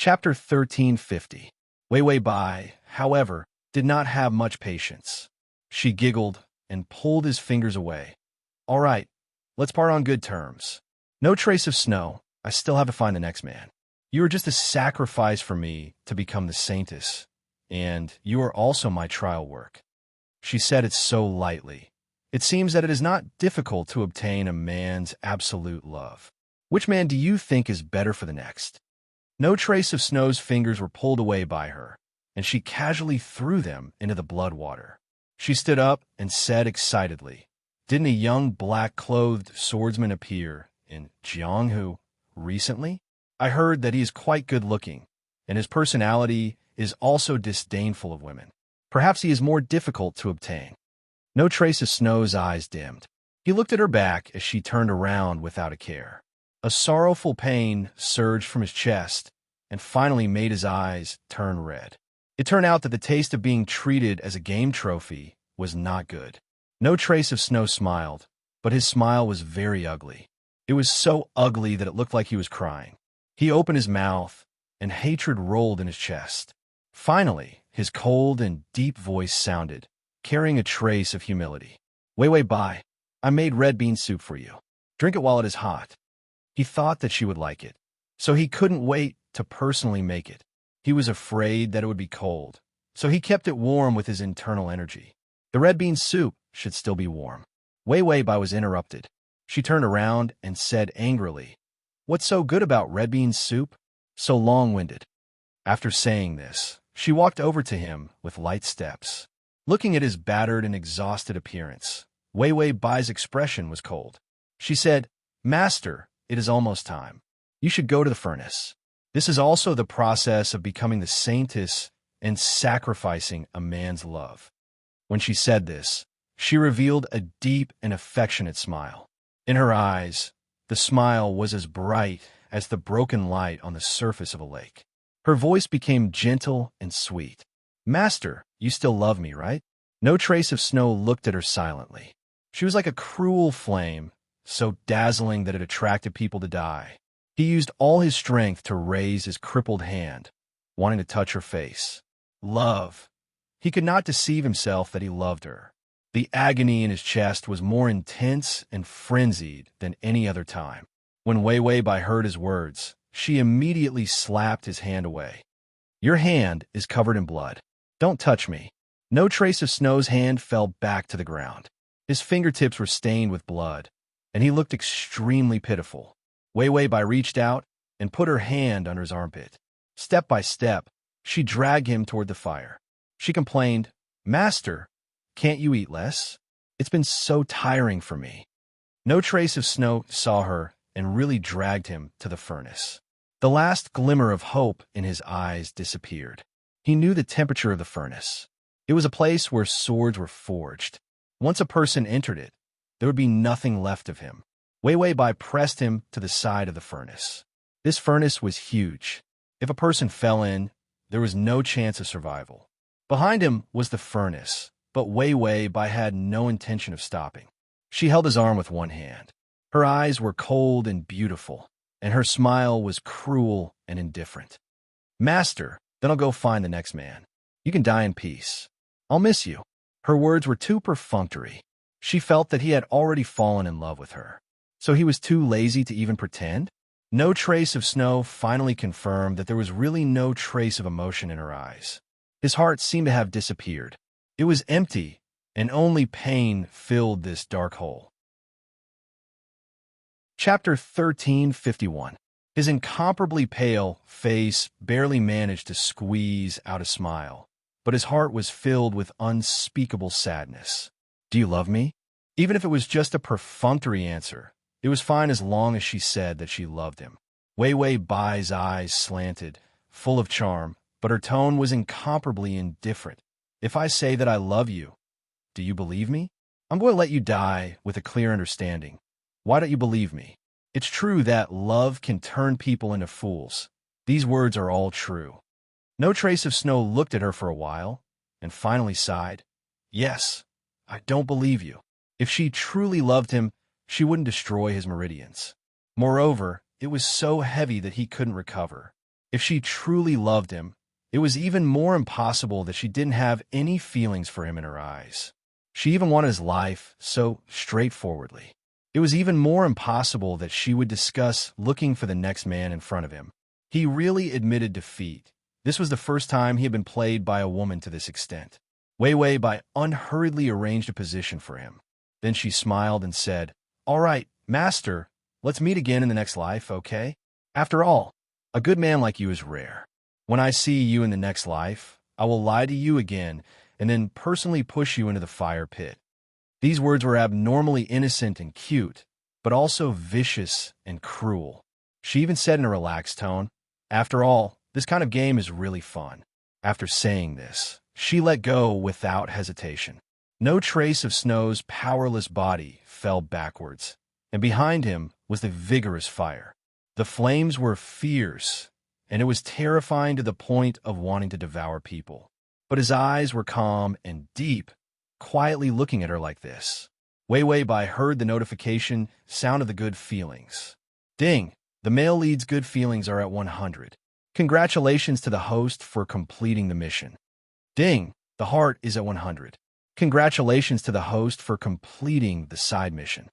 Chapter 1350. Wei Wei Bai, however, did not have much patience. She giggled and pulled his fingers away. All right, let's part on good terms. No trace of snow. I still have to find the next man. You are just a sacrifice for me to become the saintess, and you are also my trial work. She said it so lightly. It seems that it is not difficult to obtain a man's absolute love. Which man do you think is better for the next? No trace of Snow's fingers were pulled away by her, and she casually threw them into the blood water. She stood up and said excitedly, Didn't a young black-clothed swordsman appear in Jianghu recently? I heard that he is quite good-looking, and his personality is also disdainful of women. Perhaps he is more difficult to obtain. No trace of Snow's eyes dimmed. He looked at her back as she turned around without a care. A sorrowful pain surged from his chest and finally made his eyes turn red. It turned out that the taste of being treated as a game trophy was not good. No trace of Snow smiled, but his smile was very ugly. It was so ugly that it looked like he was crying. He opened his mouth, and hatred rolled in his chest. Finally, his cold and deep voice sounded, carrying a trace of humility. Wei Wei Bai, I made red bean soup for you. Drink it while it is hot. He thought that she would like it, so he couldn't wait to personally make it. He was afraid that it would be cold, so he kept it warm with his internal energy. The red bean soup should still be warm. Wei Wei Bai was interrupted. She turned around and said angrily, What's so good about red bean soup? So long-winded. After saying this, she walked over to him with light steps. Looking at his battered and exhausted appearance, Wei Wei Bai's expression was cold. She said, Master, it is almost time. You should go to the furnace. This is also the process of becoming the saintess and sacrificing a man's love. When she said this, she revealed a deep and affectionate smile. In her eyes, the smile was as bright as the broken light on the surface of a lake. Her voice became gentle and sweet. Master, you still love me, right? No trace of Snow looked at her silently. She was like a cruel flame, so dazzling that it attracted people to die. He used all his strength to raise his crippled hand, wanting to touch her face. Love. He could not deceive himself that he loved her. The agony in his chest was more intense and frenzied than any other time. When Wei Wei Bai heard his words, she immediately slapped his hand away. Your hand is covered in blood. Don't touch me. No trace of Snow's hand fell back to the ground. His fingertips were stained with blood, and he looked extremely pitiful. Wei Wei Bai reached out and put her hand under his armpit. Step by step, she dragged him toward the fire. She complained, Master, can't you eat less? It's been so tiring for me. No trace of Snow saw her and really dragged him to the furnace. The last glimmer of hope in his eyes disappeared. He knew the temperature of the furnace. It was a place where swords were forged. Once a person entered it, there would be nothing left of him. Wei Wei Bai pressed him to the side of the furnace. This furnace was huge. If a person fell in, there was no chance of survival. Behind him was the furnace, but Wei Wei Bai had no intention of stopping. She held his arm with one hand. Her eyes were cold and beautiful, and her smile was cruel and indifferent. Master, then I'll go find the next man. You can die in peace. I'll miss you. Her words were too perfunctory. She felt that he had already fallen in love with her. So he was too lazy to even pretend? No trace of Snow finally confirmed that there was really no trace of emotion in her eyes. His heart seemed to have disappeared. It was empty, and only pain filled this dark hole. Chapter 1351. His incomparably pale face barely managed to squeeze out a smile, but his heart was filled with unspeakable sadness. Do you love me? Even if it was just a perfunctory answer, it was fine as long as she said that she loved him. Wei Wei Bai's eyes slanted, full of charm, but her tone was incomparably indifferent. If I say that I love you, do you believe me? I'm going to let you die with a clear understanding. Why don't you believe me? It's true that love can turn people into fools. These words are all true. No trace of Snow looked at her for a while, and finally sighed. Yes, I don't believe you. If she truly loved him, she wouldn't destroy his meridians. Moreover, it was so heavy that he couldn't recover. If she truly loved him, it was even more impossible that she didn't have any feelings for him in her eyes. She even wanted his life so straightforwardly. It was even more impossible that she would discuss looking for the next man in front of him. He really admitted defeat. This was the first time he had been played by a woman to this extent. Wei Wei Bai unhurriedly arranged a position for him. Then she smiled and said, "All right, master, let's meet again in the next life, okay? After all, a good man like you is rare. When I see you in the next life, I will lie to you again and then personally push you into the fire pit." These words were abnormally innocent and cute, but also vicious and cruel. She even said in a relaxed tone, "After all, this kind of game is really fun." After saying this, she let go without hesitation. No trace of Snow's powerless body fell backwards, and behind him was the vigorous fire. The flames were fierce, and it was terrifying to the point of wanting to devour people. But his eyes were calm and deep, quietly looking at her like this. Wei Wei Bai heard the notification sound of the good feelings. Ding! The male lead's good feelings are at 100. Congratulations to the host for completing the mission. Ding! The heart is at 100. Congratulations to the host for completing the side mission.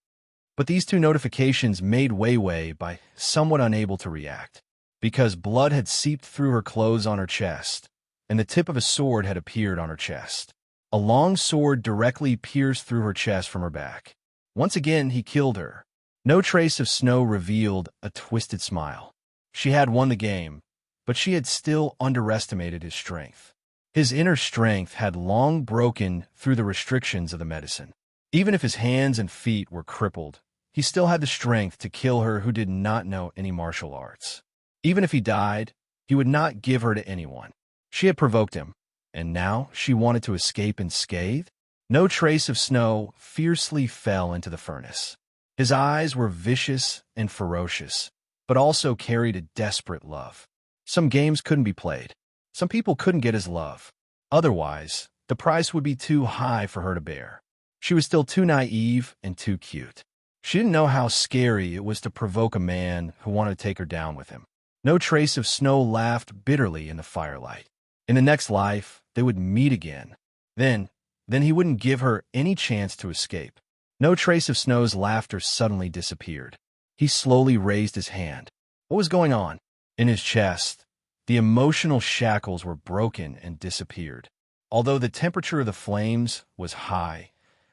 But these two notifications made Wei Wei Bai somewhat unable to react, because blood had seeped through her clothes on her chest, and the tip of a sword had appeared on her chest. A long sword directly pierced through her chest from her back. Once again, he killed her. No trace of Snow revealed a twisted smile. She had won the game, but she had still underestimated his strength. His inner strength had long broken through the restrictions of the medicine. Even if his hands and feet were crippled, he still had the strength to kill her who did not know any martial arts. Even if he died, he would not give her to anyone. She had provoked him, and now she wanted to escape unscathed? No trace of Snow fiercely fell into the furnace. His eyes were vicious and ferocious, but also carried a desperate love. Some games couldn't be played. Some people couldn't get his love. Otherwise, the price would be too high for her to bear. She was still too naive and too cute. She didn't know how scary it was to provoke a man who wanted to take her down with him. No trace of Snow laughed bitterly in the firelight. In the next life, they would meet again. Then he wouldn't give her any chance to escape. No trace of Snow's laughter suddenly disappeared. He slowly raised his hand. What was going on? In his chest, the emotional shackles were broken and disappeared. Although the temperature of the flames was high,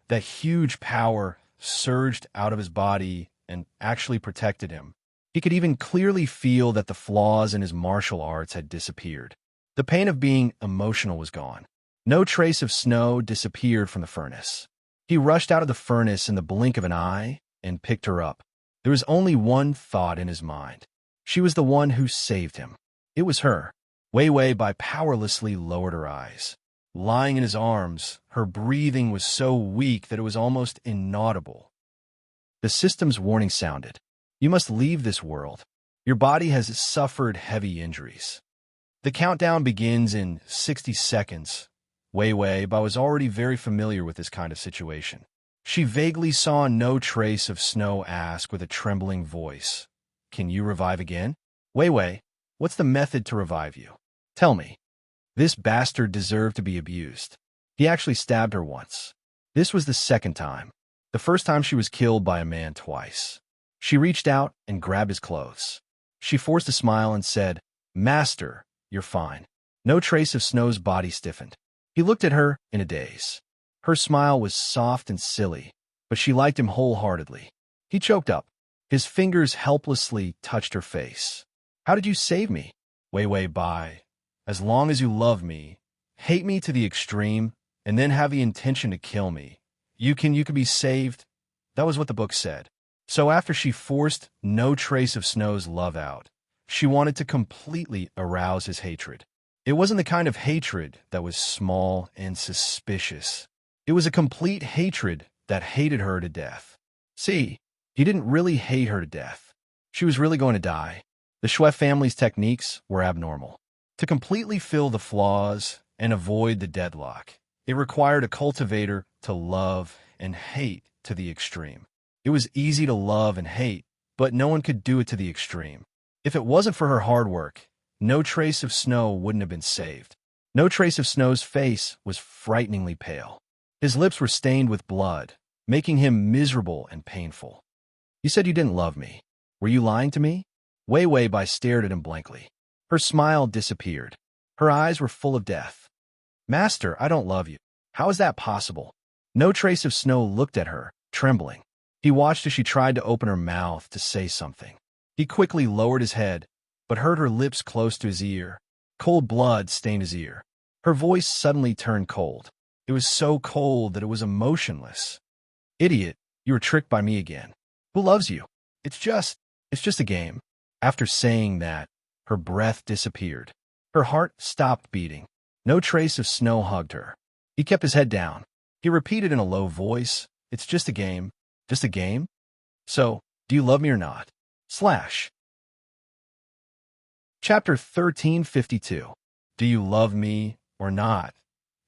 that huge power surged out of his body and actually protected him. He could even clearly feel that the flaws in his martial arts had disappeared. The pain of being emotional was gone. No trace of Snow disappeared from the furnace. He rushed out of the furnace in the blink of an eye and picked her up. There was only one thought in his mind. She was the one who saved him. It was her. Wei Wei Bai powerlessly lowered her eyes. Lying in his arms, her breathing was so weak that it was almost inaudible. The system's warning sounded. You must leave this world. Your body has suffered heavy injuries. The countdown begins in 60 seconds. Wei Wei Bai was already very familiar with this kind of situation. She vaguely saw no trace of Snow ask with a trembling voice, "Can you revive again? Wei Wei, what's the method to revive you? Tell me." This bastard deserved to be abused. He actually stabbed her once. This was the second time. The first time she was killed by a man twice. She reached out and grabbed his clothes. She forced a smile and said, "Master, you're fine." No trace of Snow's body stiffened. He looked at her in a daze. Her smile was soft and silly, but she liked him wholeheartedly. He choked up. His fingers helplessly touched her face. "How did you save me?" "Wei Wei Bai, as long as you love me, hate me to the extreme, and then have the intention to kill me, you can be saved." That was what the book said. So after she forced no trace of Snow's love out, she wanted to completely arouse his hatred. It wasn't the kind of hatred that was small and suspicious. It was a complete hatred that hated her to death. See, he didn't really hate her to death. She was really going to die. The Shui family's techniques were abnormal. To completely fill the flaws and avoid the deadlock, it required a cultivator to love and hate to the extreme. It was easy to love and hate, but no one could do it to the extreme. If it wasn't for her hard work, no trace of Snow wouldn't have been saved. No trace of Snow's face was frighteningly pale. His lips were stained with blood, making him miserable and painful. You said you didn't love me. Were you lying to me? Wei Wei Bai stared at him blankly. Her smile disappeared. Her eyes were full of death. Master, I don't love you. How is that possible? No trace of Snow looked at her, trembling. He watched as she tried to open her mouth to say something. He quickly lowered his head, but heard her lips close to his ear. Cold blood stained his ear. Her voice suddenly turned cold. It was so cold that it was emotionless. Idiot, you were tricked by me again. Who loves you? It's just a game. After saying that, her breath disappeared. Her heart stopped beating. No trace of Snow hugged her. He kept his head down. He repeated in a low voice, it's just a game. Just a game? So, do you love me or not? Slash. Chapter 1352. Do you love me or not?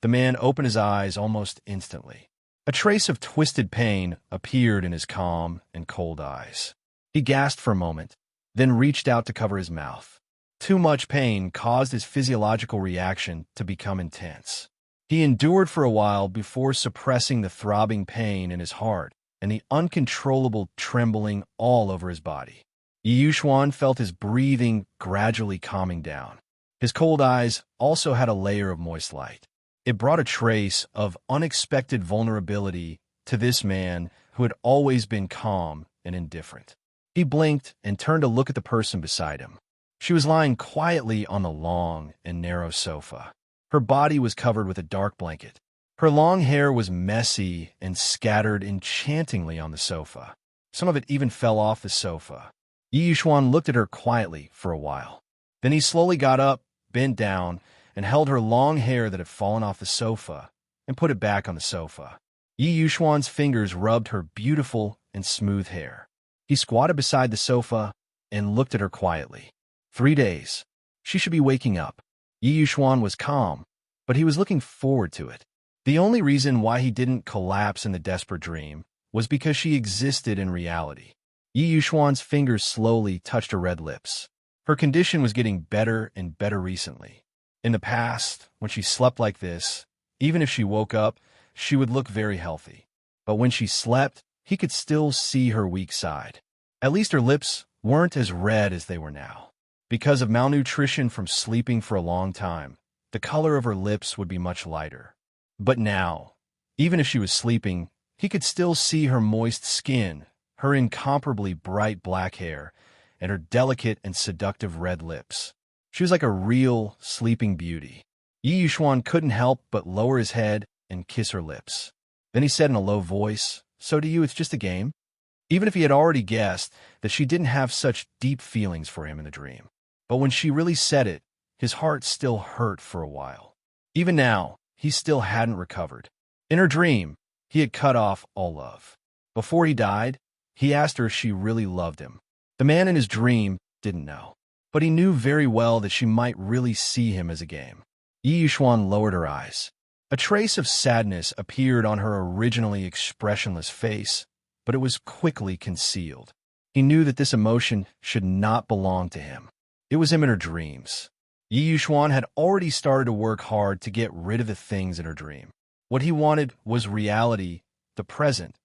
The man opened his eyes almost instantly. A trace of twisted pain appeared in his calm and cold eyes. He gasped for a moment, then reached out to cover his mouth. Too much pain caused his physiological reaction to become intense. He endured for a while before suppressing the throbbing pain in his heart and the uncontrollable trembling all over his body. Yi Yuxuan felt his breathing gradually calming down. His cold eyes also had a layer of moist light. It brought a trace of unexpected vulnerability to this man who had always been calm and indifferent. He blinked and turned to look at the person beside him. She was lying quietly on the long and narrow sofa. Her body was covered with a dark blanket. Her long hair was messy and scattered enchantingly on the sofa. Some of it even fell off the sofa. Yi Yuxuan looked at her quietly for a while. Then he slowly got up, bent down, and held her long hair that had fallen off the sofa and put it back on the sofa. Yi Yuxuan's fingers rubbed her beautiful and smooth hair. He squatted beside the sofa and looked at her quietly. 3 days. She should be waking up. Yi Yuxuan was calm, but he was looking forward to it. The only reason why he didn't collapse in the desperate dream was because she existed in reality. Yi Yuxuan's fingers slowly touched her red lips. Her condition was getting better and better recently. In the past, when she slept like this, even if she woke up, she would look very healthy. But when she slept, he could still see her weak side. At least her lips weren't as red as they were now. Because of malnutrition from sleeping for a long time, the color of her lips would be much lighter. But now, even if she was sleeping, he could still see her moist skin, her incomparably bright black hair, and her delicate and seductive red lips. She was like a real sleeping beauty. Yi Yuxuan couldn't help but lower his head and kiss her lips. Then he said in a low voice, "So to you, it's just a game?" Even if he had already guessed that she didn't have such deep feelings for him in the dream. But when she really said it, his heart still hurt for a while. Even now, he still hadn't recovered. In her dream, he had cut off all love. Before he died, he asked her if she really loved him. The man in his dream didn't know, but he knew very well that she might really see him as a game. Yi Yuxuan lowered her eyes. A trace of sadness appeared on her originally expressionless face, but it was quickly concealed. He knew that this emotion should not belong to him. It was him in her dreams. Yi Yuxuan had already started to work hard to get rid of the things in her dream. What he wanted was reality, the present,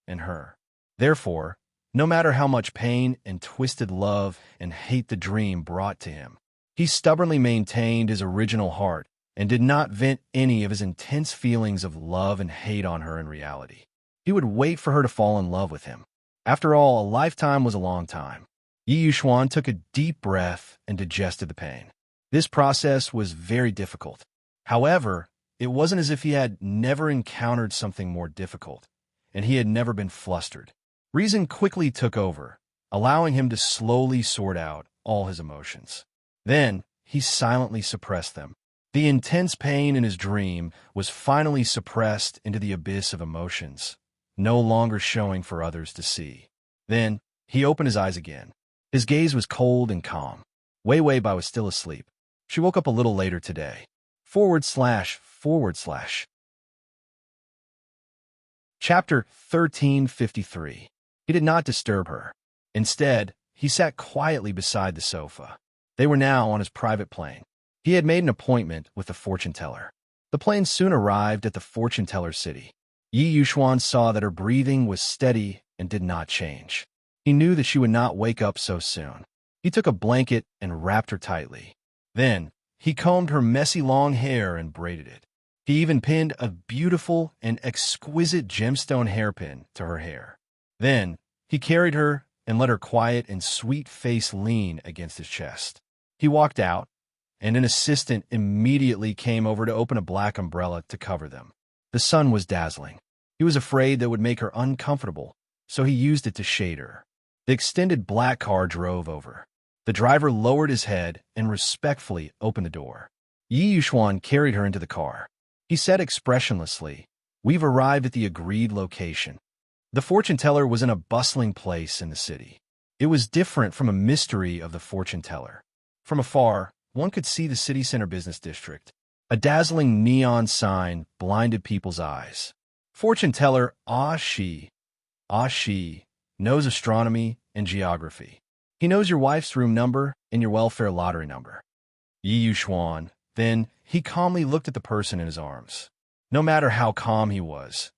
and her. Therefore, no matter how much pain and twisted love and hate the dream brought to him, he stubbornly maintained his original heart and did not vent any of his intense feelings of love and hate on her in reality. He would wait for her to fall in love with him. After all, a lifetime was a long time. Yi Yuxuan took a deep breath and digested the pain. This process was very difficult. However, it wasn't as if he had never encountered something more difficult, and he had never been flustered. Reason quickly took over, allowing him to slowly sort out all his emotions. Then, he silently suppressed them. The intense pain in his dream was finally suppressed into the abyss of emotions, no longer showing for others to see. Then, he opened his eyes again. His gaze was cold and calm. Wei Wei Bai was still asleep. She woke up a little later today. / Chapter 1353. He did not disturb her. Instead, he sat quietly beside the sofa. They were now on his private plane. He had made an appointment with the fortune teller. The plane soon arrived at the fortune teller's city. Yi Yuxuan saw that her breathing was steady and did not change. He knew that she would not wake up so soon. He took a blanket and wrapped her tightly. Then, he combed her messy long hair and braided it. He even pinned a beautiful and exquisite gemstone hairpin to her hair. Then, he carried her and let her quiet and sweet face lean against his chest. He walked out, and an assistant immediately came over to open a black umbrella to cover them. The sun was dazzling. He was afraid that it would make her uncomfortable, so he used it to shade her. The extended black car drove over. The driver lowered his head and respectfully opened the door. Yi Yuxuan carried her into the car. He said expressionlessly, "We've arrived at the agreed location." The fortune teller was in a bustling place in the city. It was different from a mystery of the fortune teller. From afar, one could see the city center business district. A dazzling neon sign blinded people's eyes. Fortune teller Ah Shi knows astronomy and geography. He knows your wife's room number and your welfare lottery number. Yi Yuxuan. Then he calmly looked at the person in his arms. No matter how calm he was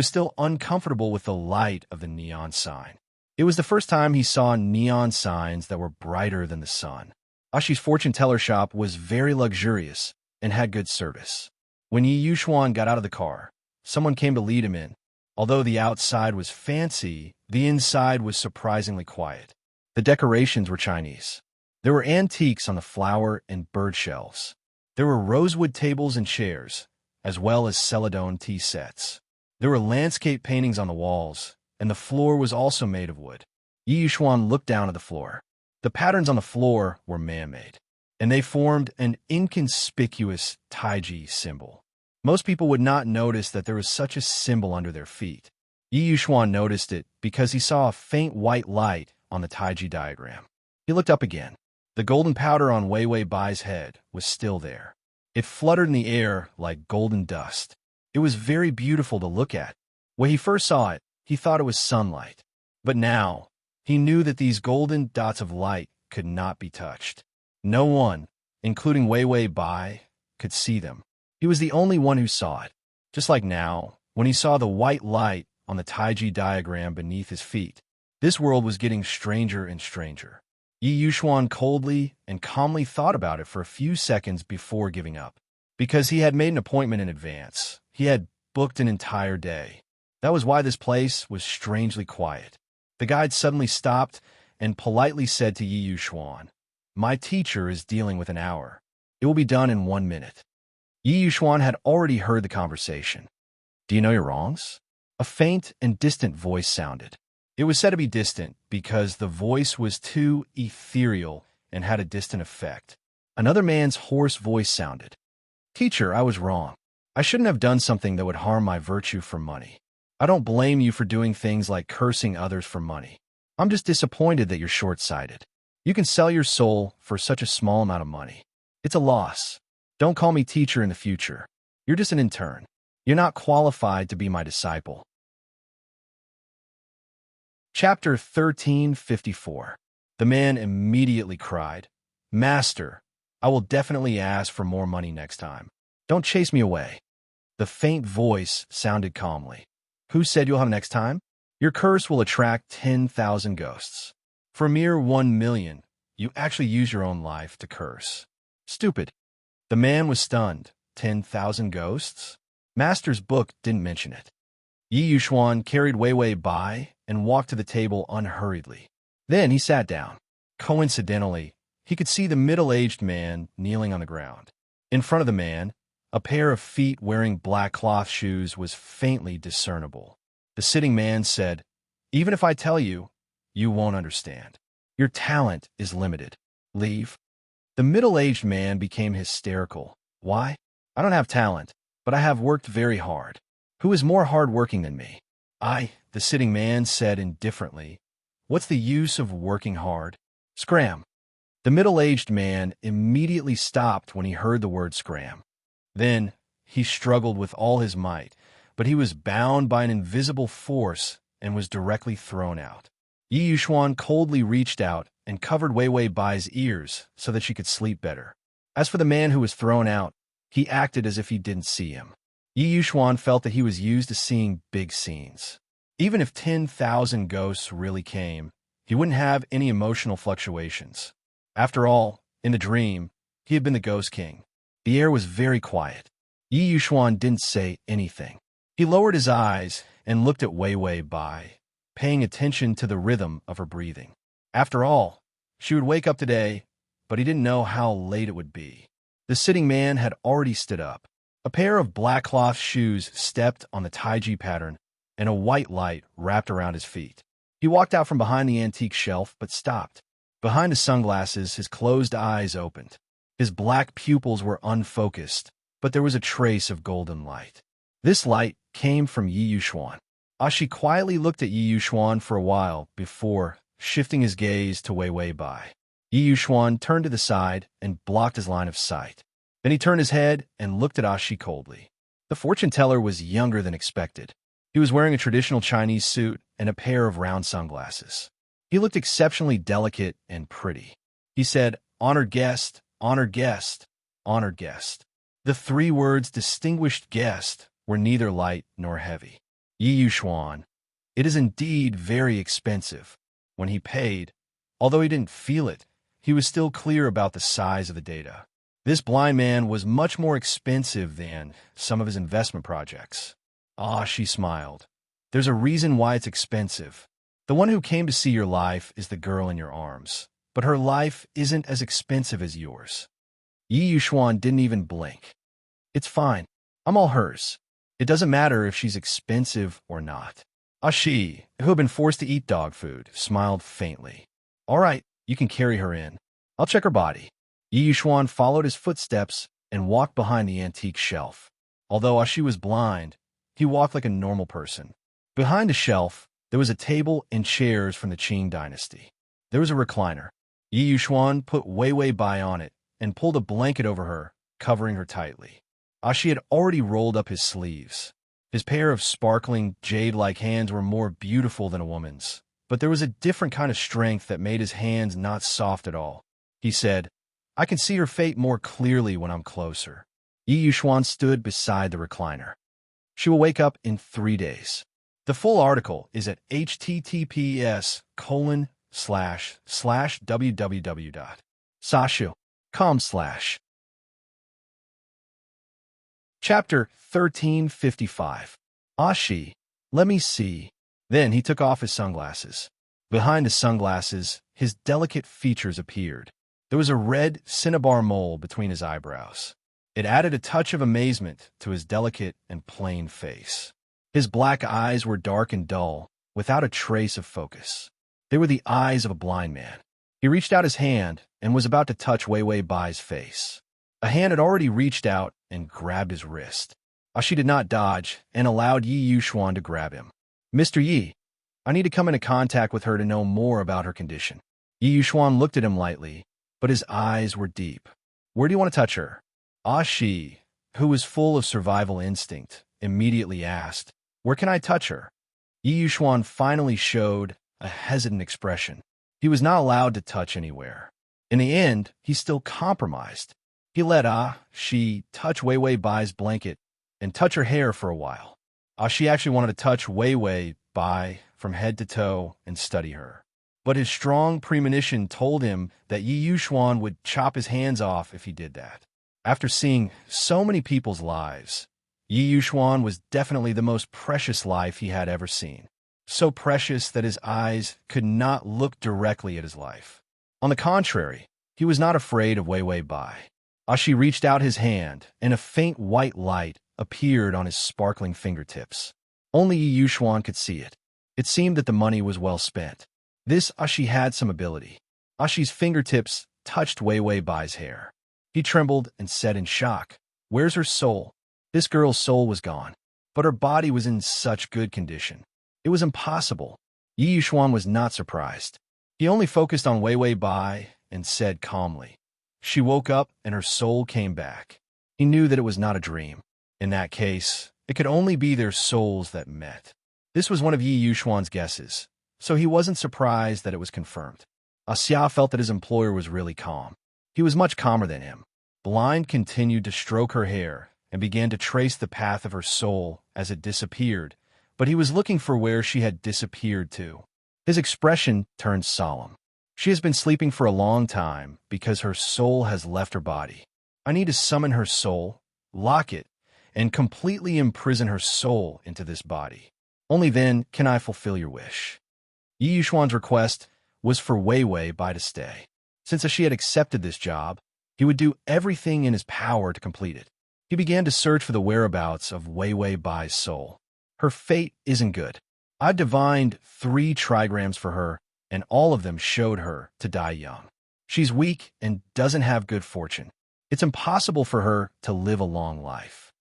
still uncomfortable with the light of the neon sign. It was the first time he saw neon signs that were brighter than the sun. Ashi's fortune teller shop was very luxurious and had good service. When Yi Yuxuan got out of the car, someone came to lead him in. Although the outside was fancy, the inside was surprisingly quiet. The decorations were Chinese. There were antiques on the flower and bird shelves. There were rosewood tables and chairs, as well as celadon tea sets. There were landscape paintings on the walls, and the floor was also made of wood. Yi Yuxuan looked down at the floor. The patterns on the floor were man-made, and they formed an inconspicuous taiji symbol. Most people would not notice that there was such a symbol under their feet. Yi Yuxuan noticed it because he saw a faint white light on the taiji diagram. He looked up again. The golden powder on Wei Wei Bai's head was still there. It fluttered in the air like golden dust. It was very beautiful to look at. When he first saw it, he thought it was sunlight. But now, he knew that these golden dots of light could not be touched. No one, including Wei Wei Bai, could see them. He was the only one who saw it. Just like now, when he saw the white light on the taiji diagram beneath his feet, this world was getting stranger and stranger. Yi Yuxuan coldly and calmly thought about it for a few seconds before giving up. Because he had made an appointment in advance, he had booked an entire day. That was why this place was strangely quiet. The guide suddenly stopped and politely said to Yi Yuxuan, "My teacher is dealing with an hour. It will be done in 1 minute." Yi Yuxuan had already heard the conversation. "Do you know your wrongs?" A faint and distant voice sounded. It was said to be distant because the voice was too ethereal and had a distant effect. Another man's hoarse voice sounded. "Teacher, I was wrong. I shouldn't have done something that would harm my virtue for money. I don't blame you for doing things like cursing others for money. I'm just disappointed that you're short-sighted. You can sell your soul for such a small amount of money. It's a loss. Don't call me teacher in the future. You're just an intern. You're not qualified to be my disciple." Chapter 1354. The man immediately cried, "Master, I will definitely ask for more money next time. Don't chase me away." The faint voice sounded calmly. "Who said you'll have next time? Your curse will attract 10,000 ghosts. For a mere 1 million, you actually use your own life to curse. Stupid." The man was stunned. 10,000 ghosts? Master's book didn't mention it. Yi Yuxuan carried Wei Wei Bai and walked to the table unhurriedly. Then he sat down. Coincidentally, he could see the middle-aged man kneeling on the ground. In front of the man, a pair of feet wearing black cloth shoes was faintly discernible. The sitting man said, "Even if I tell you, you won't understand. Your talent is limited. Leave." The middle-aged man became hysterical. "Why? I don't have talent, but I have worked very hard. Who is more hard-working than me?" "I," the sitting man said indifferently. "What's the use of working hard? Scram." The middle-aged man immediately stopped when he heard the word scram. Then he struggled with all his might, but he was bound by an invisible force and was directly thrown out. Yi Yuxuan coldly reached out and covered Wei Wei Bai's ears so that she could sleep better. As for the man who was thrown out, he acted as if he didn't see him. Yi Yuxuan felt that he was used to seeing big scenes. Even if 10,000 ghosts really came, he wouldn't have any emotional fluctuations. After all, in the dream, he had been the Ghost King. The air was very quiet. Yi Yuxuan didn't say anything. He lowered his eyes and looked at Wei Wei Bai, paying attention to the rhythm of her breathing. After all, she would wake up today, but he didn't know how late it would be. The sitting man had already stood up. A pair of black cloth shoes stepped on the taiji pattern, and a white light wrapped around his feet. He walked out from behind the antique shelf, but stopped. Behind his sunglasses, his closed eyes opened. His black pupils were unfocused, but there was a trace of golden light. This light came from Yi Yuxuan. Ashi quietly looked at Yi Yuxuan for a while before shifting his gaze to Wei Wei Bai. Yi Yuxuan turned to the side and blocked his line of sight. Then he turned his head and looked at Ashi coldly. The fortune teller was younger than expected. He was wearing a traditional Chinese suit and a pair of round sunglasses. He looked exceptionally delicate and pretty. He said, "Honored guest, honored guest, honored guest." The three words distinguished guest were neither light nor heavy. Yi Yuxuan, it is indeed very expensive. When he paid, although he didn't feel it, he was still clear about the size of the data. This blind man was much more expensive than some of his investment projects. Ah, she smiled. There's a reason why it's expensive. The one who came to see your life is the girl in your arms, but her life isn't as expensive as yours. Yi Yuxuan didn't even blink. It's fine. I'm all hers. It doesn't matter if she's expensive or not. Ashi, who had been forced to eat dog food, smiled faintly. All right, you can carry her in. I'll check her body. Yi Yuxuan followed his footsteps and walked behind the antique shelf. Although Ashi was blind, he walked like a normal person. Behind the shelf, there was a table and chairs from the Qing dynasty. There was a recliner. Yi Yuxuan put Wei Wei Bai on it and pulled a blanket over her, covering her tightly. Ashi had already rolled up his sleeves. His pair of sparkling, jade-like hands were more beautiful than a woman's, but there was a different kind of strength that made his hands not soft at all. He said, "I can see her fate more clearly when I'm closer." Yi Yuxuan stood beside the recliner. She will wake up in 3 days. The full article is at https://www.sashu.com/. Chapter 1355. Ashi, let me see. Then he took off his sunglasses. Behind his sunglasses, his delicate features appeared. There was a red cinnabar mole between his eyebrows. It added a touch of amazement to his delicate and plain face. His black eyes were dark and dull, without a trace of focus. They were the eyes of a blind man. He reached out his hand and was about to touch Wei Wei Bai's face. A hand had already reached out and grabbed his wrist. Ashi did not dodge and allowed Yi Yuxuan to grab him. "Mr. Yi, I need to come into contact with her to know more about her condition." Yi Yuxuan looked at him lightly, but his eyes were deep. "Where do you want to touch her?" Ashi, who was full of survival instinct, immediately asked, "Where can I touch her?" Yi Yuxuan finally showed a hesitant expression. He was not allowed to touch anywhere. In the end, he still compromised. He let Ashi touch Wei Wei Bai's blanket and touch her hair for a while. Ashi actually wanted to touch Wei Wei Bai from head to toe and study her. But his strong premonition told him that Yi Yuxuan would chop his hands off if he did that. After seeing so many people's lives, Yi Yuxuan was definitely the most precious life he had ever seen. So precious that his eyes could not look directly at his life. On the contrary, he was not afraid of Wei Wei Bai. Ashi reached out his hand, and a faint white light appeared on his sparkling fingertips. Only Yi Yuxuan could see it. It seemed that the money was well spent. This Ashi had some ability. Ashi's fingertips touched Wei Wei Bai's hair. He trembled and said in shock, "Where's her soul?" This girl's soul was gone, but her body was in such good condition. It was impossible. Yi Yuxuan was not surprised. He only focused on Wei Wei Bai and said calmly, "She woke up and her soul came back." He knew that it was not a dream. In that case, it could only be their souls that met. This was one of Yi Yuxuan's guesses, so he wasn't surprised that it was confirmed. Xia felt that his employer was really calm. He was much calmer than him. Blind continued to stroke her hair and began to trace the path of her soul as it disappeared, but he was looking for where she had disappeared to. His expression turned solemn. She has been sleeping for a long time because her soul has left her body. I need to summon her soul, lock it, and completely imprison her soul into this body. Only then can I fulfill your wish. Yi Yuxuan's request was for Wei Wei Bai to stay. Since she had accepted this job, he would do everything in his power to complete it. He began to search for the whereabouts of Wei Wei Bai's soul. Her fate isn't good. I divined 3 trigrams for her, and all of them showed her to die young. She's weak and doesn't have good fortune. It's impossible for her to live a long life.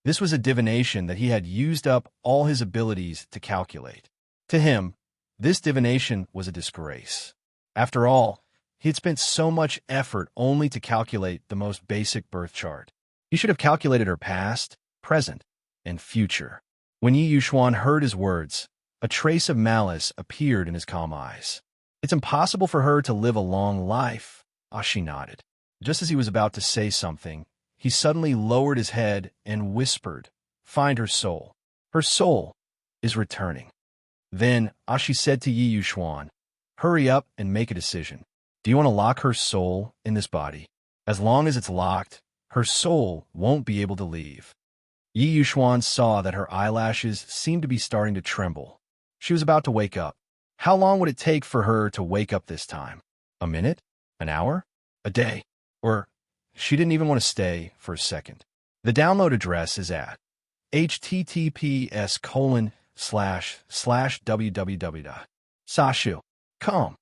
This was a divination that he had used up all his abilities to calculate. To him, this divination was a disgrace. After all, he had spent so much effort only to calculate the most basic birth chart. He should have calculated her past, present, and future. When Yi Yuxuan heard his words, a trace of malice appeared in his calm eyes. It's impossible for her to live a long life, Ashi nodded. Just as he was about to say something, he suddenly lowered his head and whispered, "Find her soul. Her soul is returning." Then Ashi said to Yi Yuxuan, "Hurry up and make a decision. Do you want to lock her soul in this body? As long as it's locked, her soul won't be able to leave." Yi Yuxuan saw that her eyelashes seemed to be starting to tremble. She was about to wake up. How long would it take for her to wake up this time? A minute? An hour? A day? Or she didn't even want to stay for a second. The download address is at https://www.sashu.com.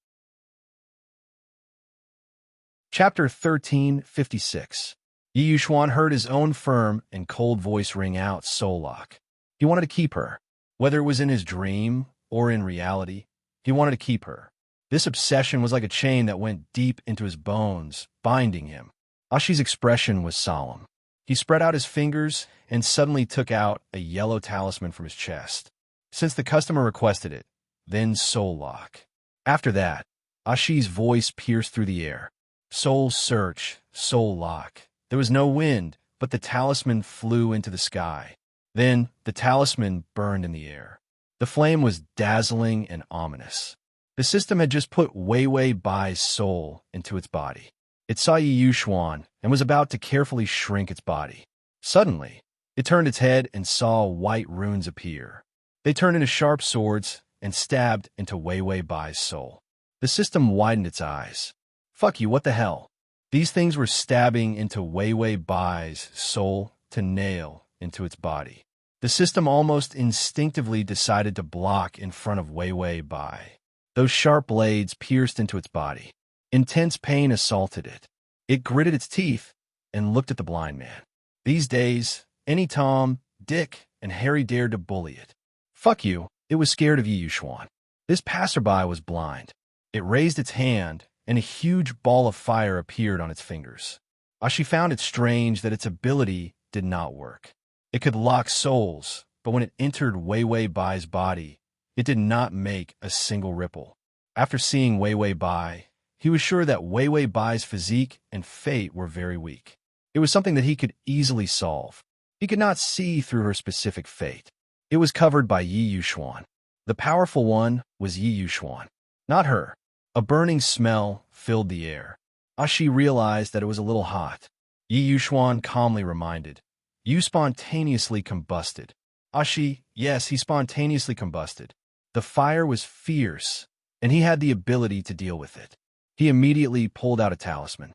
Chapter 1356. Yi Yuxuan heard his own firm and cold voice ring out, "Soul lock." He wanted to keep her. Whether it was in his dream or in reality, he wanted to keep her. This obsession was like a chain that went deep into his bones, binding him. Ashi's expression was solemn. He spread out his fingers and suddenly took out a yellow talisman from his chest. Since the customer requested it, then soul lock. After that, Ashi's voice pierced through the air. Soul search, soul lock. There was no wind, but the talisman flew into the sky. Then the talisman burned in the air. The flame was dazzling and ominous. The system had just put Wei Wei Bai's soul into its body. It saw Yi Yuxuan and was about to carefully shrink its body. Suddenly, it turned its head and saw white runes appear. They turned into sharp swords and stabbed into Wei Wei Bai's soul. The system widened its eyes. "Fuck you, what the hell?" These things were stabbing into Wei Wei Bai's soul to nail into its body. The system almost instinctively decided to block in front of Wei Wei Bai. Those sharp blades pierced into its body. Intense pain assaulted it. It gritted its teeth and looked at the blind man. These days, any Tom, Dick, and Harry dared to bully it. "Fuck you," it was scared of Yi Yuxuan. This passerby was blind. It raised its hand, and a huge ball of fire appeared on its fingers. Ashi found it strange that its ability did not work. It could lock souls, but when it entered Wei Wei Bai's body, it did not make a single ripple. After seeing Wei Wei Bai, he was sure that Wei Wei Bai's physique and fate were very weak. It was something that he could easily solve. He could not see through her specific fate. It was covered by Yi Yuxuan. The powerful one was Yi Yuxuan, not her. A burning smell filled the air. Ashi realized that it was a little hot. Yi Yuxuan calmly reminded, "You spontaneously combusted." Ashi, yes, he spontaneously combusted. The fire was fierce, and he had the ability to deal with it. He immediately pulled out a talisman.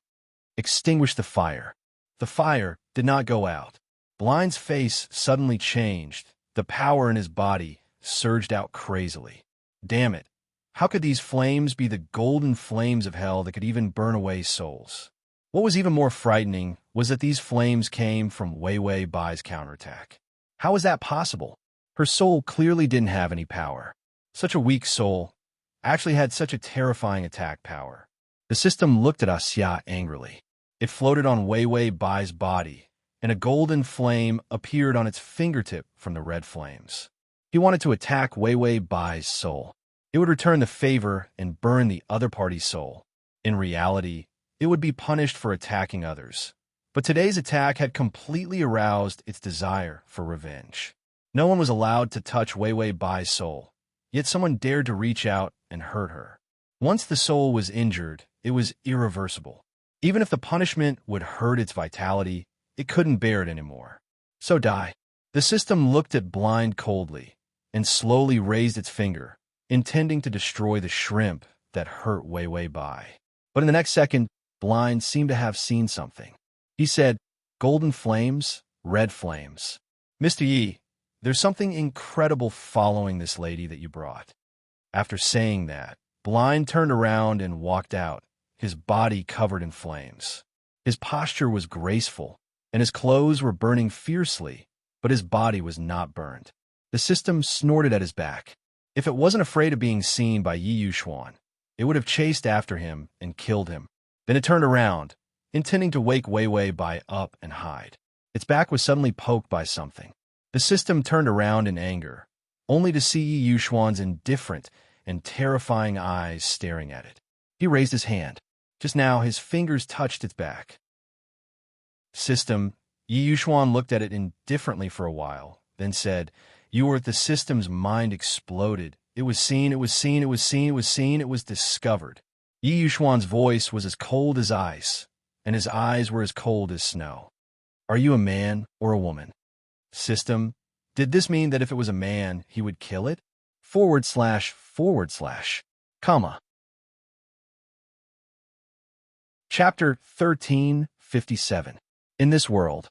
Extinguish the fire. The fire did not go out. Blind's face suddenly changed. The power in his body surged out crazily. Damn it. How could these flames be the golden flames of hell that could even burn away souls? What was even more frightening was that these flames came from Wei Wei Bai's counterattack. How was that possible? Her soul clearly didn't have any power. Such a weak soul actually had such a terrifying attack power. The system looked at Asya angrily. It floated on Wei Wei Bai's body, and a golden flame appeared on its fingertip from the red flames. He wanted to attack Wei Wei Bai's soul. it would return the favor and burn the other party's soul. In reality, it would be punished for attacking others. But today's attack had completely aroused its desire for revenge. No one was allowed to touch Wei Wei Bai's soul, yet someone dared to reach out and hurt her. Once the soul was injured, it was irreversible. Even if the punishment would hurt its vitality, it couldn't bear it anymore. So die. The system looked at Blind coldly and slowly raised its finger, intending to destroy the shrimp that hurt Wei Wei Bai. But in the next second, Blind seemed to have seen something. He said, "Golden flames, red flames. Mr. Yi, there's something incredible following this lady that you brought." After saying that, Blind turned around and walked out, his body covered in flames. His posture was graceful, and his clothes were burning fiercely, but his body was not burned. The system snorted at his back. If it wasn't afraid of being seen by Yi Yuxuan, it would have chased after him and killed him. Then it turned around, intending to wake Wei Wei Bai up and hide. Its back was suddenly poked by something. The system turned around in anger, only to see Yi Yuxuan's indifferent and terrifying eyes staring at it. He raised his hand. Just now, his fingers touched its back. System, Yi Yuxuan looked at it indifferently for a while, then said, "You were at the system's mind exploded. It was seen, it was seen, it was seen, it was seen, it was discovered." Yi Yuxuan's voice was as cold as ice, and his eyes were as cold as snow. "Are you a man or a woman?" System, did this mean that if it was a man, he would kill it? / comma. Chapter 1357. In this world,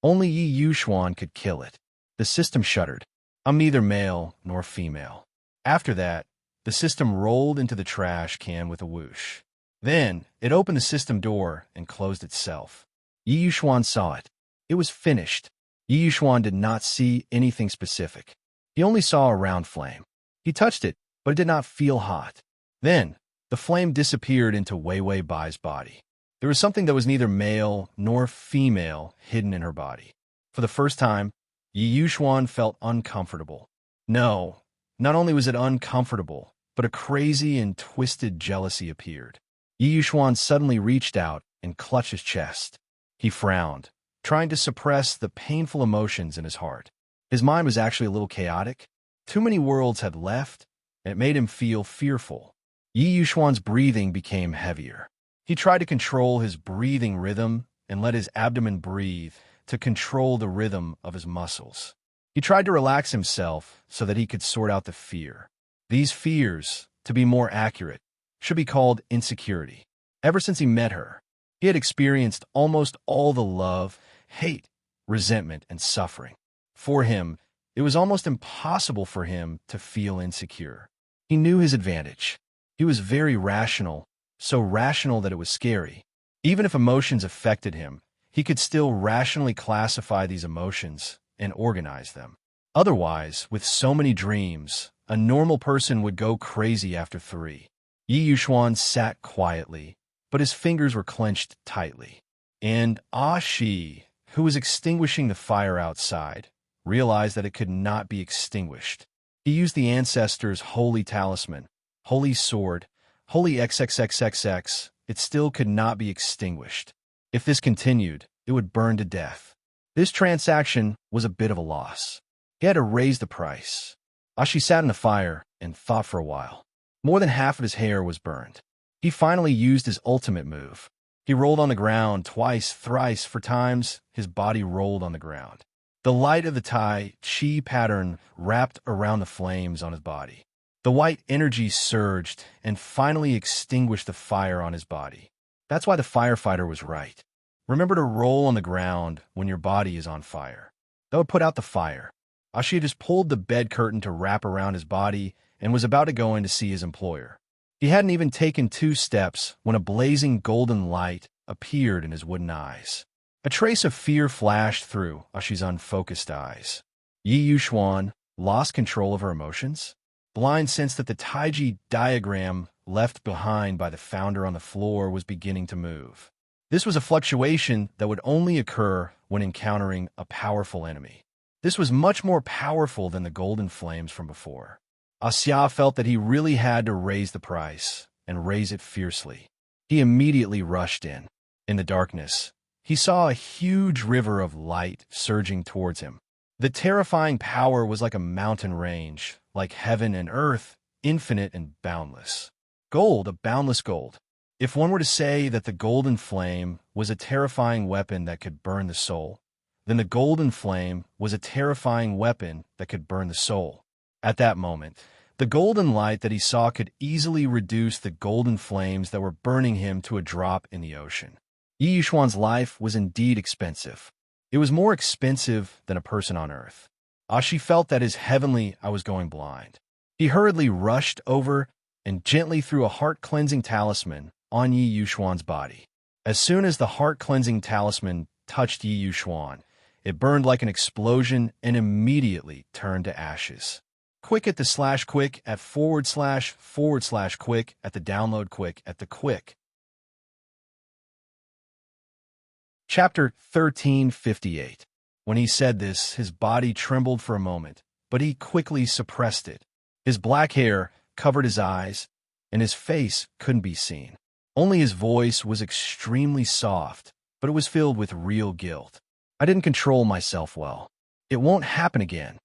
only Yi Yuxuan could kill it. The system shuddered. "I'm neither male nor female." After that, the system rolled into the trash can with a whoosh. Then, it opened the system door and closed itself. Yi Yuxuan saw it. It was finished. Yi Yuxuan did not see anything specific. He only saw a round flame. He touched it, but it did not feel hot. Then, the flame disappeared into Wei Wei Bai's body. There was something that was neither male nor female hidden in her body. For the first time, Yi Yuxuan felt uncomfortable. No, not only was it uncomfortable, but a crazy and twisted jealousy appeared. Yi Yuxuan suddenly reached out and clutched his chest. He frowned, trying to suppress the painful emotions in his heart. His mind was actually a little chaotic. Too many worlds had left, and it made him feel fearful. Yi Yuxuan's breathing became heavier. He tried to control his breathing rhythm and let his abdomen breathe to control the rhythm of his muscles. He tried to relax himself so that he could sort out the fear. These fears, to be more accurate, should be called insecurity. Ever since he met her, he had experienced almost all the love, hate, resentment, and suffering. For him, it was almost impossible for him to feel insecure. He knew his advantage. He was very rational, so rational that it was scary. Even if emotions affected him, he could still rationally classify these emotions and organize them. Otherwise, with so many dreams, a normal person would go crazy after 3. Yi Yuxuan sat quietly, but his fingers were clenched tightly. And Shi, who was extinguishing the fire outside, realized that it could not be extinguished. He used the ancestors' holy talisman, holy sword, holy XXXXX. It still could not be extinguished. If this continued, it would burn to death. This transaction was a bit of a loss. He had to raise the price. Shi sat in the fire and thought for a while. More than half of his hair was burned. He finally used his ultimate move. He rolled on the ground twice, thrice, 4 times. His body rolled on the ground. The light of the Tai Chi pattern wrapped around the flames on his body. The white energy surged and finally extinguished the fire on his body. That's why the firefighter was right. Remember to roll on the ground when your body is on fire. That would put out the fire. Shi just pulled the bed curtain to wrap around his body and was about to go in to see his employer. He hadn't even taken 2 steps when a blazing golden light appeared in his wooden eyes. A trace of fear flashed through Shi's unfocused eyes. Yi Yuxuan lost control of her emotions. Blind sensed that the Taiji diagram left behind by the founder on the floor was beginning to move. This was a fluctuation that would only occur when encountering a powerful enemy. This was much more powerful than the golden flames from before. Xia felt that he really had to raise the price, and raise it fiercely. He immediately rushed in. In the darkness, he saw a huge river of light surging towards him. The terrifying power was like a mountain range, like heaven and earth, infinite and boundless. Gold, a boundless gold. If one were to say that the golden flame was a terrifying weapon that could burn the soul, then the golden flame was a terrifying weapon that could burn the soul. At that moment, the golden light that he saw could easily reduce the golden flames that were burning him to a drop in the ocean. Yi Yuxuan's life was indeed expensive. It was more expensive than a person on earth. She felt that his heavenly I was going blind. He hurriedly rushed over and gently threw a heart-cleansing talisman on Yi Yuxuan's body. As soon as the heart-cleansing talisman touched Yi Yuxuan, it burned like an explosion and immediately turned to ashes. Quick at the quick at / quick at the download quick at the quick. Chapter 1358. When he said this, his body trembled for a moment, but he quickly suppressed it. His black hair covered his eyes, and his face couldn't be seen. Only his voice was extremely soft, but it was filled with real guilt. I didn't control myself well. It won't happen again.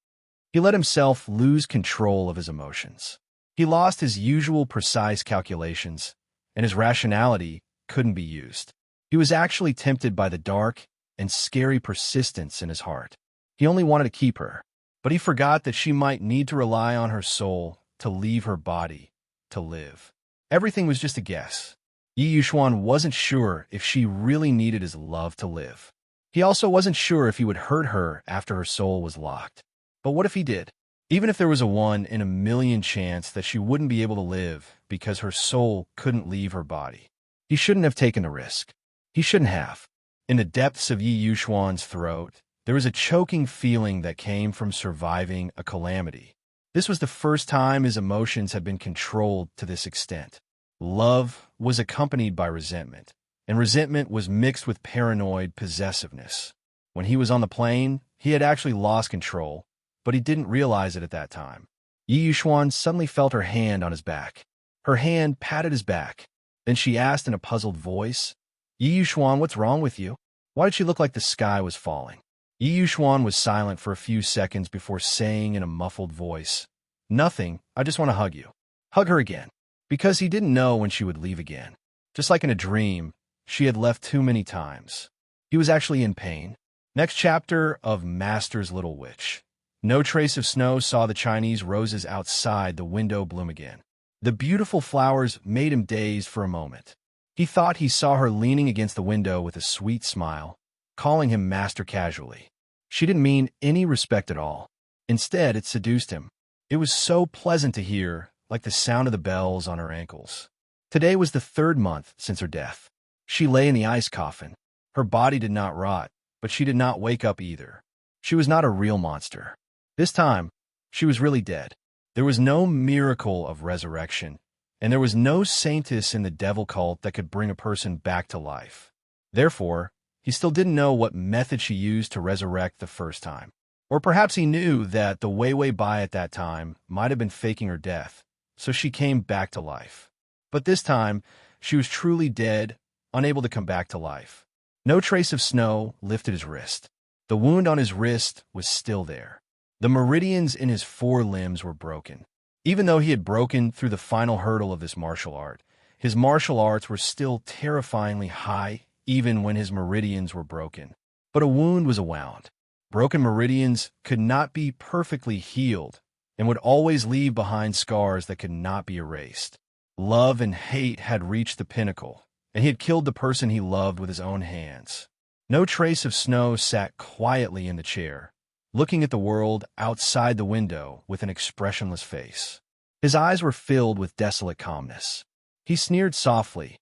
He let himself lose control of his emotions. He lost his usual precise calculations, and his rationality couldn't be used. He was actually tempted by the dark and scary persistence in his heart. He only wanted to keep her, but he forgot that she might need to rely on her soul to leave her body, to live. Everything was just a guess. Yi Yuxuan wasn't sure if she really needed his love to live. He also wasn't sure if he would hurt her after her soul was locked. But what if he did? Even if there was a 1 in a million chance that she wouldn't be able to live because her soul couldn't leave her body. He shouldn't have taken the risk. He shouldn't have. In the depths of Yi Yuxuan's throat, there was a choking feeling that came from surviving a calamity. This was the first time his emotions had been controlled to this extent. Love was accompanied by resentment, and resentment was mixed with paranoid possessiveness. When he was on the plane, he had actually lost control, but he didn't realize it at that time. Yi Yuxuan suddenly felt her hand on his back. Her hand patted his back. Then she asked in a puzzled voice, "Yi Yuxuan, what's wrong with you? Why did she look like the sky was falling?" Yi Yuxuan was silent for a few seconds before saying in a muffled voice, "Nothing, I just want to hug you." Hug her again. Because he didn't know when she would leave again. Just like in a dream, she had left too many times. He was actually in pain. Next chapter of Master's Little Witch. No trace of snow saw the Chinese roses outside the window bloom again. The beautiful flowers made him dazed for a moment. He thought he saw her leaning against the window with a sweet smile, calling him master casually. She didn't mean any respect at all. Instead, it seduced him. It was so pleasant to hear, like the sound of the bells on her ankles. Today was the 3rd month since her death. She lay in the ice coffin. Her body did not rot, but she did not wake up either. She was not a real monster. This time, she was really dead. There was no miracle of resurrection, and there was no saintess in the devil cult that could bring a person back to life. Therefore, he still didn't know what method she used to resurrect the first time. Or perhaps he knew that the Wei Bai at that time might have been faking her death, so she came back to life. But this time, she was truly dead, unable to come back to life. No trace of snow lifted his wrist. The wound on his wrist was still there. The meridians in his 4 limbs were broken. Even though he had broken through the final hurdle of this martial art, his martial arts were still terrifyingly high, even when his meridians were broken. But a wound was a wound. Broken meridians could not be perfectly healed and would always leave behind scars that could not be erased. Love and hate had reached the pinnacle, and he had killed the person he loved with his own hands. No trace of snow sat quietly in the chair, looking at the world outside the window with an expressionless face. His eyes were filled with desolate calmness. He sneered softly.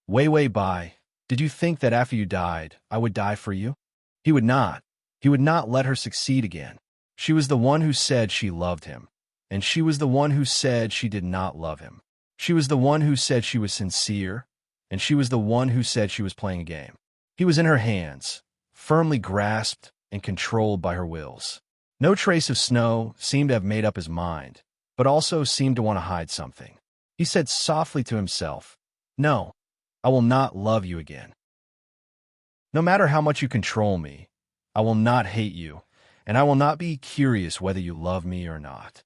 Wei Bai, did you think that after you died, I would die for you? He would not. He would not let her succeed again. She was the one who said she loved him, and she was the one who said she did not love him. She was the one who said she was sincere, and she was the one who said she was playing a game. He was in her hands, firmly grasped and controlled by her wills. No trace of snow seemed to have made up his mind, but also seemed to want to hide something. He said softly to himself, "No, I will not love you again. No matter how much you control me, I will not hate you, and I will not be curious whether you love me or not."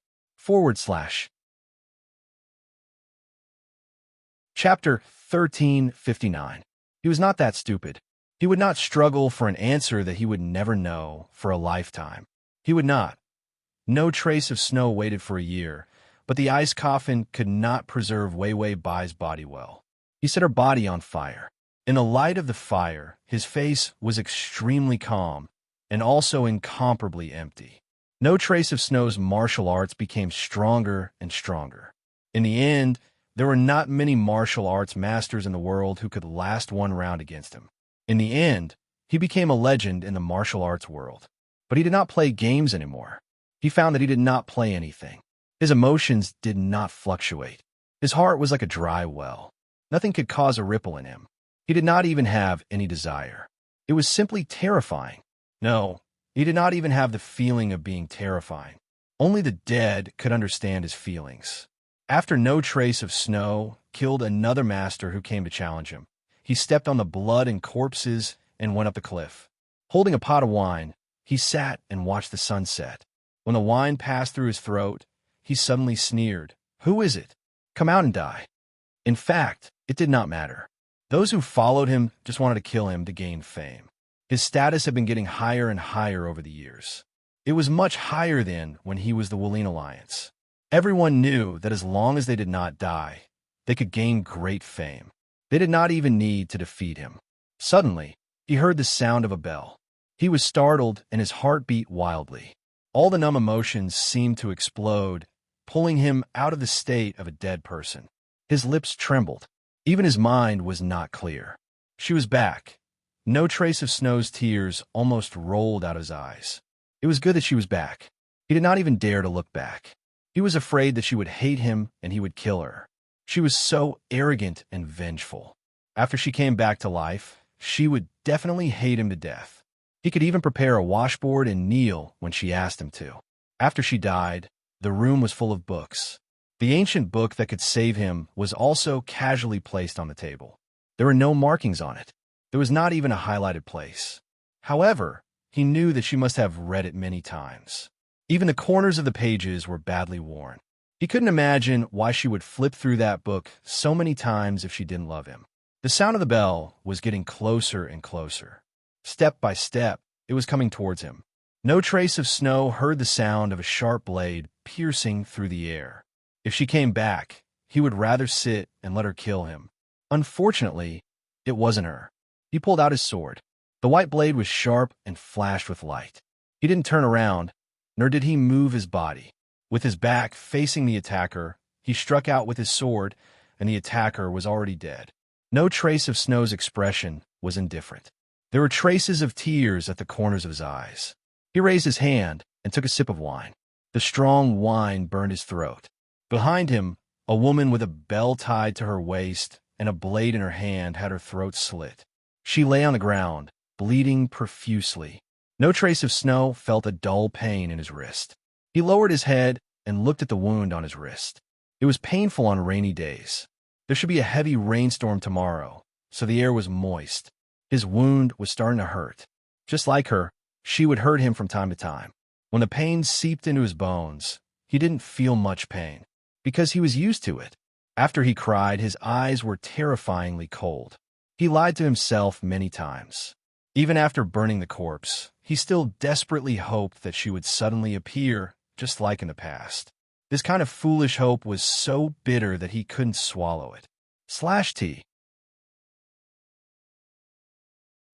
Chapter 1359. He was not that stupid. He would not struggle for an answer that he would never know for a lifetime. He would not. No trace of snow waited for a year, but the ice coffin could not preserve Wei Wei Bai's body well. He set her body on fire. In the light of the fire, his face was extremely calm and also incomparably empty. No trace of Snow's martial arts became stronger and stronger. In the end, there were not many martial arts masters in the world who could last one round against him. In the end, he became a legend in the martial arts world. But he did not play games anymore. He found that he did not play anything. His emotions did not fluctuate. His heart was like a dry well. Nothing could cause a ripple in him. He did not even have any desire. It was simply terrifying. No, he did not even have the feeling of being terrifying. Only the dead could understand his feelings. After no trace of Snow killed another master who came to challenge him, he stepped on the blood and corpses and went up the cliff. Holding a pot of wine, he sat and watched the sunset. When the wine passed through his throat, he suddenly sneered. "Who is it? Come out and die." In fact, it did not matter. Those who followed him just wanted to kill him to gain fame. His status had been getting higher and higher over the years. It was much higher then when he was the Wuling Alliance. Everyone knew that as long as they did not die, they could gain great fame. They did not even need to defeat him. Suddenly, he heard the sound of a bell. He was startled and his heart beat wildly. All the numb emotions seemed to explode, pulling him out of the state of a dead person. His lips trembled. Even his mind was not clear. She was back. No trace of Snow's tears almost rolled out his eyes. It was good that she was back. He did not even dare to look back. He was afraid that she would hate him and he would kill her. She was so arrogant and vengeful. After she came back to life, she would definitely hate him to death. He could even prepare a washboard and kneel when she asked him to. After she died, the room was full of books. The ancient book that could save him was also casually placed on the table. There were no markings on it. There was not even a highlighted place. However, he knew that she must have read it many times. Even the corners of the pages were badly worn. He couldn't imagine why she would flip through that book so many times if she didn't love him. The sound of the bell was getting closer and closer. Step by step, it was coming towards him. No trace of Snow heard the sound of a sharp blade piercing through the air. If she came back, he would rather sit and let her kill him. Unfortunately, it wasn't her. He pulled out his sword. The white blade was sharp and flashed with light. He didn't turn around, nor did he move his body. With his back facing the attacker, he struck out with his sword, and the attacker was already dead. No trace of Snow's expression was indifferent. There were traces of tears at the corners of his eyes. He raised his hand and took a sip of wine. The strong wine burned his throat. Behind him, a woman with a bell tied to her waist and a blade in her hand had her throat slit. She lay on the ground, bleeding profusely. No trace of Snow felt a dull pain in his wrist. He lowered his head and looked at the wound on his wrist. It was painful on rainy days. There should be a heavy rainstorm tomorrow, so the air was moist. His wound was starting to hurt. Just like her, she would hurt him from time to time. When the pain seeped into his bones, he didn't feel much pain, because he was used to it. After he cried, his eyes were terrifyingly cold. He lied to himself many times. Even after burning the corpse, he still desperately hoped that she would suddenly appear, just like in the past. This kind of foolish hope was so bitter that he couldn't swallow it. /T.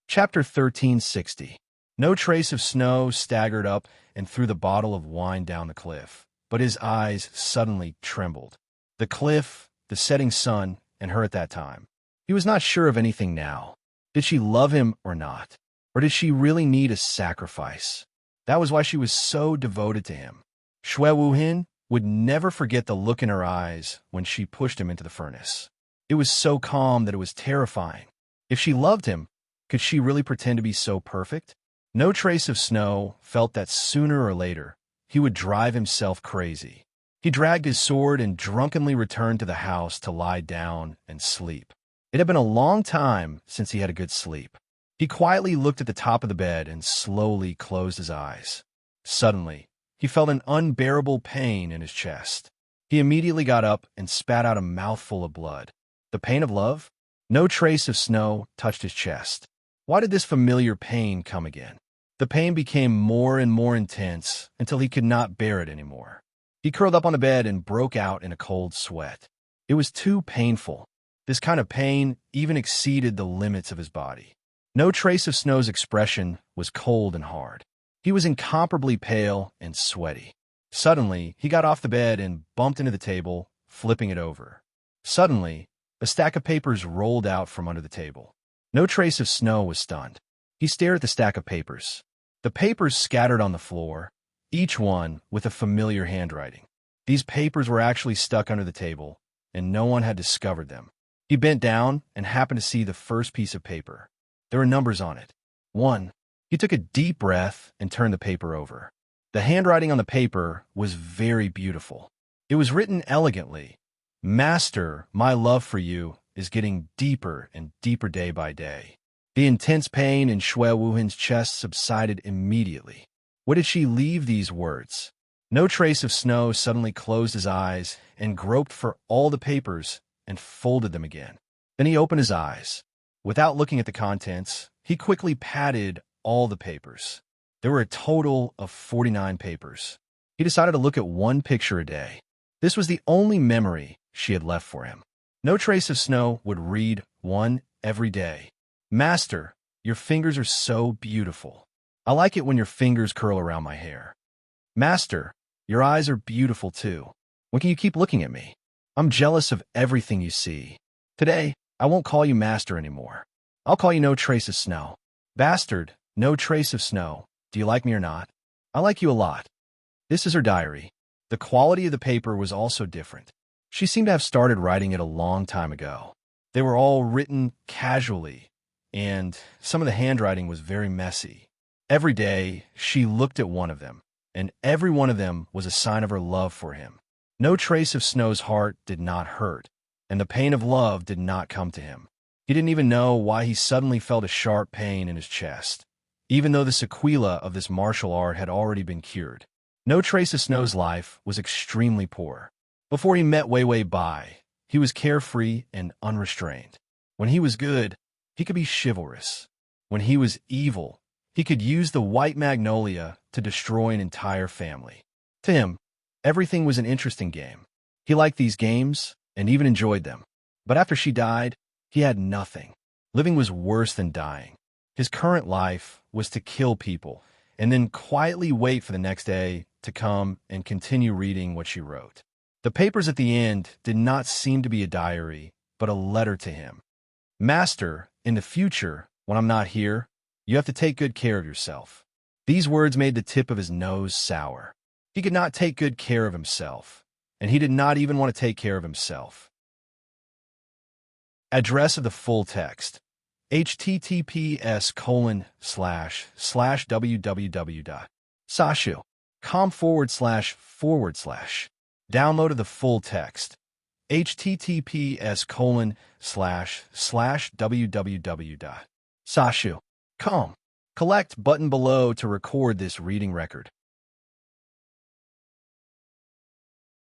Chapter 1360. No trace of Snow staggered up and threw the bottle of wine down the cliff, but his eyes suddenly trembled. The cliff, the setting sun, and her at that time. He was not sure of anything now. Did she love him or not? Or did she really need a sacrifice? That was why she was so devoted to him. Xue Wuhin would never forget the look in her eyes when she pushed him into the furnace. It was so calm that it was terrifying. If she loved him, could she really pretend to be so perfect? No trace of Snow felt that sooner or later he would drive himself crazy. He dragged his sword and drunkenly returned to the house to lie down and sleep. It had been a long time since he had a good sleep. He quietly looked at the top of the bed and slowly closed his eyes. Suddenly, he felt an unbearable pain in his chest. He immediately got up and spat out a mouthful of blood. The pain of love? No trace of snow touched his chest. Why did this familiar pain come again? The pain became more and more intense until he could not bear it anymore. He curled up on the bed and broke out in a cold sweat. It was too painful. This kind of pain even exceeded the limits of his body. No trace of Snow's expression was cold and hard. He was incomparably pale and sweaty. Suddenly, he got off the bed and bumped into the table, flipping it over. Suddenly, a stack of papers rolled out from under the table. No trace of Snow was stunned. He stared at the stack of papers. The papers scattered on the floor, each one with a familiar handwriting. These papers were actually stuck under the table, and no one had discovered them. He bent down and happened to see the first piece of paper. There were numbers on it. 1. He took a deep breath and turned the paper over. The handwriting on the paper was very beautiful. It was written elegantly. Master, my love for you is getting deeper and deeper day by day. The intense pain in Shui Wuhan's chest subsided immediately. Where did she leave these words? No trace of Snow suddenly closed his eyes and groped for all the papers and folded them again. Then he opened his eyes. Without looking at the contents, he quickly patted all the papers. There were a total of 49 papers. He decided to look at one picture a day. This was the only memory she had left for him. No trace of Snow would read one every day. Master, your fingers are so beautiful. I like it when your fingers curl around my hair. Master, your eyes are beautiful too. When can you keep looking at me? I'm jealous of everything you see. Today, I won't call you Master anymore. I'll call you No Trace of Snow. Bastard, No Trace of Snow. Do you like me or not? I like you a lot. This is her diary. The quality of the paper was also different. She seemed to have started writing it a long time ago. They were all written casually, and some of the handwriting was very messy. Every day, she looked at one of them, and every one of them was a sign of her love for him. No trace of Snow's heart did not hurt, and the pain of love did not come to him. He didn't even know why he suddenly felt a sharp pain in his chest, even though the sequela of this martial art had already been cured. No trace of Snow's life was extremely poor. Before he met Wei Wei Bai, he was carefree and unrestrained. When he was good, he could be chivalrous. When he was evil, he could use the white magnolia to destroy an entire family. To him, everything was an interesting game. He liked these games and even enjoyed them. But after she died, he had nothing. Living was worse than dying. His current life was to kill people and then quietly wait for the next day to come and continue reading what she wrote. The papers at the end did not seem to be a diary, but a letter to him. Master, in the future, when I'm not here, you have to take good care of yourself. These words made the tip of his nose sour. He could not take good care of himself, and he did not even want to take care of himself. Address of the full text: https://www.sashu.com// Download of the full text: https://www.sashu.com. Collect button below to record this reading record.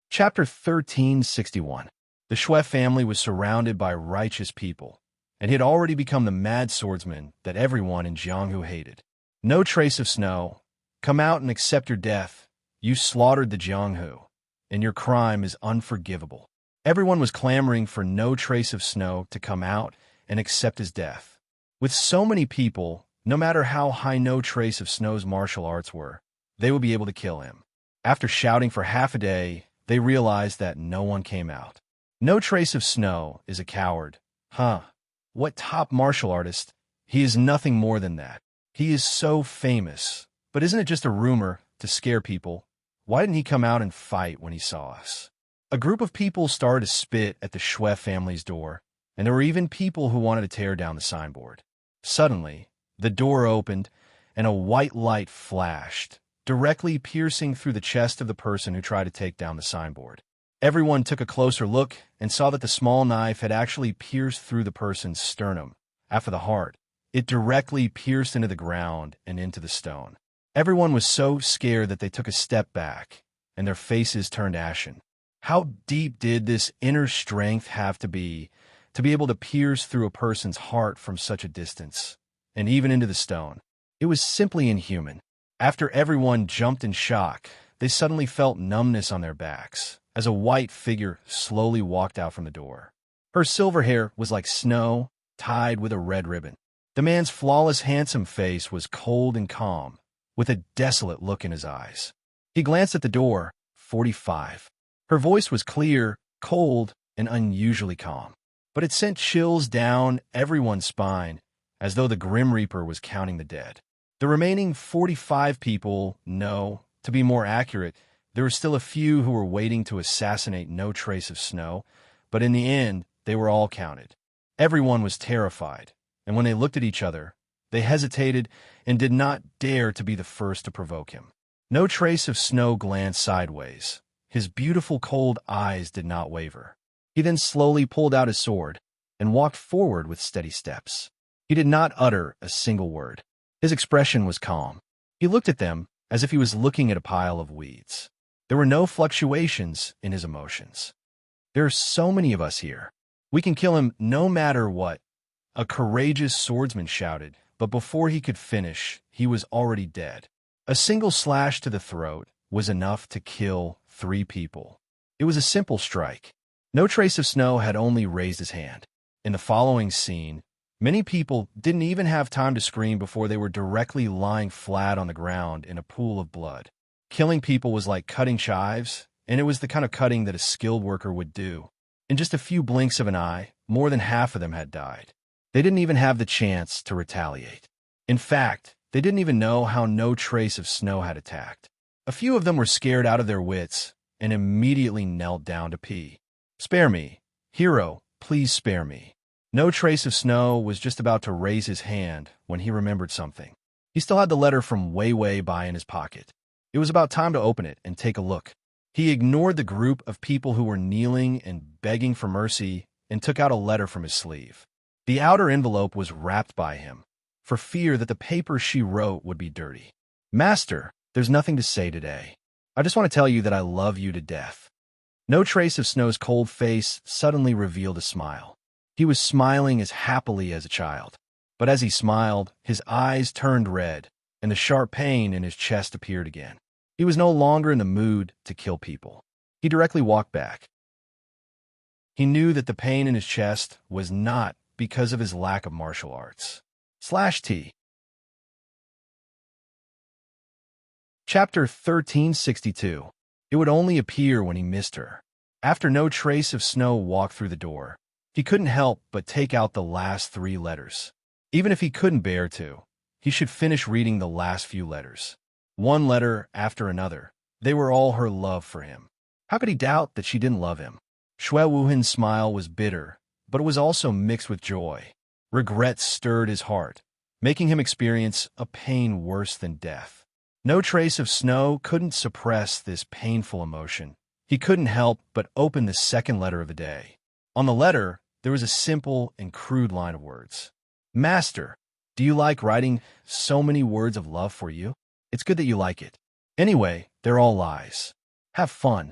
Chapter 1361. The Shui family was surrounded by righteous people, and he had already become the mad swordsman that everyone in Jianghu hated. No trace of Snow. Come out and accept your death. You slaughtered the Jianghu, and your crime is unforgivable. Everyone was clamoring for No Trace of Snow to come out and accept his death. With so many people, no matter how high No Trace of Snow's martial arts were, they would be able to kill him. After shouting for half a day, they realized that no one came out. No Trace of Snow is a coward. Huh. What top martial artist? He is nothing more than that. He is so famous. But isn't it just a rumor to scare people? Why didn't he come out and fight when he saw us? A group of people started to spit at the Shui family's door, and there were even people who wanted to tear down the signboard. Suddenly, the door opened, and a white light flashed. directly piercing through the chest of the person who tried to take down the signboard. Everyone took a closer look and saw that the small knife had actually pierced through the person's sternum. After the heart, it directly pierced into the ground and into the stone. Everyone was so scared that they took a step back, and their faces turned ashen. How deep did this inner strength have to be able to pierce through a person's heart from such a distance, and even into the stone? It was simply inhuman. After everyone jumped in shock, they suddenly felt numbness on their backs as a white figure slowly walked out from the door. Her silver hair was like snow tied with a red ribbon. The man's flawless, handsome face was cold and calm, with a desolate look in his eyes. He glanced at the door. 45. Her voice was clear, cold, and unusually calm, but it sent chills down everyone's spine, as though the Grim Reaper was counting the dead. The remaining 45 people, no, to be more accurate, there were still a few who were waiting to assassinate No Trace of Snow, but in the end, they were all counted. Everyone was terrified, and when they looked at each other, they hesitated and did not dare to be the first to provoke him. No Trace of Snow glanced sideways. His beautiful cold eyes did not waver. He then slowly pulled out his sword and walked forward with steady steps. He did not utter a single word. His expression was calm. He looked at them as if he was looking at a pile of weeds. There were no fluctuations in his emotions. There are so many of us here. We can kill him no matter what, a courageous swordsman shouted, but before he could finish, he was already dead. A single slash to the throat was enough to kill 3 people. It was a simple strike. No Trace of Snow had only raised his hand. In the following scene, many people didn't even have time to scream before they were directly lying flat on the ground in a pool of blood. Killing people was like cutting chives, and it was the kind of cutting that a skilled worker would do. In just a few blinks of an eye, more than half of them had died. They didn't even have the chance to retaliate. In fact, they didn't even know how No Trace of Snow had attacked. A few of them were scared out of their wits and immediately knelt down to pee. "Spare me. Hero, please spare me." No Trace of Snow was just about to raise his hand when he remembered something. He still had the letter from way by in his pocket. It was about time to open it and take a look. He ignored the group of people who were kneeling and begging for mercy and took out a letter from his sleeve. The outer envelope was wrapped by him, for fear that the paper she wrote would be dirty. "Master, there's nothing to say today. I just want to tell you that I love you to death." No Trace of Snow's cold face suddenly revealed a smile. He was smiling as happily as a child. But as he smiled, his eyes turned red, and the sharp pain in his chest appeared again. He was no longer in the mood to kill people. He directly walked back. He knew that the pain in his chest was not because of his lack of martial arts. /T. Chapter 1362. It would only appear when he missed her. After No Trace of Snow walked through the door, he couldn't help but take out the last 3 letters. Even if he couldn't bear to, he should finish reading the last few letters. One letter after another, they were all her love for him. How could he doubt that she didn't love him? Shui Wuhan's smile was bitter, but it was also mixed with joy. Regret stirred his heart, making him experience a pain worse than death. No Trace of Snow couldn't suppress this painful emotion. He couldn't help but open the second letter of the day. On the letter, there was a simple and crude line of words. "Master, do you like writing so many words of love for you? It's good that you like it. Anyway, they're all lies. Have fun."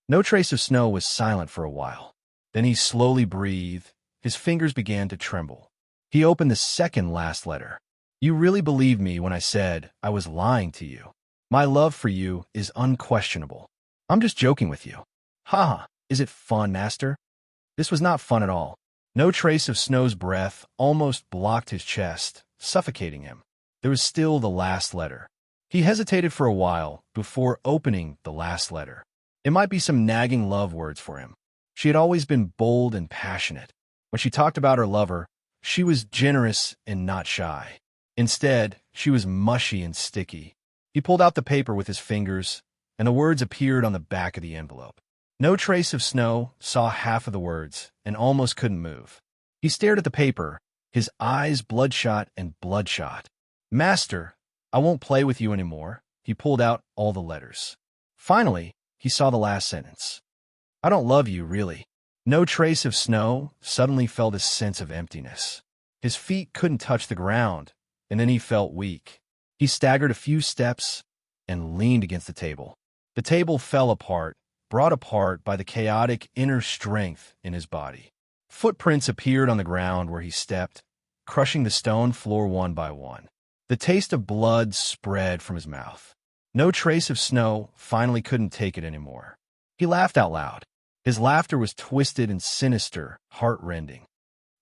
No Trace of Snow was silent for a while. Then he slowly breathed. His fingers began to tremble. He opened the second last letter. "You really believed me when I said I was lying to you. My love for you is unquestionable. I'm just joking with you. Ha! Is it fun, Master?" This was not fun at all. No Trace of Snow's breath almost blocked his chest, suffocating him. There was still the last letter. He hesitated for a while before opening the last letter. It might be some nagging love words for him. She had always been bold and passionate. When she talked about her lover, she was generous and not shy. Instead, she was mushy and sticky. He pulled out the paper with his fingers, and the words appeared on the back of the envelope. No Trace of Snow saw half of the words and almost couldn't move. He stared at the paper, his eyes bloodshot and bloodshot. "Master, I won't play with you anymore," he pulled out all the letters. Finally, he saw the last sentence. I don't love you, really. No trace of snow suddenly felt a sense of emptiness. His feet couldn't touch the ground, and then he felt weak. He staggered a few steps and leaned against the table. The table fell apart, brought apart by the chaotic inner strength in his body. Footprints appeared on the ground where he stepped, crushing the stone floor one by one. The taste of blood spread from his mouth. No trace of snow finally couldn't take it anymore. He laughed out loud. His laughter was twisted and sinister, heart-rending.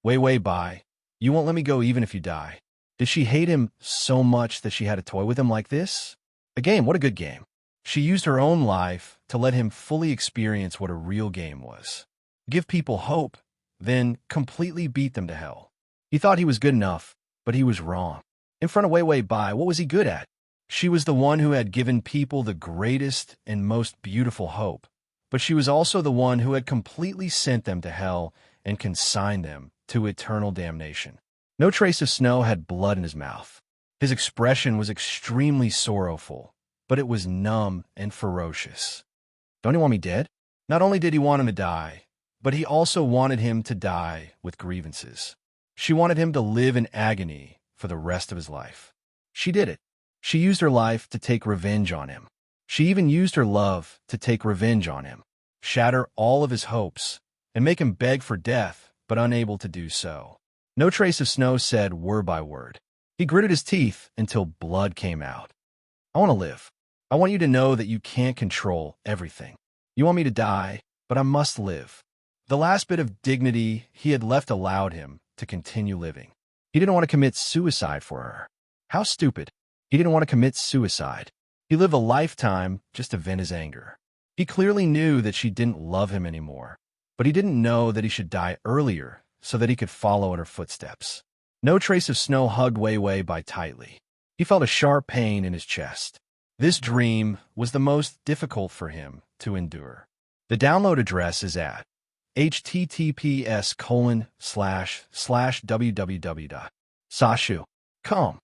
Wei Bai, you won't let me go even if you die. Did she hate him so much that she had a toy with him like this? A game, what a good game. She used her own life to let him fully experience what a real game was. Give people hope, then completely beat them to hell. He thought he was good enough, but he was wrong. In front of Wei Bai, what was he good at? She was the one who had given people the greatest and most beautiful hope, but she was also the one who had completely sent them to hell and consigned them to eternal damnation. No trace of snow had blood in his mouth. His expression was extremely sorrowful, but it was numb and ferocious. Don't you want me dead? Not only did he want him to die, but he also wanted him to die with grievances. She wanted him to live in agony for the rest of his life. She did it. She used her life to take revenge on him. She even used her love to take revenge on him, shatter all of his hopes, and make him beg for death, but unable to do so. No trace of snow said word by word. He gritted his teeth until blood came out. I want to live. I want you to know that you can't control everything. You want me to die, but I must live. The last bit of dignity he had left allowed him to continue living. He didn't want to commit suicide for her. How stupid. He didn't want to commit suicide. He lived a lifetime just to vent his anger. He clearly knew that she didn't love him anymore, but he didn't know that he should die earlier so that he could follow in her footsteps. No trace of snow hugged Wei Bai tightly. He felt a sharp pain in his chest. This dream was the most difficult for him to endure. The download address is at https://www.sashu.com.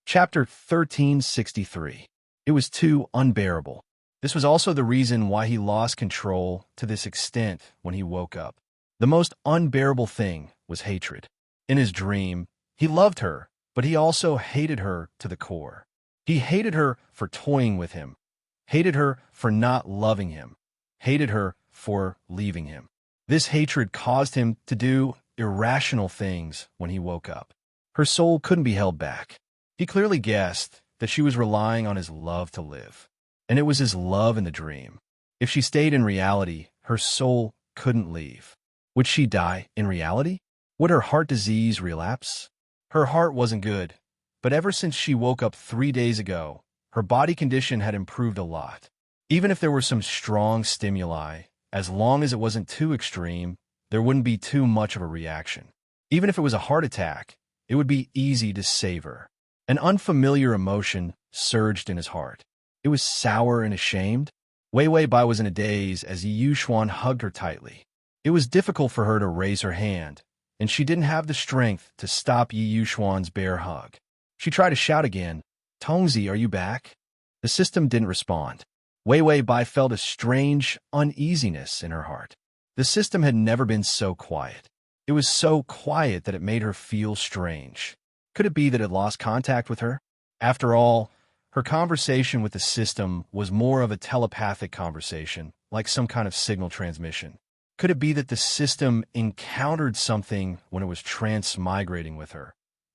Chapter 1363. It was too unbearable. This was also the reason why he lost control to this extent when he woke up. The most unbearable thing was hatred. In his dream, he loved her, but he also hated her to the core. He hated her for toying with him, hated her for not loving him, hated her for leaving him. This hatred caused him to do irrational things when he woke up. Her soul couldn't be held back. He clearly guessed that she was relying on his love to live, and it was his love in the dream. If she stayed in reality, her soul couldn't leave. Would she die in reality? Would her heart disease relapse? Her heart wasn't good, but ever since she woke up 3 days ago, her body condition had improved a lot. Even if there were some strong stimuli, as long as it wasn't too extreme, there wouldn't be too much of a reaction. Even if it was a heart attack, it would be easy to save her. An unfamiliar emotion surged in his heart. It was sour and ashamed. Wei Bai was in a daze as Yi Xuan hugged her tightly. It was difficult for her to raise her hand, and she didn't have the strength to stop Yi Xuan's bare hug. She tried to shout again, "Tongzi, are you back?" The system didn't respond. Wei Bai felt a strange uneasiness in her heart. The system had never been so quiet. It was so quiet that it made her feel strange. Could it be that it lost contact with her? After all, her conversation with the system was more of a telepathic conversation, like some kind of signal transmission. Could it be that the system encountered something when it was transmigrating with her,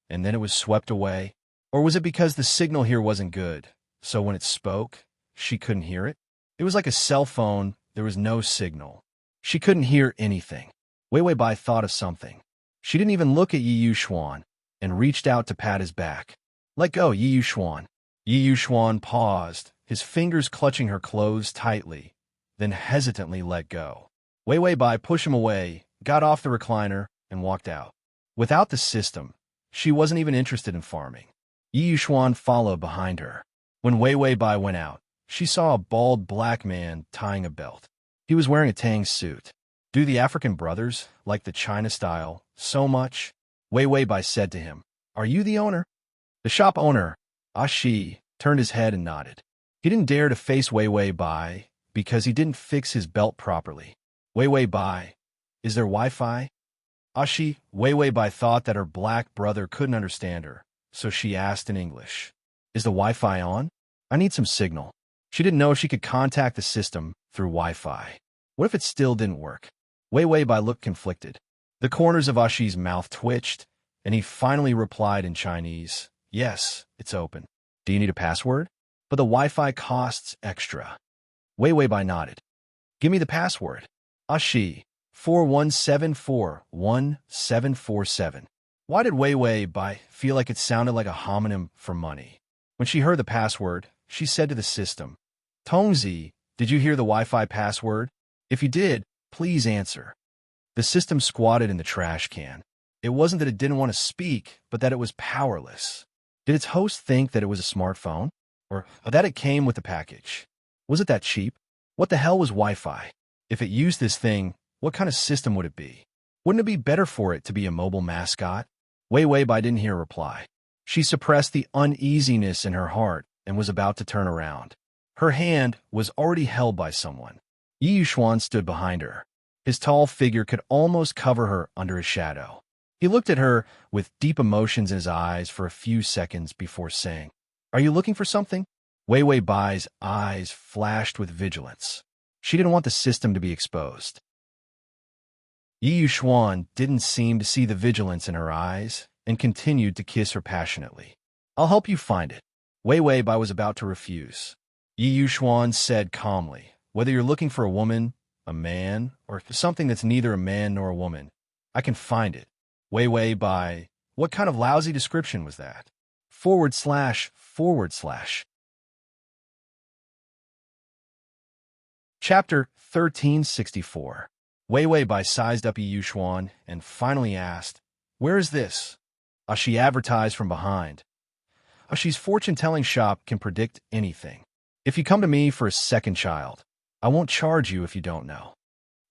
and then it was swept away? Or was it because the signal here wasn't good, so when it spoke, she couldn't hear it? It was like a cell phone, there was no signal. She couldn't hear anything. Wei Bai thought of something. She didn't even look at Yi Xuan, and reached out to pat his back. "Let go, Yi Xuan." Yi Xuan paused, his fingers clutching her clothes tightly, then hesitantly let go. Wei Bai pushed him away, got off the recliner, and walked out. Without the system, she wasn't even interested in farming. Yi Xuan followed behind her. When Wei Bai went out, she saw a bald black man tying a belt. He was wearing a Tang suit. Do the African brothers like the China style so much? Wei Bai said to him, "Are you the owner?" The shop owner, Ashi, turned his head and nodded. He didn't dare to face Wei Wei Bai because he didn't fix his belt properly. Wei Wei Bai, is there Wi-Fi? Ashi, Wei Wei Bai thought that her black brother couldn't understand her, so she asked in English, is the Wi-Fi on? I need some signal. She didn't know if she could contact the system through Wi-Fi. What if it still didn't work? Wei Wei Bai looked conflicted. The corners of Ashi's mouth twitched, and he finally replied in Chinese, yes, it's open. Do you need a password? But the Wi-Fi costs extra. Wei Wei Bai nodded. Give me the password. Ashi, 41741747. Why did Wei Wei Bai feel like it sounded like a homonym for money? When she heard the password, she said to the system, Tongzi, did you hear the Wi-Fi password? If you did, please answer. The system squatted in the trash can. It wasn't that it didn't want to speak, but that it was powerless. Did its host think that it was a smartphone? Or that it came with the package? Was it that cheap? What the hell was Wi-Fi? If it used this thing, what kind of system would it be? Wouldn't it be better for it to be a mobile mascot? Wei Wei Bai didn't hear a reply. She suppressed the uneasiness in her heart and was about to turn around. Her hand was already held by someone. Yi Yuxuan stood behind her. His tall figure could almost cover her under his shadow. He looked at her with deep emotions in his eyes for a few seconds before saying, Are you looking for something? Wei Wei Bai's eyes flashed with vigilance. She didn't want the system to be exposed. Yi Yuxuan didn't seem to see the vigilance in her eyes and continued to kiss her passionately. I'll help you find it. Wei Wei Bai was about to refuse. Yi Yuxuan said calmly, Whether you're looking for a woman, a man, or something that's neither a man nor a woman, I can find it. Wei Wei Bai, what kind of lousy description was that? //. Chapter 1364. Wei Wei Bai sized up Yi Yuxuan and finally asked, Where is this? Ashi advertised from behind. Ashi's fortune-telling shop can predict anything. If you come to me for a second child, I won't charge you if you don't know.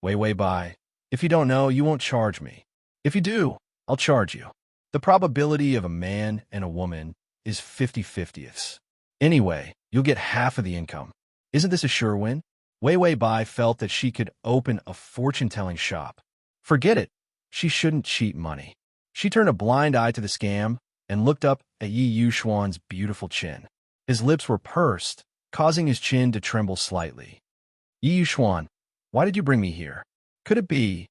Wei Wei Bai, if you don't know, you won't charge me. If you do, I'll charge you. The probability of a man and a woman is 50/50. Anyway, you'll get half of the income. Isn't this a sure win? Wei Wei Bai felt that she could open a fortune-telling shop. Forget it. She shouldn't cheat money. She turned a blind eye to the scam and looked up at Yi Yuxuan's beautiful chin. His lips were pursed, causing his chin to tremble slightly. Yi Yuxuan, why did you bring me here? Could it be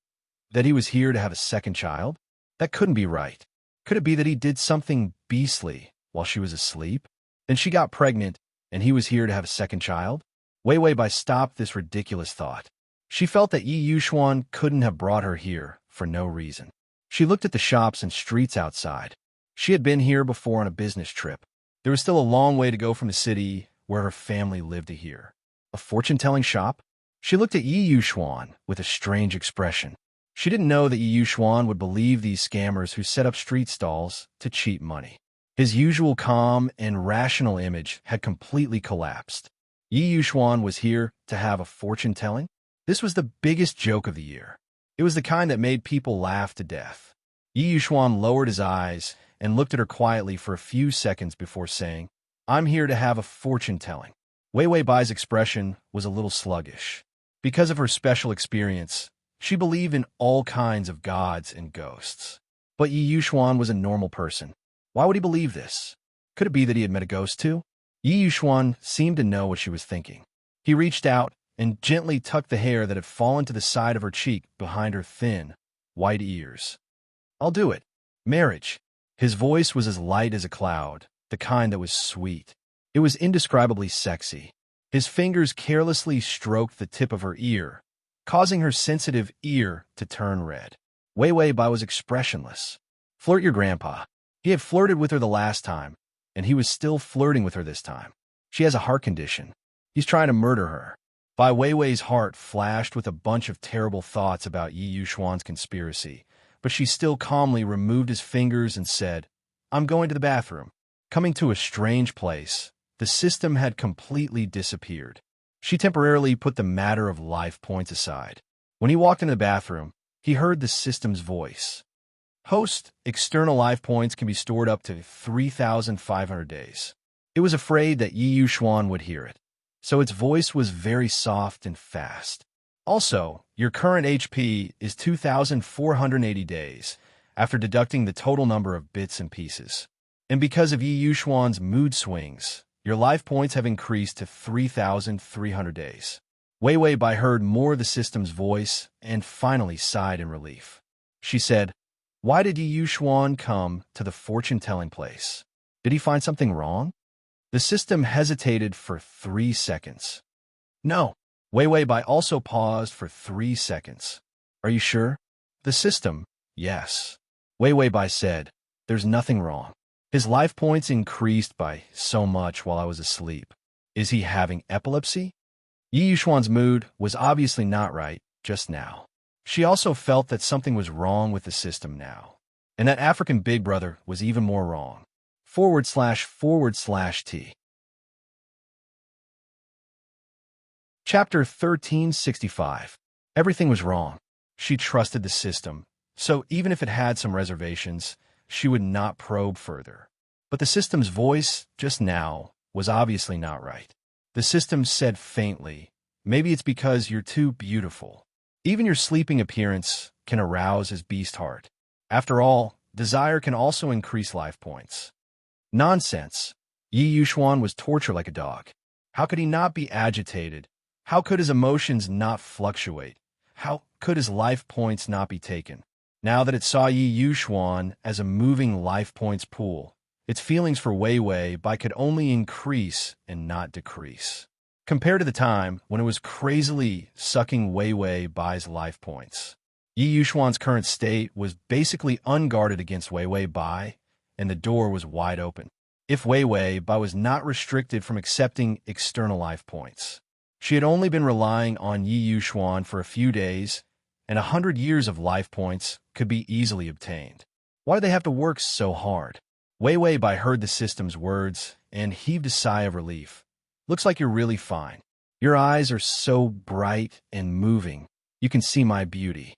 that he was here to have a second child? That couldn't be right. Could it be that he did something beastly while she was asleep? Then she got pregnant, and he was here to have a second child? Wei Wei Bai stopped this ridiculous thought. She felt that Yi Yuxuan couldn't have brought her here for no reason. She looked at the shops and streets outside. She had been here before on a business trip. There was still a long way to go from the city where her family lived to here. A fortune-telling shop? She looked at Yi Yuxuan with a strange expression. She didn't know that Yi Yuxuan would believe these scammers who set up street stalls to cheat money. His usual calm and rational image had completely collapsed. Yi Yuxuan was here to have a fortune-telling? This was the biggest joke of the year. It was the kind that made people laugh to death. Yi Yuxuan lowered his eyes and looked at her quietly for a few seconds before saying, I'm here to have a fortune-telling. Wei Wei Bai's expression was a little sluggish. Because of her special experience, she believed in all kinds of gods and ghosts. But Yi Yuxuan was a normal person. Why would he believe this? Could it be that he had met a ghost too? Yi Yuxuan seemed to know what she was thinking. He reached out and gently tucked the hair that had fallen to the side of her cheek behind her thin, white ears. I'll do it. Marriage. His voice was as light as a cloud, the kind that was sweet. It was indescribably sexy. His fingers carelessly stroked the tip of her ear, causing her sensitive ear to turn red. Wei Wei Bai was expressionless. Flirt your grandpa. He had flirted with her the last time, and he was still flirting with her this time. She has a heart condition. He's trying to murder her. Bai Weiwei's heart flashed with a bunch of terrible thoughts about Yi Yuxuan's conspiracy, but she still calmly removed his fingers and said, I'm going to the bathroom. Coming to a strange place, the system had completely disappeared. She temporarily put the matter of life points aside. When he walked into the bathroom, he heard the system's voice. Host, external life points can be stored up to 3,500 days. It was afraid that Yi Yuxuan would hear it, so its voice was very soft and fast. Also, your current HP is 2,480 days, after deducting the total number of bits and pieces. And because of Yi Yuxuan's mood swings, your life points have increased to 3,300 days. Wei Wei Bai heard more of the system's voice and finally sighed in relief. She said, "Why did Yi Yuxuan come to the fortune-telling place? Did he find something wrong?" The system hesitated for 3 seconds. "No." Wei Wei Bai also paused for 3 seconds. "Are you sure?" The system, "Yes." Wei Wei Bai said, "There's nothing wrong. His life points increased by so much while I was asleep. Is he having epilepsy?" Yi Yuxuan's mood was obviously not right just now. She also felt that something was wrong with the system now, and that African Big Brother was even more wrong. //T. Chapter 1365. Everything was wrong. She trusted the system, so even if it had some reservations, she would not probe further. But the system's voice, just now, was obviously not right. The system said faintly, "Maybe it's because you're too beautiful. Even your sleeping appearance can arouse his beast heart. After all, desire can also increase life points." Nonsense. Yi Yuxuan was tortured like a dog. How could he not be agitated? How could his emotions not fluctuate? How could his life points not be taken? Now that it saw Yi Yuxuan as a moving life points pool, its feelings for Wei Wei Bai could only increase and not decrease, compared to the time when it was crazily sucking Wei Wei Bai's life points. Yi Yuxuan's current state was basically unguarded against Wei Wei Bai, and the door was wide open. If Wei Wei Bai was not restricted from accepting external life points, she had only been relying on Yi Yuxuan for a few days, and 100 years of life points could be easily obtained. Why do they have to work so hard? Wei Wei Bai heard the system's words and heaved a sigh of relief. "Looks like you're really fine. Your eyes are so bright and moving. You can see my beauty."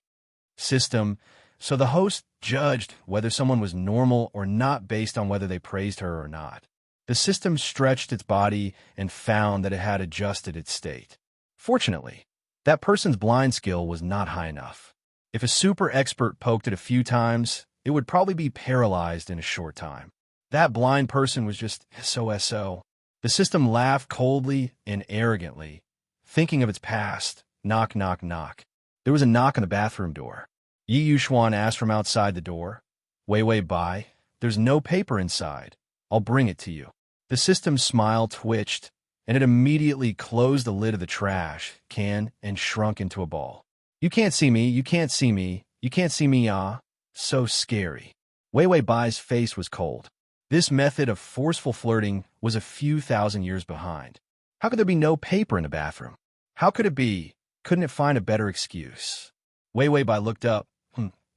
System. So the host judged whether someone was normal or not based on whether they praised her or not. The system stretched its body and found that it had adjusted its state. Fortunately, that person's blind skill was not high enough. If a super expert poked it a few times, it would probably be paralyzed in a short time. That blind person was just SOSO. The system laughed coldly and arrogantly, thinking of its past. Knock, knock, knock. There was a knock on the bathroom door. Yi Yuxuan asked from outside the door, "Wei Wei Bai, there's no paper inside. I'll bring it to you." The system's smile twitched, and it immediately closed the lid of the trash can and shrunk into a ball. "You can't see me, you can't see me, you can't see me, ah." So scary. Wei Wei Bai's face was cold. This method of forceful flirting was a few thousand years behind. How could there be no paper in the bathroom? How could it be? Couldn't it find a better excuse? Wei Wei Bai looked up.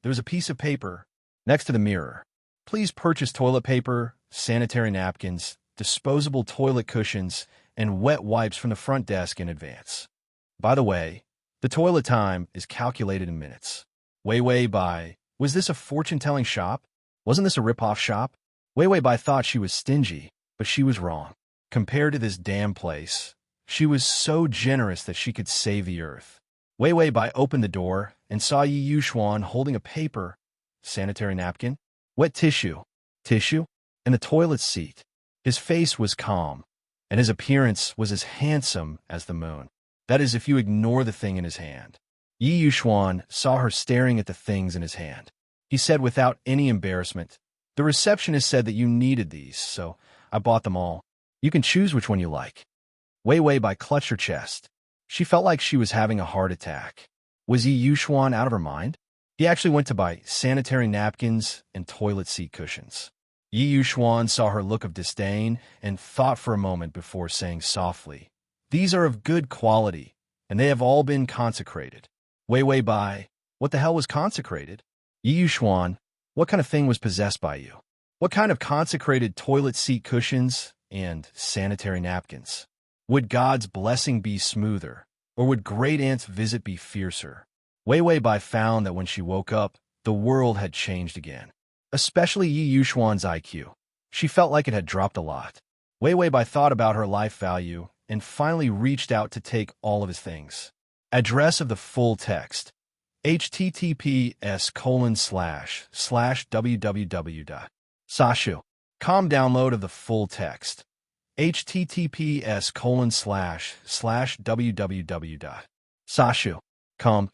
There was a piece of paper next to the mirror. "Please purchase toilet paper, sanitary napkins, disposable toilet cushions, and wet wipes from the front desk in advance. By the way, the toilet time is calculated in minutes." Wei Wei Bai, was this a fortune-telling shop? Wasn't this a rip-off shop? Wei Wei Bai thought she was stingy, but she was wrong. Compared to this damn place, she was so generous that she could save the earth. Wei Wei Bai opened the door and saw Yi Yuxuan holding a paper, sanitary napkin, wet tissue, and the toilet seat. His face was calm, and his appearance was as handsome as the moon. That is, if you ignore the thing in his hand. Yi Yuxuan saw her staring at the things in his hand. He said without any embarrassment, "The receptionist said that you needed these, so I bought them all. You can choose which one you like." Wei Wei Bai clutched her chest. She felt like she was having a heart attack. Was Yi Yuxuan out of her mind? He actually went to buy sanitary napkins and toilet seat cushions. Yi Yuxuan saw her look of disdain and thought for a moment before saying softly, "These are of good quality, and they have all been consecrated." Wei Wei Bai, what the hell was consecrated? Yi Yuxuan, what kind of thing was possessed by you? What kind of consecrated toilet seat cushions and sanitary napkins? Would God's blessing be smoother, or would Great Aunt's visit be fiercer? Wei Wei Bai found that when she woke up, the world had changed again. Especially Yi Yuxuan's IQ. She felt like it had dropped a lot. Wei Weibai thought about her life value and finally reached out to take all of his things. Address of the full text. https://www.sashu.com. Download of the full text. https://www.sashu.com.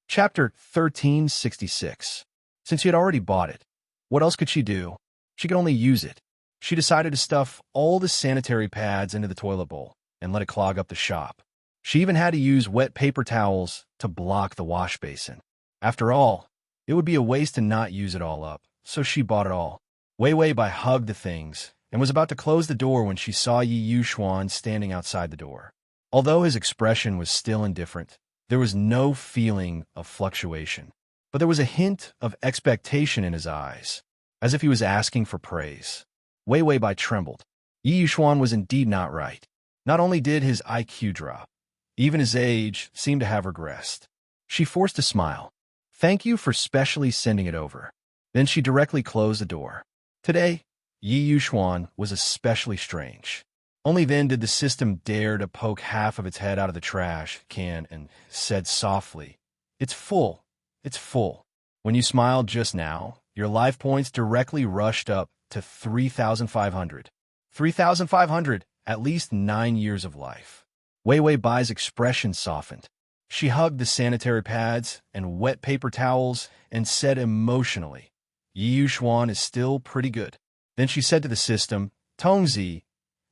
Chapter 1366. Since she had already bought it, what else could she do? She could only use it. She decided to stuff all the sanitary pads into the toilet bowl and let it clog up the shop. She even had to use wet paper towels to block the wash basin. After all, it would be a waste to not use it all up, so she bought it all. Wei Weibai hugged the things and was about to close the door when she saw Yi Yuxuan standing outside the door. Although his expression was still indifferent, there was no feeling of fluctuation, but there was a hint of expectation in his eyes, as if he was asking for praise. Wei Weibai trembled. Yi Yuxuan was indeed not right. Not only did his IQ drop, even his age seemed to have regressed. She forced a smile. Thank you for specially sending it over. Then she directly closed the door. Today, Yi Yuxuan was especially strange. Only then did the system dare to poke half of its head out of the trash can and said softly, "It's full. It's full. When you smiled just now, your life points directly rushed up to 3,500. 3,500, at least 9 years of life." Wei Weibai's expression softened. She hugged the sanitary pads and wet paper towels and said emotionally, "Yi Yuxuan is still pretty good." Then she said to the system, "Tongzi,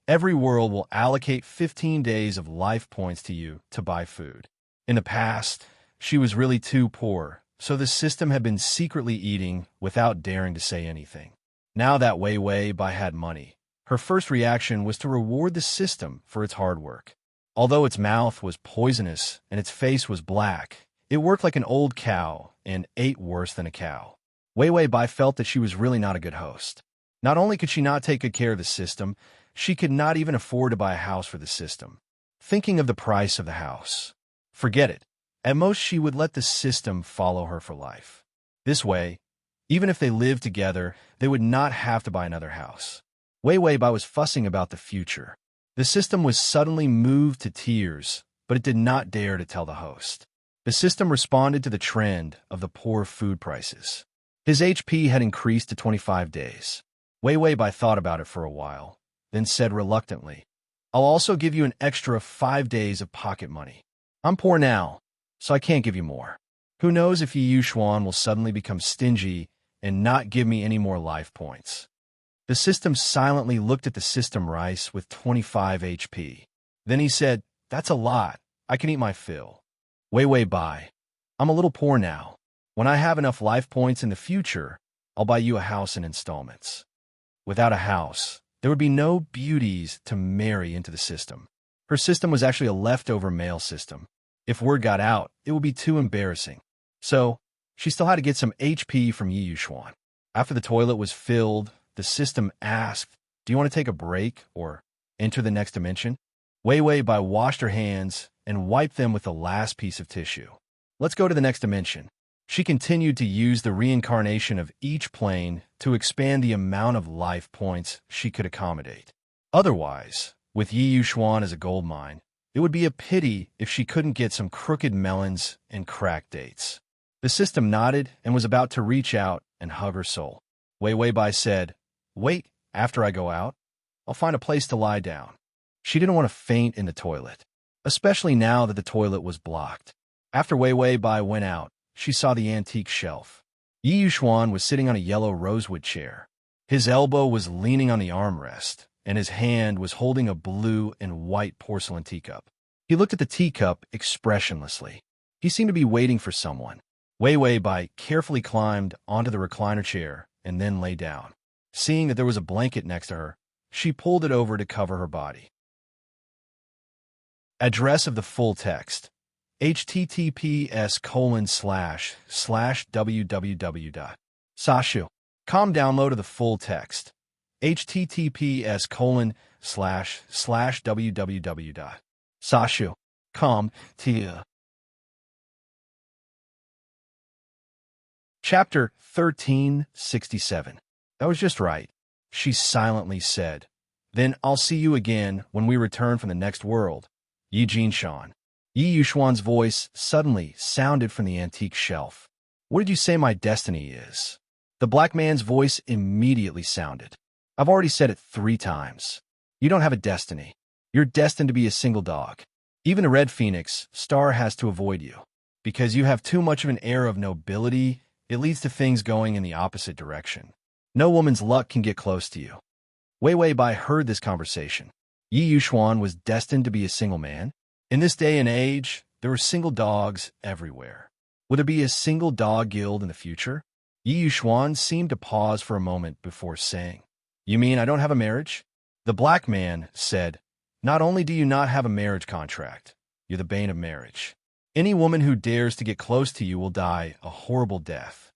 every world will allocate 15 days of life points to you to buy food." In the past, she was really too poor, so the system had been secretly eating without daring to say anything. Now that Wei Weibai had money, her first reaction was to reward the system for its hard work. Although its mouth was poisonous and its face was black, it worked like an old cow and ate worse than a cow. Wei Weibai felt that she was really not a good host. Not only could she not take good care of the system, she could not even afford to buy a house for the system. Thinking of the price of the house, forget it. At most, she would let the system follow her for life. This way, even if they lived together, they would not have to buy another house. Wei Weibai was fussing about the future. The system was suddenly moved to tears, but it did not dare to tell the host. The system responded to the trend of the poor food prices. His HP had increased to 25 days. Wei Weibai thought about it for a while, then said reluctantly, "I'll also give you an extra 5 days of pocket money. I'm poor now, so I can't give you more. Who knows if Yi Yuxuan will suddenly become stingy and not give me any more life points." The system silently looked at the system rice with 25 HP. Then he said, "That's a lot. I can eat my fill." Wei Weibai, "I'm a little poor now. When I have enough life points in the future, I'll buy you a house in installments." Without a house, there would be no beauties to marry into the system. Her system was actually a leftover male system. If word got out, it would be too embarrassing. So, she still had to get some HP from Yi Yuxuan. After the toilet was filled, the system asked, "Do you want to take a break or enter the next dimension?" Wei Weibai washed her hands and wiped them with the last piece of tissue. "Let's go to the next dimension." She continued to use the reincarnation of each plane to expand the amount of life points she could accommodate. Otherwise, with Yi Yuxuan as a gold mine, it would be a pity if she couldn't get some crooked melons and cracked dates. The system nodded and was about to reach out and hug her soul. Wei Weibai said, "Wait, after I go out, I'll find a place to lie down." She didn't want to faint in the toilet, especially now that the toilet was blocked. After Wei Weibai went out, she saw the antique shelf. Yi Yuxuan was sitting on a yellow rosewood chair. His elbow was leaning on the armrest, and his hand was holding a blue and white porcelain teacup. He looked at the teacup expressionlessly. He seemed to be waiting for someone. Wei Weibai carefully climbed onto the recliner chair and then lay down. Seeing that there was a blanket next to her, she pulled it over to cover her body. Address of the full text. https://www.sashu.com. Download of the full text. https://www.sashu.com. Chapter 1367. That was just right, she silently said. Then I'll see you again when we return from the next world. Yi Jinshan. Yi Yuxuan's voice suddenly sounded from the antique shelf. What did you say my destiny is? The black man's voice immediately sounded. I've already said it 3 times. You don't have a destiny. You're destined to be a single dog. Even a red phoenix star has to avoid you. Because you have too much of an air of nobility, it leads to things going in the opposite direction. No woman's luck can get close to you. Wei Wei Bai heard this conversation. Yi Yuxuan was destined to be a single man. In this day and age, there were single dogs everywhere. Would there be a single dog guild in the future? Yi Yuxuan seemed to pause for a moment before saying, You mean I don't have a marriage? The black man said, Not only do you not have a marriage contract, you're the bane of marriage. Any woman who dares to get close to you will die a horrible death.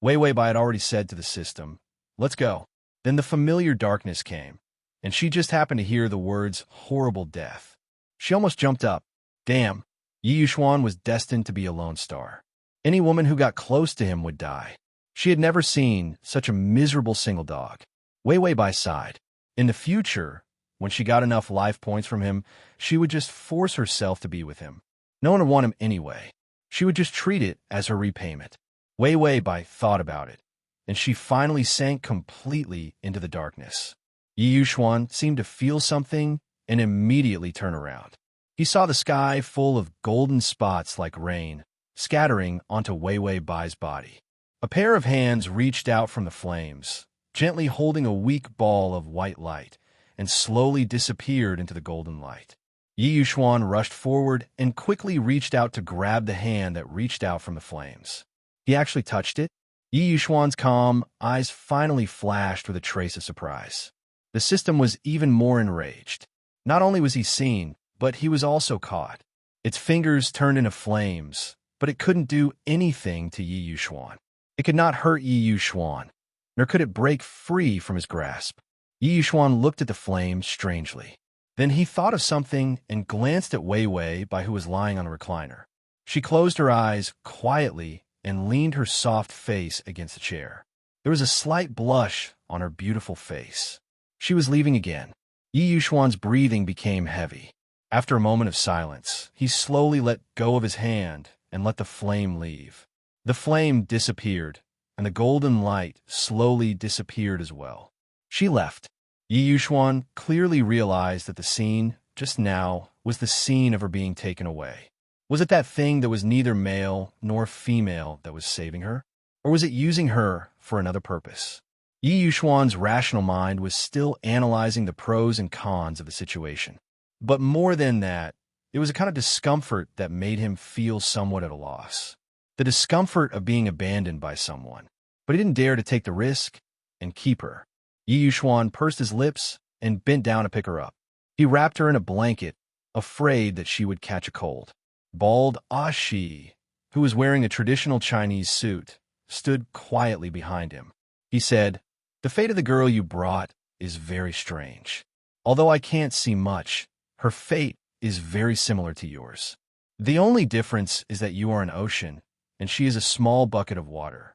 Wei Wei Bai had already said to the system, Let's go. Then the familiar darkness came, and she just happened to hear the words horrible death. She almost jumped up. Damn, Yi Yuxuan was destined to be a lone star. Any woman who got close to him would die. She had never seen such a miserable single dog. Wei Wei Bai sighed. In the future, when she got enough life points from him, she would just force herself to be with him. No one would want him anyway. She would just treat it as her repayment. Wei Wei Bai thought about it, and she finally sank completely into the darkness. Yi Yuxuan seemed to feel something and immediately turn around. He saw the sky full of golden spots like rain, scattering onto Wei Wei Bai's body. A pair of hands reached out from the flames, gently holding a weak ball of white light, and slowly disappeared into the golden light. Yi Yuxuan rushed forward and quickly reached out to grab the hand that reached out from the flames. He actually touched it. Yi Yuxuan's calm eyes finally flashed with a trace of surprise. The system was even more enraged. Not only was he seen, but he was also caught. Its fingers turned into flames, but it couldn't do anything to Yi Yuxuan. It could not hurt Yi Yuxuan, nor could it break free from his grasp. Yi Yuxuan looked at the flames strangely. Then he thought of something and glanced at Wei Wei Bai, who was lying on a recliner. She closed her eyes quietly and leaned her soft face against the chair. There was a slight blush on her beautiful face. She was leaving again. Yi Yuxuan's breathing became heavy. After a moment of silence, he slowly let go of his hand and let the flame leave. The flame disappeared, and the golden light slowly disappeared as well. She left. Yi Yuxuan clearly realized that the scene, just now, was the scene of her being taken away. Was it that thing that was neither male nor female that was saving her? Or was it using her for another purpose? Yi Yuxuan's rational mind was still analyzing the pros and cons of the situation. But more than that, it was a kind of discomfort that made him feel somewhat at a loss. The discomfort of being abandoned by someone. But he didn't dare to take the risk and keep her. Yi Yuxuan pursed his lips and bent down to pick her up. He wrapped her in a blanket, afraid that she would catch a cold. Bald Ah Shi, who was wearing a traditional Chinese suit, stood quietly behind him. He said, The fate of the girl you brought is very strange. Although I can't see much, her fate is very similar to yours. The only difference is that you are an ocean, and she is a small bucket of water.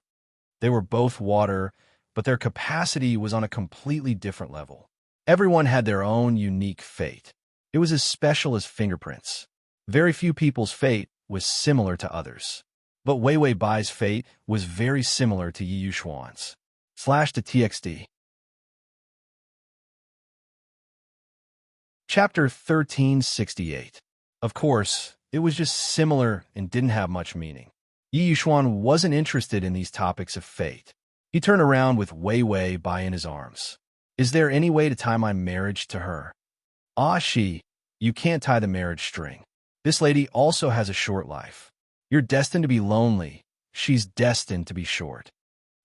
They were both water, but their capacity was on a completely different level. Everyone had their own unique fate. It was as special as fingerprints. Very few people's fate was similar to others. But Wei Wei Bai's fate was very similar to Yi Yuxuan's. / to TXD. Chapter 1368. Of course, it was just similar and didn't have much meaning. Yi Yuxuan wasn't interested in these topics of fate. He turned around with Wei Wei Bai in his arms. Is there any way to tie my marriage to her? Ah Shi, you can't tie the marriage string. This lady also has a short life. You're destined to be lonely. She's destined to be short.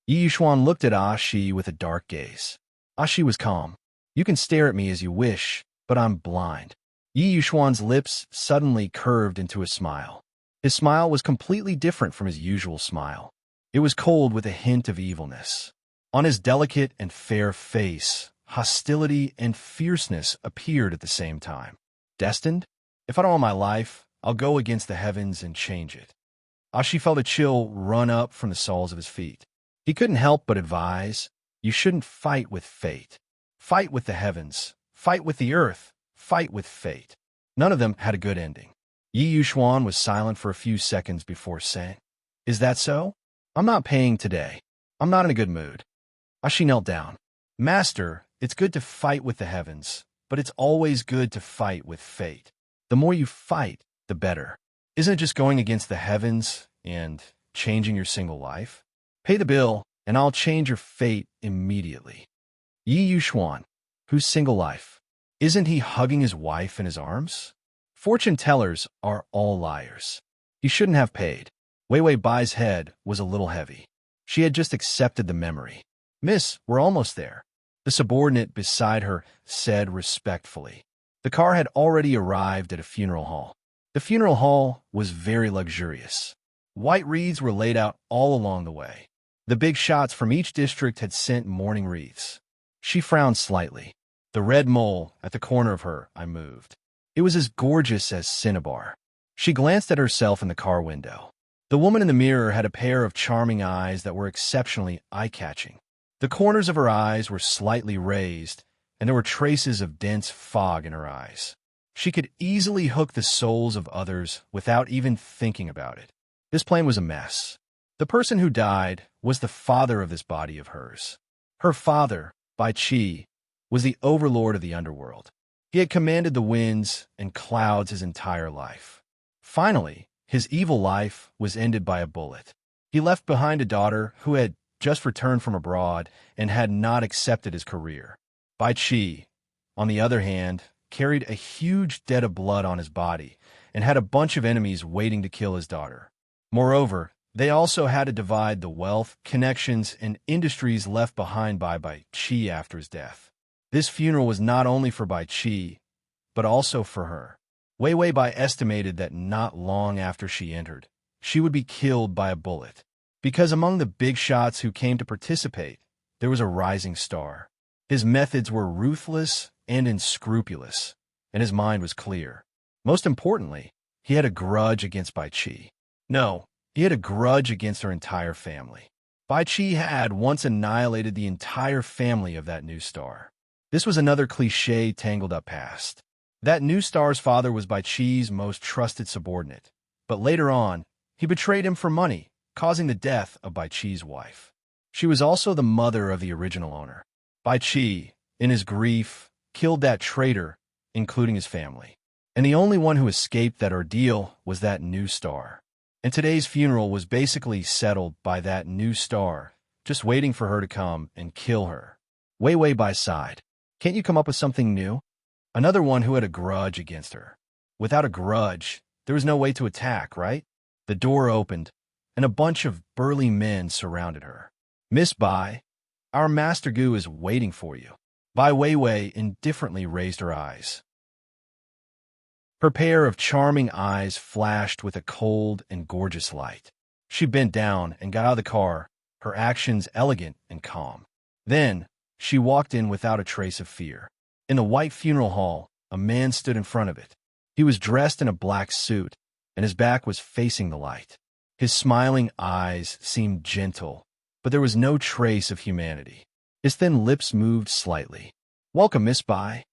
Yi Yuxuan looked at Ah Shi with a dark gaze. Ah Shi was calm. You can stare at me as you wish, but I'm blind. Yi Yuxuan's lips suddenly curved into a smile. His smile was completely different from his usual smile. It was cold with a hint of evilness. On his delicate and fair face, hostility and fierceness appeared at the same time. Destined? If I don't want my life, I'll go against the heavens and change it. Ashi felt a chill run up from the soles of his feet. He couldn't help but advise, you shouldn't fight with fate. Fight with the heavens. Fight with the earth. Fight with fate. None of them had a good ending. Yi Yuxuan was silent for a few seconds before saying, Is that so? I'm not paying today. I'm not in a good mood. Ashi knelt down. Master, it's good to fight with the heavens, but it's always good to fight with fate. The more you fight, the better. Isn't it just going against the heavens and changing your single life? Pay the bill, and I'll change your fate immediately. Yi Yuxuan, whose single life? Isn't he hugging his wife in his arms? Fortune tellers are all liars. He shouldn't have paid. Wei Wei Bai's head was a little heavy. She had just accepted the memory. Miss, we're almost there. The subordinate beside her said respectfully. The car had already arrived at a funeral hall. The funeral hall was very luxurious. White wreaths were laid out all along the way. The big shots from each district had sent mourning wreaths. She frowned slightly. The red mole at the corner of her eye moved. It was as gorgeous as cinnabar. She glanced at herself in the car window. The woman in the mirror had a pair of charming eyes that were exceptionally eye-catching. The corners of her eyes were slightly raised, and there were traces of dense fog in her eyes. She could easily hook the souls of others without even thinking about it. This plane was a mess. The person who died was the father of this body of hers. Her father, Bai Qi, was the overlord of the underworld. He had commanded the winds and clouds his entire life. Finally, his evil life was ended by a bullet. He left behind a daughter who had just returned from abroad and had not accepted his career. Bai Qi, on the other hand, carried a huge debt of blood on his body and had a bunch of enemies waiting to kill his daughter. Moreover, they also had to divide the wealth, connections, and industries left behind by Bai Qi after his death. This funeral was not only for Bai Qi, but also for her. Wei Wei Bai estimated that not long after she entered, she would be killed by a bullet. Because among the big shots who came to participate, there was a rising star. His methods were ruthless and unscrupulous, and his mind was clear. Most importantly, he had a grudge against Bai Qi. No, he had a grudge against her entire family. Bai Qi had once annihilated the entire family of that new star. This was another cliché tangled up past. That new star's father was Bai Qi's most trusted subordinate, but later on, he betrayed him for money, causing the death of Bai Qi's wife. She was also the mother of the original owner. Bai Qi, in his grief, killed that traitor, including his family. And the only one who escaped that ordeal was that new star. And today's funeral was basically settled by that new star, just waiting for her to come and kill her. Wei Wei Bai sighed. Can't you come up with something new? Another one who had a grudge against her. Without a grudge, there was no way to attack, right? The door opened, and a bunch of burly men surrounded her. Miss Bai, our Master Gu is waiting for you. Bai Weiwei indifferently raised her eyes. Her pair of charming eyes flashed with a cold and gorgeous light. She bent down and got out of the car, her actions elegant and calm. Then, she walked in without a trace of fear. In the white funeral hall, a man stood in front of it. He was dressed in a black suit, and his back was facing the light. His smiling eyes seemed gentle, but there was no trace of humanity. His thin lips moved slightly. Welcome, Miss Bai.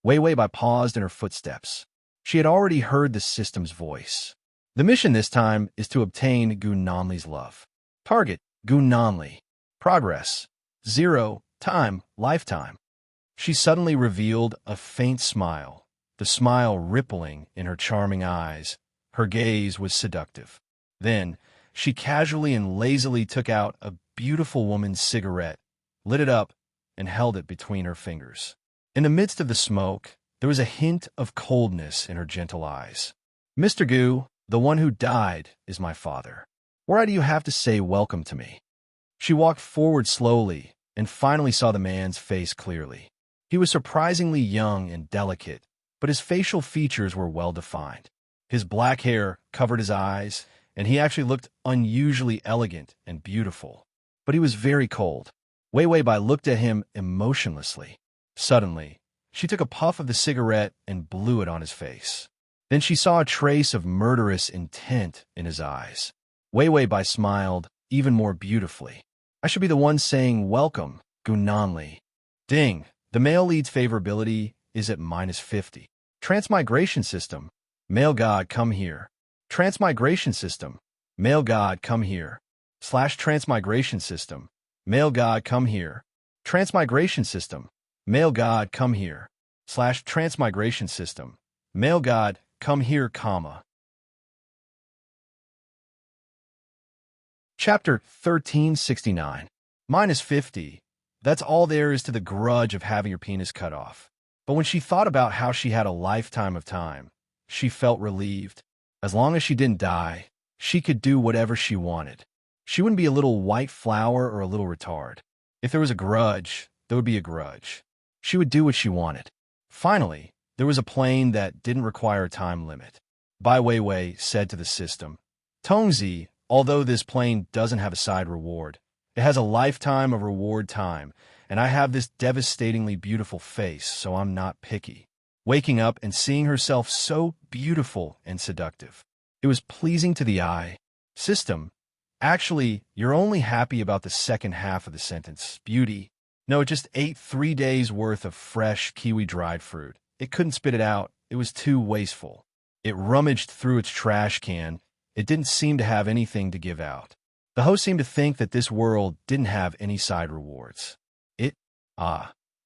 Wei Wei Bai paused in her footsteps. She had already heard the system's voice. The mission this time is to obtain Gu Nanli's love. Target, Gu Nanli. Progress, 0. Time, lifetime. She suddenly revealed a faint smile, the smile rippling in her charming eyes. Her gaze was seductive. Then, she casually and lazily took out a beautiful woman's cigarette, lit it up, and held it between her fingers. In the midst of the smoke, there was a hint of coldness in her gentle eyes. Mr. Gu, the one who died, is my father. Why do you have to say welcome to me? She walked forward slowly and finally saw the man's face clearly. He was surprisingly young and delicate, but his facial features were well defined. His black hair covered his eyes, and he actually looked unusually elegant and beautiful. But he was very cold. Wei Wei Bai looked at him emotionlessly. Suddenly, she took a puff of the cigarette and blew it on his face. Then she saw a trace of murderous intent in his eyes. Wei Wei Bai smiled even more beautifully. I should be the one saying welcome, Gunanli. Ding, the male lead's favorability is at -50. Transmigration system. Male god, come here. Transmigration system. Male god, come here. / transmigration system. Male god, come here. Transmigration system. Male god, come here. / transmigration system. Male god, come here, comma. Chapter 1369. -50. That's all there is to the grudge of having your penis cut off. But when she thought about how she had a lifetime of time, she felt relieved. As long as she didn't die, she could do whatever she wanted. She wouldn't be a little white flower or a little retard. If there was a grudge, there would be a grudge. She would do what she wanted. Finally, there was a plane that didn't require a time limit. Bai Weiwei said to the system, Tongzi, although this plane doesn't have a side reward, it has a lifetime of reward time, and I have this devastatingly beautiful face, so I'm not picky. Waking up and seeing herself so beautiful and seductive. It was pleasing to the eye. System, actually, you're only happy about the second half of the sentence. Beauty. No, it just ate 3 days worth of fresh kiwi dried fruit. It couldn't spit it out. It was too wasteful. It rummaged through its trash can. It didn't seem to have anything to give out. The host seemed to think that this world didn't have any side rewards. It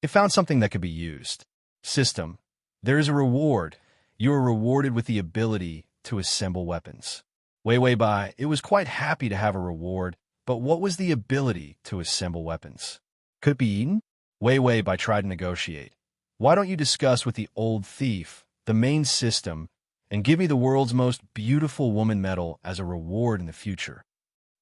found something that could be used. System, there is a reward. You are rewarded with the ability to assemble weapons. Wei Wei Bai, it was quite happy to have a reward, but what was the ability to assemble weapons? Could it be eaten? Wei Wei Bai tried to negotiate. Why don't you discuss with the old thief, the main system, and give me the world's most beautiful woman medal as a reward in the future?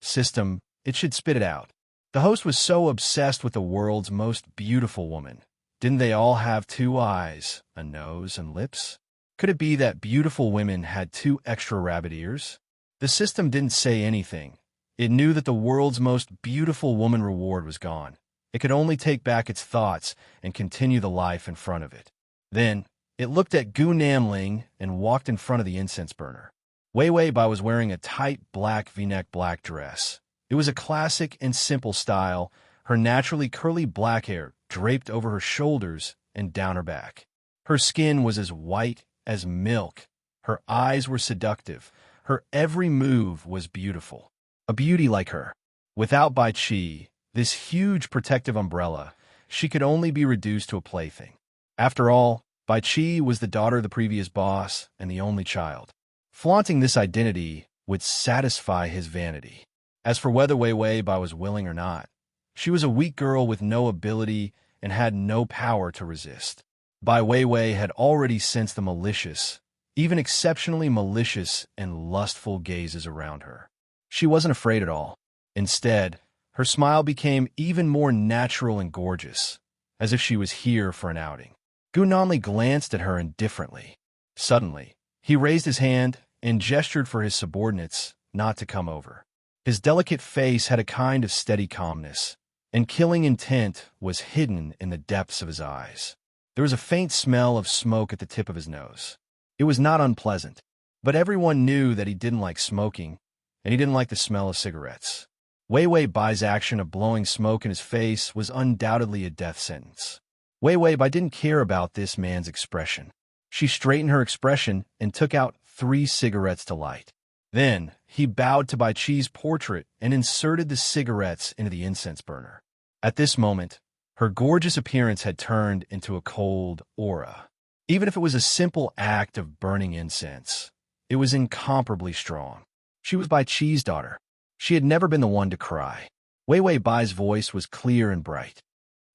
System, it should spit it out. The host was so obsessed with the world's most beautiful woman. Didn't they all have 2 eyes, a nose, and lips? Could it be that beautiful women had 2 extra rabbit ears? The system didn't say anything. It knew that the world's most beautiful woman reward was gone. It could only take back its thoughts and continue the life in front of it. Then, it looked at Gu Namling and walked in front of the incense burner. Wei Wei Bai was wearing a tight black V-neck black dress. It was a classic and simple style, her naturally curly black hair draped over her shoulders and down her back. Her skin was as white as milk. Her eyes were seductive. Her every move was beautiful. A beauty like her. Without Bai Qi, this huge protective umbrella, she could only be reduced to a plaything. After all, Bai Qi was the daughter of the previous boss and the only child. Flaunting this identity would satisfy his vanity. As for whether Wei Wei Bai was willing or not, she was a weak girl with no ability and had no power to resist. Bai Weiwei had already sensed the malicious, even exceptionally malicious and lustful gazes around her. She wasn't afraid at all. Instead, her smile became even more natural and gorgeous, as if she was here for an outing. Gu Nanli glanced at her indifferently. Suddenly, he raised his hand and gestured for his subordinates not to come over. His delicate face had a kind of steady calmness, and killing intent was hidden in the depths of his eyes. There was a faint smell of smoke at the tip of his nose. It was not unpleasant, but everyone knew that he didn't like smoking, and he didn't like the smell of cigarettes. Wei Wei Bai's action of blowing smoke in his face was undoubtedly a death sentence. Wei Wei Bai didn't care about this man's expression. She straightened her expression and took out 3 cigarettes to light. Then, he bowed to Bai Qi's portrait and inserted the cigarettes into the incense burner. At this moment, her gorgeous appearance had turned into a cold aura. Even if it was a simple act of burning incense, it was incomparably strong. She was Bai Qi's daughter. She had never been the one to cry. Wei Wei Bai's voice was clear and bright.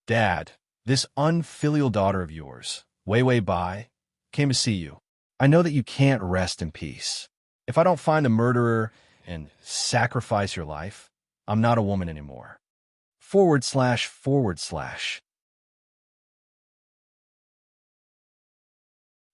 Dad, this unfilial daughter of yours, Wei Wei Bai, came to see you. I know that you can't rest in peace. If I don't find the murderer and sacrifice your life, I'm not a woman anymore. /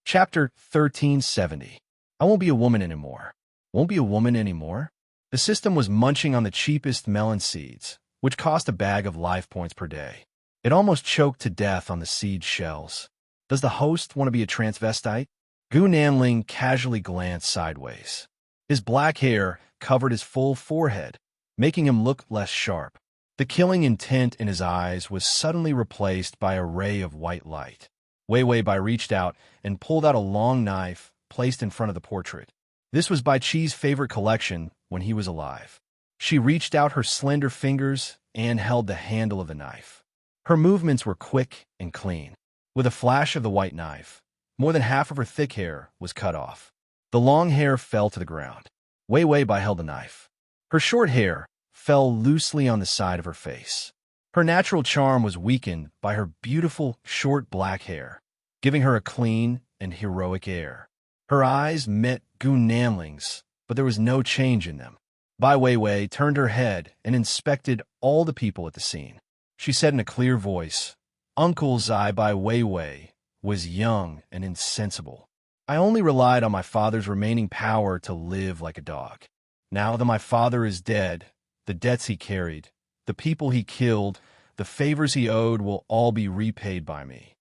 Chapter 1370. I won't be a woman anymore. Won't be a woman anymore? The system was munching on the cheapest melon seeds, which cost a bag of life points per day. It almost choked to death on the seed shells. Does the host want to be a transvestite? Gu Nanling casually glanced sideways. His black hair covered his full forehead, making him look less sharp. The killing intent in his eyes was suddenly replaced by a ray of white light. Wei Wei Bai reached out and pulled out a long knife placed in front of the portrait. This was Bai Chi's favorite collection when he was alive. She reached out her slender fingers and held the handle of the knife. Her movements were quick and clean. With a flash of the white knife, more than half of her thick hair was cut off. The long hair fell to the ground. Wei Wei Bai held the knife. Her short hair fell loosely on the side of her face. Her natural charm was weakened by her beautiful, short black hair, giving her a clean and heroic air. Her eyes met Gu Nanling's, but there was no change in them. Bai Weiwei turned her head and inspected all the people at the scene. She said in a clear voice, "Uncle Zai Bai Weiwei was young and insensible. I only relied on my father's remaining power to live like a dog. Now that my father is dead, the debts he carried, the people he killed, the favors he owed will all be repaid by me."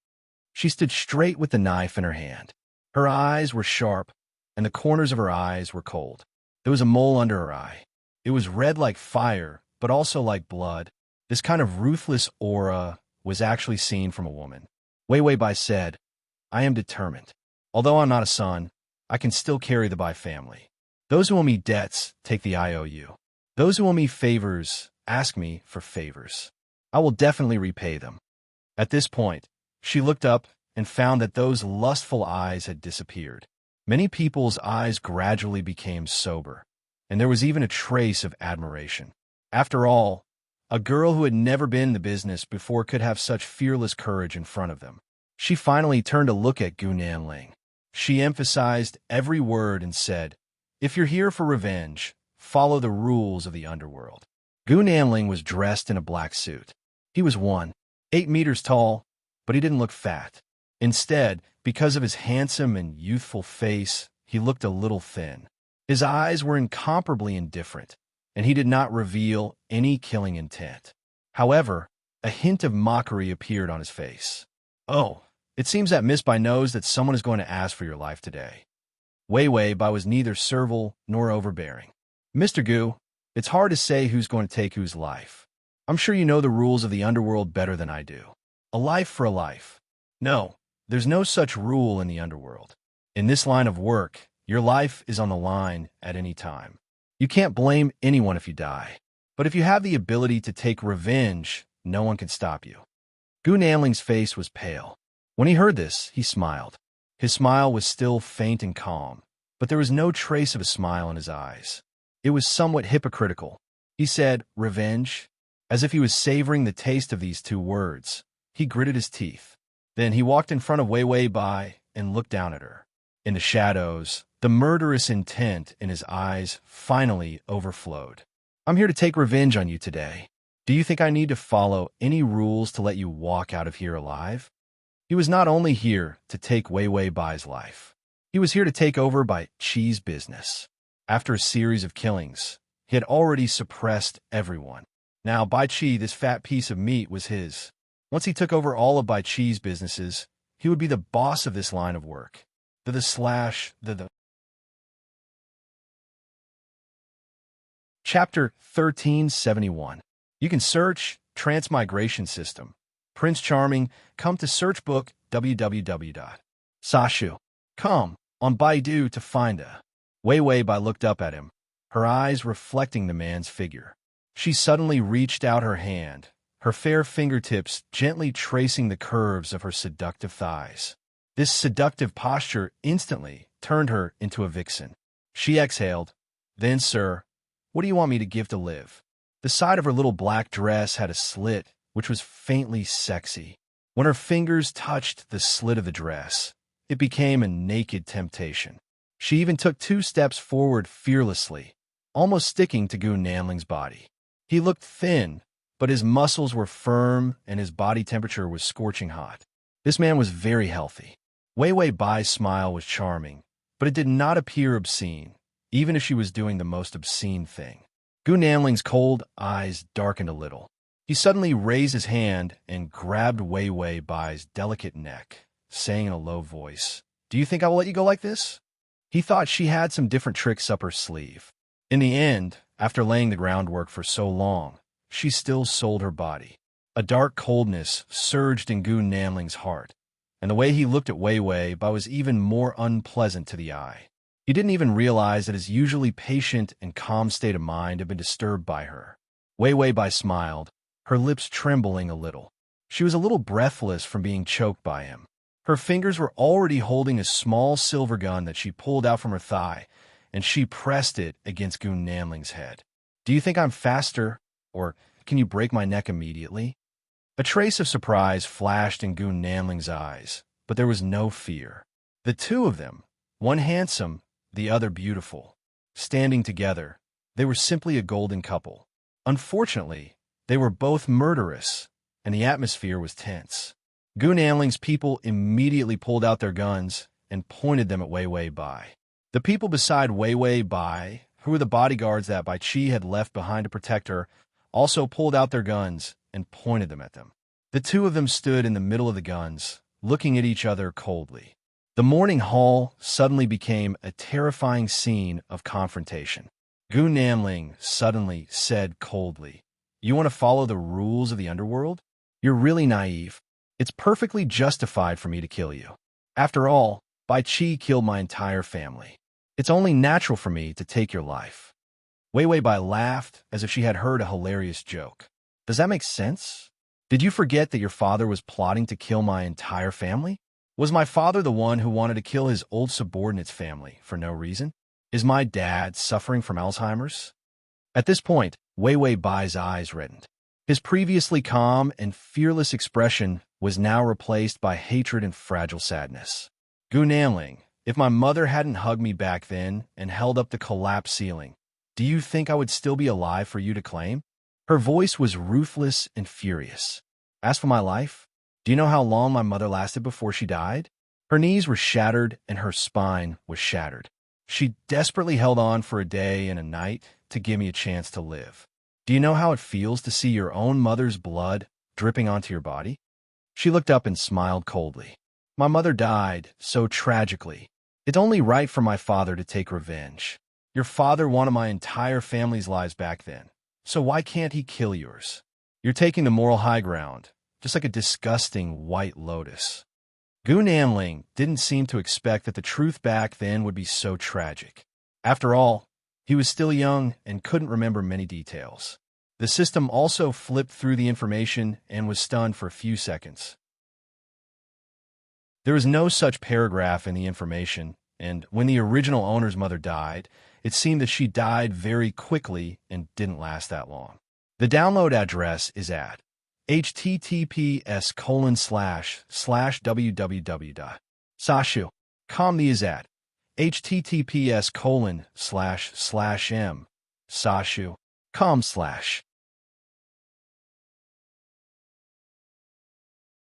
She stood straight with the knife in her hand. Her eyes were sharp, and the corners of her eyes were cold. There was a mole under her eye. It was red like fire, but also like blood. This kind of ruthless aura was actually seen from a woman. Wei Wei Bai said, "I am determined. Although I'm not a son, I can still carry the Bai family. Those who owe me debts take the IOU. Those who owe me favors ask me for favors. I will definitely repay them." At this point, she looked up and found that those lustful eyes had disappeared. Many people's eyes gradually became sober, and there was even a trace of admiration. After all, a girl who had never been in the business before could have such fearless courage in front of them. She finally turned to look at Gu Nanling. She emphasized every word and said, "If you're here for revenge, follow the rules of the underworld." Gu Nanling was dressed in a black suit. He was 8 meters tall, but he didn't look fat. Instead, because of his handsome and youthful face, he looked a little thin. His eyes were incomparably indifferent, and he did not reveal any killing intent. However, a hint of mockery appeared on his face. "Oh, it seems that Miss Bai knows that someone is going to ask for your life today." Wei Wei Bai was neither servile nor overbearing. "Mr. Gu, it's hard to say who's going to take whose life. I'm sure you know the rules of the underworld better than I do. A life for a life. No, there's no such rule in the underworld. In this line of work, your life is on the line at any time. You can't blame anyone if you die. But if you have the ability to take revenge, no one can stop you." Gu Nanling's face was pale. When he heard this, he smiled. His smile was still faint and calm, but there was no trace of a smile in his eyes. It was somewhat hypocritical. He said, "Revenge?" As if he was savoring the taste of these two words. He gritted his teeth. Then he walked in front of Wei Wei Bai and looked down at her. In the shadows, the murderous intent in his eyes finally overflowed. "I'm here to take revenge on you today. Do you think I need to follow any rules to let you walk out of here alive?" He was not only here to take Wei Wei Bai's life. He was here to take over Bai Chi's business. After a series of killings, he had already suppressed everyone. Now Bai Chi, this fat piece of meat, was his. Once he took over all of Bai Chi's businesses, he would be the boss of this line of work. Chapter 1371. You can search Transmigration System. Prince Charming, come to search book www.sashu.com on Baidu to find a. Wei Wei Bai looked up at him, her eyes reflecting the man's figure. She suddenly reached out her hand, her fair fingertips gently tracing the curves of her seductive thighs. This seductive posture instantly turned her into a vixen. She exhaled, "Then, sir, what do you want me to give to live?" The side of her little black dress had a slit, which was faintly sexy. When her fingers touched the slit of the dress, it became a naked temptation. She even took 2 steps forward fearlessly, almost sticking to Gu Nanling's body. He looked thin, but his muscles were firm and his body temperature was scorching hot. This man was very healthy. Wei Wei Bai's smile was charming, but it did not appear obscene, even if she was doing the most obscene thing. Gu Nanling's cold eyes darkened a little. He suddenly raised his hand and grabbed Wei Wei Bai's delicate neck, saying in a low voice, "Do you think I will let you go like this?" He thought she had some different tricks up her sleeve. In the end, after laying the groundwork for so long, she still sold her body. A dark coldness surged in Gu Namling's heart, and the way he looked at Wei Wei Bai was even more unpleasant to the eye. He didn't even realize that his usually patient and calm state of mind had been disturbed by her. Wei Wei Bai smiled, her lips trembling a little. She was a little breathless from being choked by him. Her fingers were already holding a small silver gun that she pulled out from her thigh, and she pressed it against Gu Namling's head. "Do you think I'm faster, or can you break my neck immediately?" A trace of surprise flashed in Gu Namling's eyes, but there was no fear. The two of them, one handsome, the other beautiful, standing together, they were simply a golden couple. Unfortunately, they were both murderous, and the atmosphere was tense. Gu Namling's people immediately pulled out their guns and pointed them at Wei Wei Bai. The people beside Wei Wei Bai, who were the bodyguards that Bai Qi had left behind to protect her, also pulled out their guns and pointed them at them. The two of them stood in the middle of the guns, looking at each other coldly. The morning hall suddenly became a terrifying scene of confrontation. Gu Namling suddenly said coldly, "You want to follow the rules of the underworld? You're really naive. It's perfectly justified for me to kill you. After all, Bai Qi killed my entire family. It's only natural for me to take your life." Wei Wei Bai laughed as if she had heard a hilarious joke. "Does that make sense? Did you forget that your father was plotting to kill my entire family? Was my father the one who wanted to kill his old subordinate's family for no reason? Is my dad suffering from Alzheimer's?" At this point, Wei Wei Bai's eyes reddened. His previously calm and fearless expression was now replaced by hatred and fragile sadness. "Gu Namling, if my mother hadn't hugged me back then and held up the collapsed ceiling, do you think I would still be alive for you to claim?" Her voice was ruthless and furious. "As for my life, do you know how long my mother lasted before she died?" Her knees were shattered and her spine was shattered. "She desperately held on for a day and a night to give me a chance to live. Do you know how it feels to see your own mother's blood dripping onto your body?" She looked up and smiled coldly. "My mother died so tragically. It's only right for my father to take revenge. Your father wanted my entire family's lives back then, so why can't he kill yours? You're taking the moral high ground, just like a disgusting white lotus." Gu Namling didn't seem to expect that the truth back then would be so tragic. After all, he was still young and couldn't remember many details. The system also flipped through the information and was stunned for a few seconds. There was no such paragraph in the information, and when the original owner's mother died, it seemed that she died very quickly and didn't last that long. The download address is at https://www.sashu.com. The is at https://m/sashu.com/.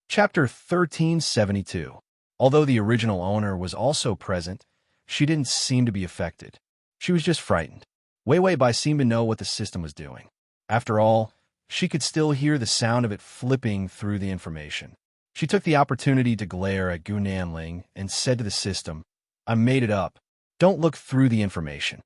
Chapter 1372. Although the original owner was also present, she didn't seem to be affected. She was just frightened. Wei Wei Bai seemed to know what the system was doing. After all, she could still hear the sound of it flipping through the information. She took the opportunity to glare at Gu Namling and said to the system, "I made it up. Don't look through the information."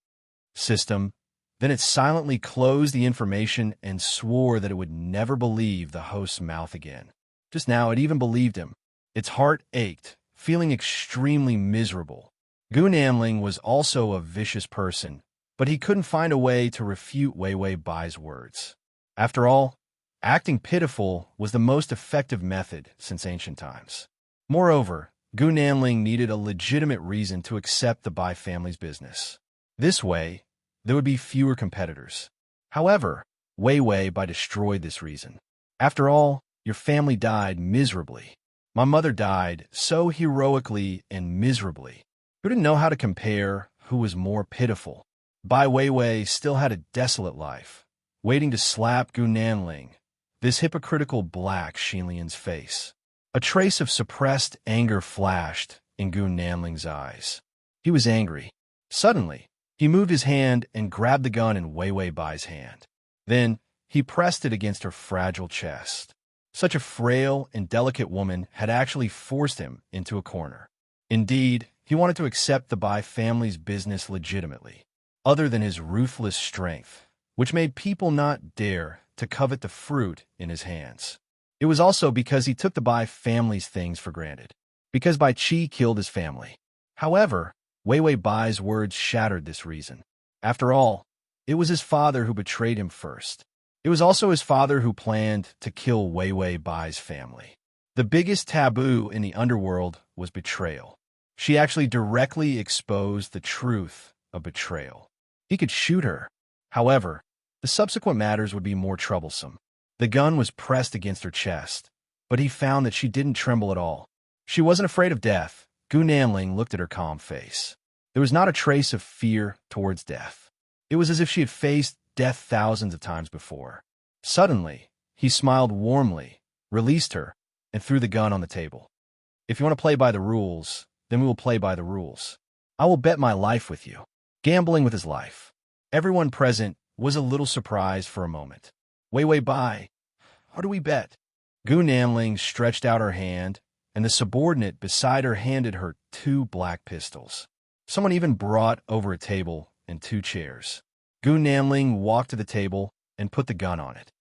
System. Then it silently closed the information and swore that it would never believe the host's mouth again. Just now it even believed him. Its heart ached, feeling extremely miserable. Gu Namling was also a vicious person, but he couldn't find a way to refute Wei Wei Bai's words. After all, acting pitiful was the most effective method since ancient times. Moreover, Gu Namling needed a legitimate reason to accept the Bai family's business. This way, there would be fewer competitors. However, Wei Wei Bai destroyed this reason. After all, your family died miserably. My mother died so heroically and miserably. Who didn't know how to compare who was more pitiful? Bai Weiwei still had a desolate life, waiting to slap Gu Namling, this hypocritical black Xinlian's face. A trace of suppressed anger flashed in Gu Namling's eyes. He was angry. Suddenly, he moved his hand and grabbed the gun in Wei Wei Bai's hand. Then, he pressed it against her fragile chest. Such a frail and delicate woman had actually forced him into a corner. Indeed, He wanted to accept the Bai family's business legitimately, other than his ruthless strength, which made people not dare to covet the fruit in his hands. It was also because he took the Bai family's things for granted, because Bai Qi killed his family. However, Wei Wei Bai's words shattered this reason. After all, it was his father who betrayed him first. It was also his father who planned to kill Wei Wei Bai's family. The biggest taboo in the underworld was betrayal. She actually directly exposed the truth of betrayal. He could shoot her. However, the subsequent matters would be more troublesome. The gun was pressed against her chest, but he found that she didn't tremble at all. She wasn't afraid of death. Gu Nanling looked at her calm face. There was not a trace of fear towards death. It was as if she had faced death thousands of times before. Suddenly, he smiled warmly, released her, and threw the gun on the table. If you want to play by the rules, then we will play by the rules. I will bet my life with you. Gambling with his life. Everyone present was a little surprised for a moment. Wei Wei Bai, how do we bet? Gu Nanling stretched out her hand, and the subordinate beside her handed her 2 black pistols. Someone even brought over a table and 2 chairs. Gu Nanling walked to the table and put the gun on it.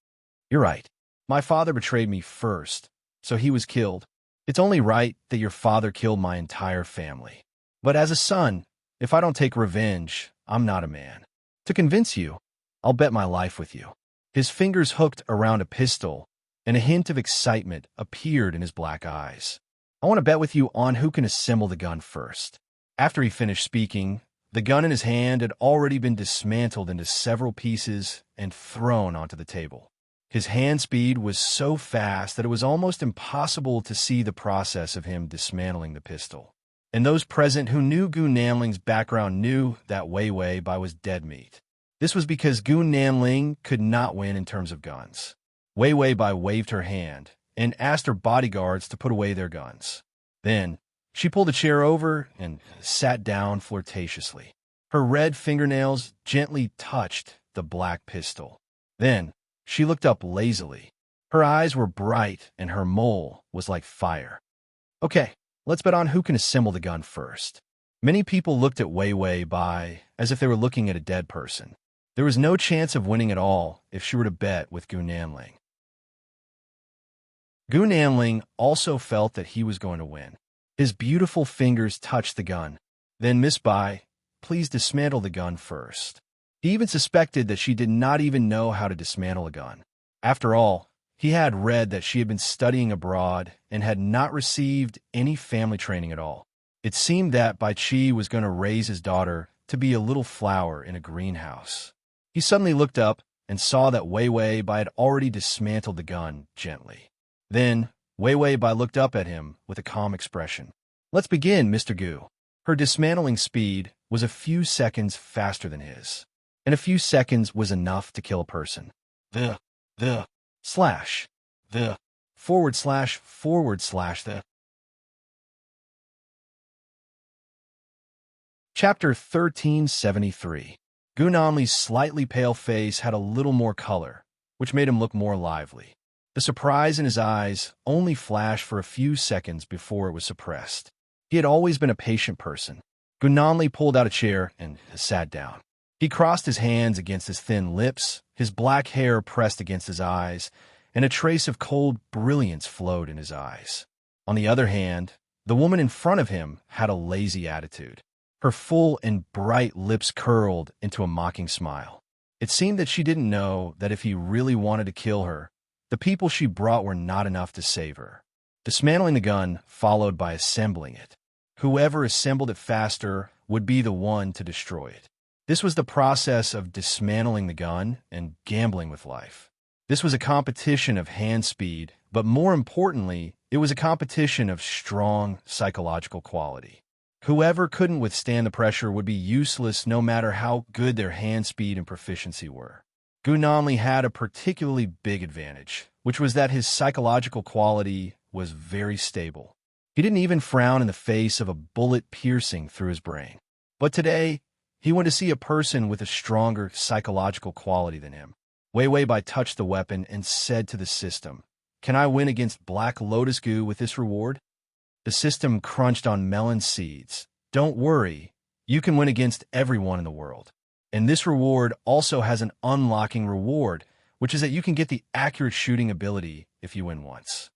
You're right. My father betrayed me first, so he was killed. It's only right that your father killed my entire family. But as a son, if I don't take revenge, I'm not a man. To convince you, I'll bet my life with you. His fingers hooked around a pistol, and a hint of excitement appeared in his black eyes. I want to bet with you on who can assemble the gun first. After he finished speaking, the gun in his hand had already been dismantled into several pieces and thrown onto the table. His hand speed was so fast that it was almost impossible to see the process of him dismantling the pistol. And those present who knew Gu Nanling's background knew that Wei Wei Bai was dead meat. This was because Gu Nanling could not win in terms of guns. Wei Wei Bai waved her hand and asked her bodyguards to put away their guns. Then, she pulled a chair over and sat down flirtatiously. Her red fingernails gently touched the black pistol. Then, she looked up lazily. Her eyes were bright and her mole was like fire. Okay, let's bet on who can assemble the gun first. Many people looked at Wei Wei Bai as if they were looking at a dead person. There was no chance of winning at all if she were to bet with Gu Nanling. Gu Nanling also felt that he was going to win. His beautiful fingers touched the gun. Then, Miss Bai, please dismantle the gun first. He even suspected that she did not even know how to dismantle a gun. After all, he had read that she had been studying abroad and had not received any family training at all. It seemed that Bai Qi was going to raise his daughter to be a little flower in a greenhouse. He suddenly looked up and saw that Wei Wei Bai had already dismantled the gun gently. Then, Wei Wei Bai looked up at him with a calm expression. Let's begin, Mr. Gu. Her dismantling speed was a few seconds faster than his. And a few seconds was enough to kill a person. The Chapter 1373. Gu Nanli's slightly pale face had a little more color, which made him look more lively. The surprise in his eyes only flashed for a few seconds before it was suppressed. He had always been a patient person. Gu Nanli pulled out a chair and sat down. He crossed his hands against his thin lips, his black hair pressed against his eyes, and a trace of cold brilliance flowed in his eyes. On the other hand, the woman in front of him had a lazy attitude. Her full and bright lips curled into a mocking smile. It seemed that she didn't know that if he really wanted to kill her, the people she brought were not enough to save her. Dismantling the gun followed by assembling it. Whoever assembled it faster would be the one to destroy it. This was the process of dismantling the gun and gambling with life. This was a competition of hand speed, but more importantly, it was a competition of strong psychological quality. Whoever couldn't withstand the pressure would be useless no matter how good their hand speed and proficiency were. Gu Nanli had a particularly big advantage, which was that his psychological quality was very stable. He didn't even frown in the face of a bullet piercing through his brain. But today, he went to see a person with a stronger psychological quality than him. Wei Wei Bai touched the weapon and said to the system, "Can I win against Black Lotus Gu with this reward?" The system crunched on melon seeds, Don't worry, you can win against everyone in the world. And this reward also has an unlocking reward, which is that you can get the accurate shooting ability if you win once.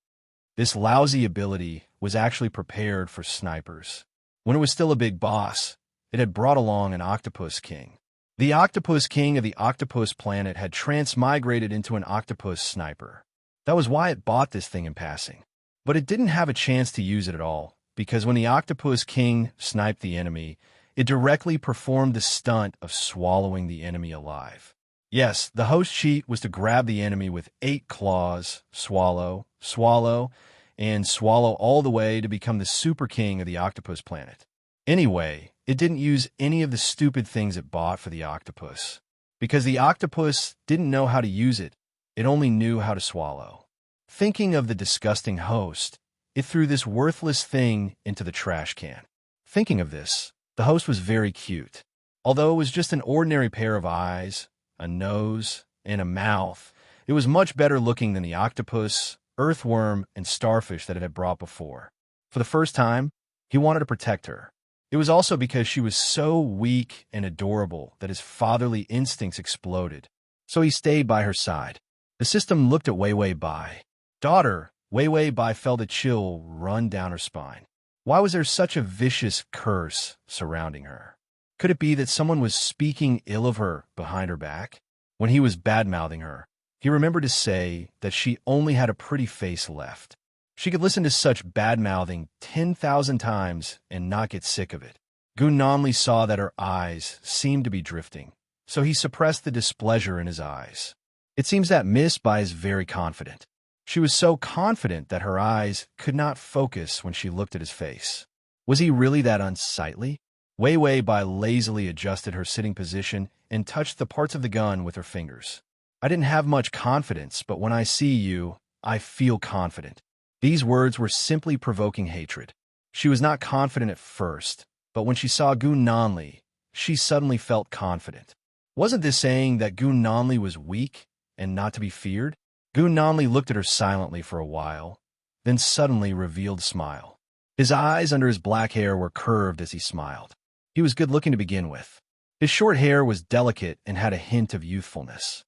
This lousy ability was actually prepared for snipers. When it was still a big boss, it had brought along an octopus king. The octopus king of the octopus planet had transmigrated into an octopus sniper. That was why it bought this thing in passing. But it didn't have a chance to use it at all, because when the octopus king sniped the enemy, it directly performed the stunt of swallowing the enemy alive. Yes, the host cheat was to grab the enemy with 8 claws, swallow, swallow, and swallow all the way to become the super king of the octopus planet. Anyway, it didn't use any of the stupid things it bought for the octopus. Because the octopus didn't know how to use it, it only knew how to swallow. Thinking of the disgusting host, it threw this worthless thing into the trash can. Thinking of this, the host was very cute. Although it was just an ordinary pair of eyes, a nose, and a mouth, it was much better looking than the octopus, earthworm, and starfish that it had brought before. For the first time, he wanted to protect her. It was also because she was so weak and adorable that his fatherly instincts exploded. So he stayed by her side. The system looked at Wei Wei Bai. Daughter, Wei Wei Bai felt a chill run down her spine. Why was there such a vicious curse surrounding her? Could it be that someone was speaking ill of her behind her back? When he was bad-mouthing her, he remembered to say that she only had a pretty face left. She could listen to such bad-mouthing 10,000 times and not get sick of it. Gu Nanli saw that her eyes seemed to be drifting, so he suppressed the displeasure in his eyes. It seems that Miss Bai is very confident. She was so confident that her eyes could not focus when she looked at his face. Was he really that unsightly? Wei Wei Bai lazily adjusted her sitting position and touched the parts of the gun with her fingers. I didn't have much confidence, but when I see you, I feel confident. These words were simply provoking hatred. She was not confident at first, but when she saw Gu Nanli, she suddenly felt confident. Wasn't this saying that Gu Nanli was weak and not to be feared? Gu Nanli looked at her silently for a while, then suddenly revealed a smile. His eyes under his black hair were curved as he smiled. He was good-looking to begin with. His short hair was delicate and had a hint of youthfulness.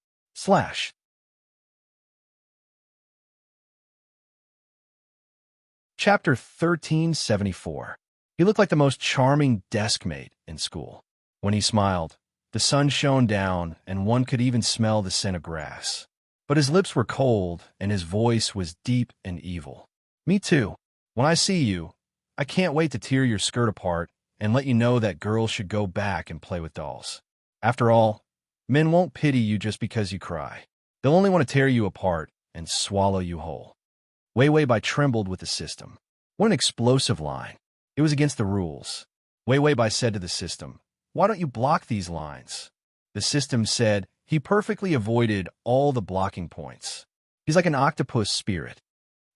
Chapter 1374. He looked like the most charming deskmate in school. When he smiled, the sun shone down and one could even smell the scent of grass. But his lips were cold and his voice was deep and evil. Me too. When I see you, I can't wait to tear your skirt apart and let you know that girls should go back and play with dolls. After all, men won't pity you just because you cry. They'll only want to tear you apart and swallow you whole. Wei Wei Bai trembled with the system. What an explosive line. It was against the rules. Wei Wei Bai said to the system, "Why don't you block these lines?" The system said he perfectly avoided all the blocking points. He's like an octopus spirit.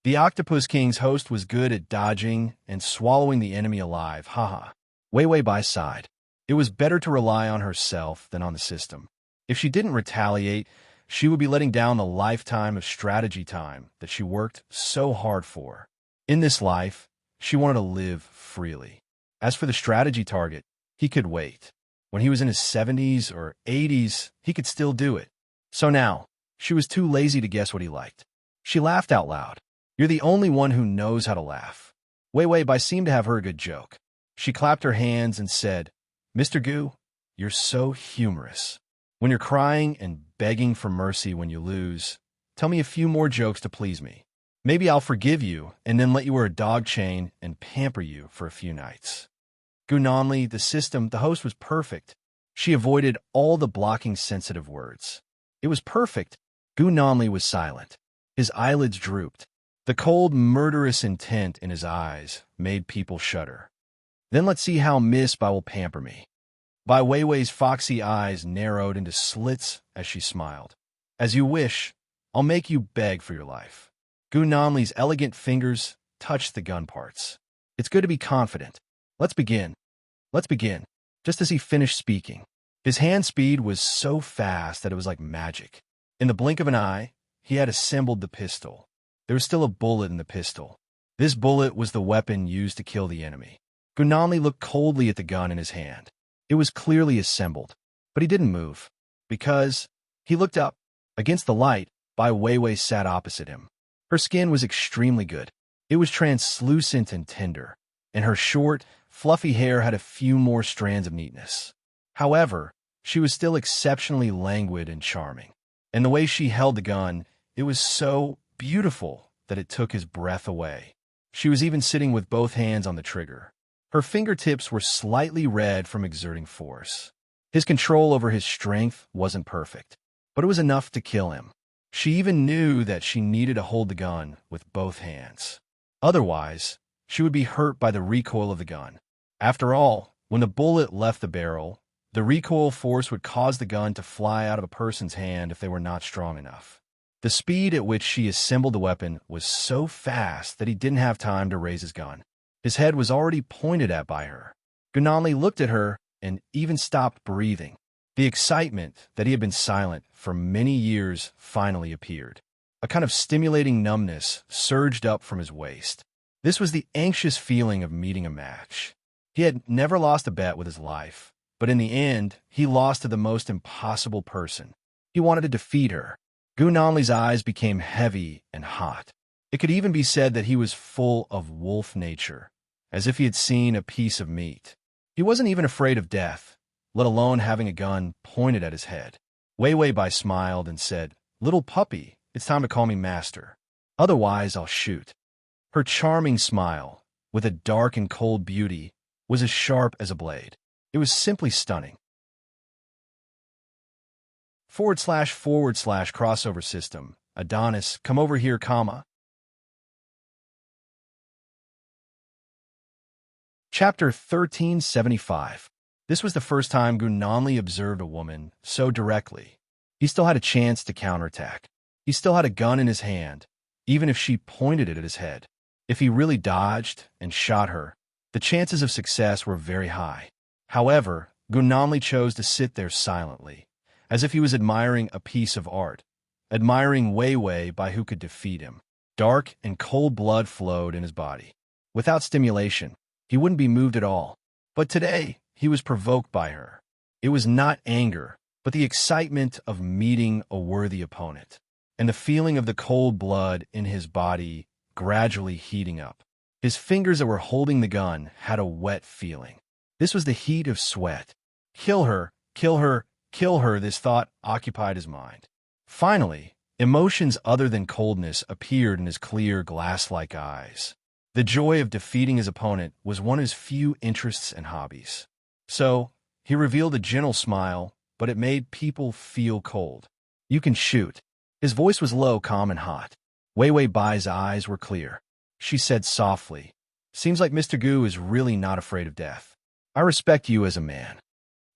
The octopus king's host was good at dodging and swallowing the enemy alive, haha. Wei Wei Bai sighed. It was better to rely on herself than on the system. If she didn't retaliate, she would be letting down the lifetime of strategy time that she worked so hard for. In this life, she wanted to live freely. As for the strategy target, he could wait. When he was in his 70s or 80s, he could still do it. So now, she was too lazy to guess what he liked. She laughed out loud. You're the only one who knows how to laugh. Wei Wei Bai seemed to have heard a good joke. She clapped her hands and said, Mr. Gu, you're so humorous. When you're crying and begging for mercy when you lose, tell me a few more jokes to please me. Maybe I'll forgive you and then let you wear a dog chain and pamper you for a few nights. Gu Nanli, the system, the host was perfect. She avoided all the blocking sensitive words. It was perfect. Gu Nanli was silent. His eyelids drooped. The cold, murderous intent in his eyes made people shudder. Then let's see how Miss Bai will pamper me. Bai Weiwei's foxy eyes narrowed into slits as she smiled. As you wish, I'll make you beg for your life. Gu Nanli's elegant fingers touched the gun parts. It's good to be confident. Let's begin. Let's begin. Just as he finished speaking, his hand speed was so fast that it was like magic. In the blink of an eye, he had assembled the pistol. There was still a bullet in the pistol. This bullet was the weapon used to kill the enemy. Gunanli looked coldly at the gun in his hand. It was clearly assembled, but he didn't move, because he looked up. Against the light, Bai Weiwei sat opposite him. Her skin was extremely good. It was translucent and tender, and her short, fluffy hair had a few more strands of neatness. However, she was still exceptionally languid and charming. And the way she held the gun, it was so beautiful that it took his breath away. She was even sitting with both hands on the trigger. Her fingertips were slightly red from exerting force. His control over his strength wasn't perfect, but it was enough to kill him. She even knew that she needed to hold the gun with both hands. Otherwise, she would be hurt by the recoil of the gun. After all, when the bullet left the barrel, the recoil force would cause the gun to fly out of a person's hand if they were not strong enough. The speed at which she assembled the weapon was so fast that he didn't have time to raise his gun. His head was already pointed at by her. Gunanli looked at her and even stopped breathing. The excitement that he had been silent for many years finally appeared. A kind of stimulating numbness surged up from his waist. This was the anxious feeling of meeting a match. He had never lost a bet with his life, but in the end, he lost to the most impossible person. He wanted to defeat her. Gunanli's eyes became heavy and hot. It could even be said that he was full of wolf nature, as if he had seen a piece of meat. He wasn't even afraid of death, let alone having a gun pointed at his head. Weiwei Bai smiled and said, "Little puppy, it's time to call me master. Otherwise, I'll shoot." Her charming smile, with a dark and cold beauty, was as sharp as a blade. It was simply stunning. / crossover system. Adonis, come over here, comma. Chapter 1375. This was the first time Gunanli observed a woman so directly. He still had a chance to counterattack. He still had a gun in his hand, even if she pointed it at his head. If he really dodged and shot her, the chances of success were very high. However, Gunanli chose to sit there silently, as if he was admiring a piece of art, admiring Weiwei Bai who could defeat him. Dark and cold blood flowed in his body. Without stimulation, he wouldn't be moved at all. But today, he was provoked by her. It was not anger, but the excitement of meeting a worthy opponent, and the feeling of the cold blood in his body gradually heating up. His fingers that were holding the gun had a wet feeling. This was the heat of sweat. Kill her, kill her, kill her, this thought occupied his mind. Finally, emotions other than coldness appeared in his clear, glass-like eyes. The joy of defeating his opponent was one of his few interests and hobbies. So, he revealed a gentle smile, but it made people feel cold. "You can shoot." His voice was low, calm, and hot. Weiwei Bai's eyes were clear. She said softly, "Seems like Mr. Gu is really not afraid of death. I respect you as a man."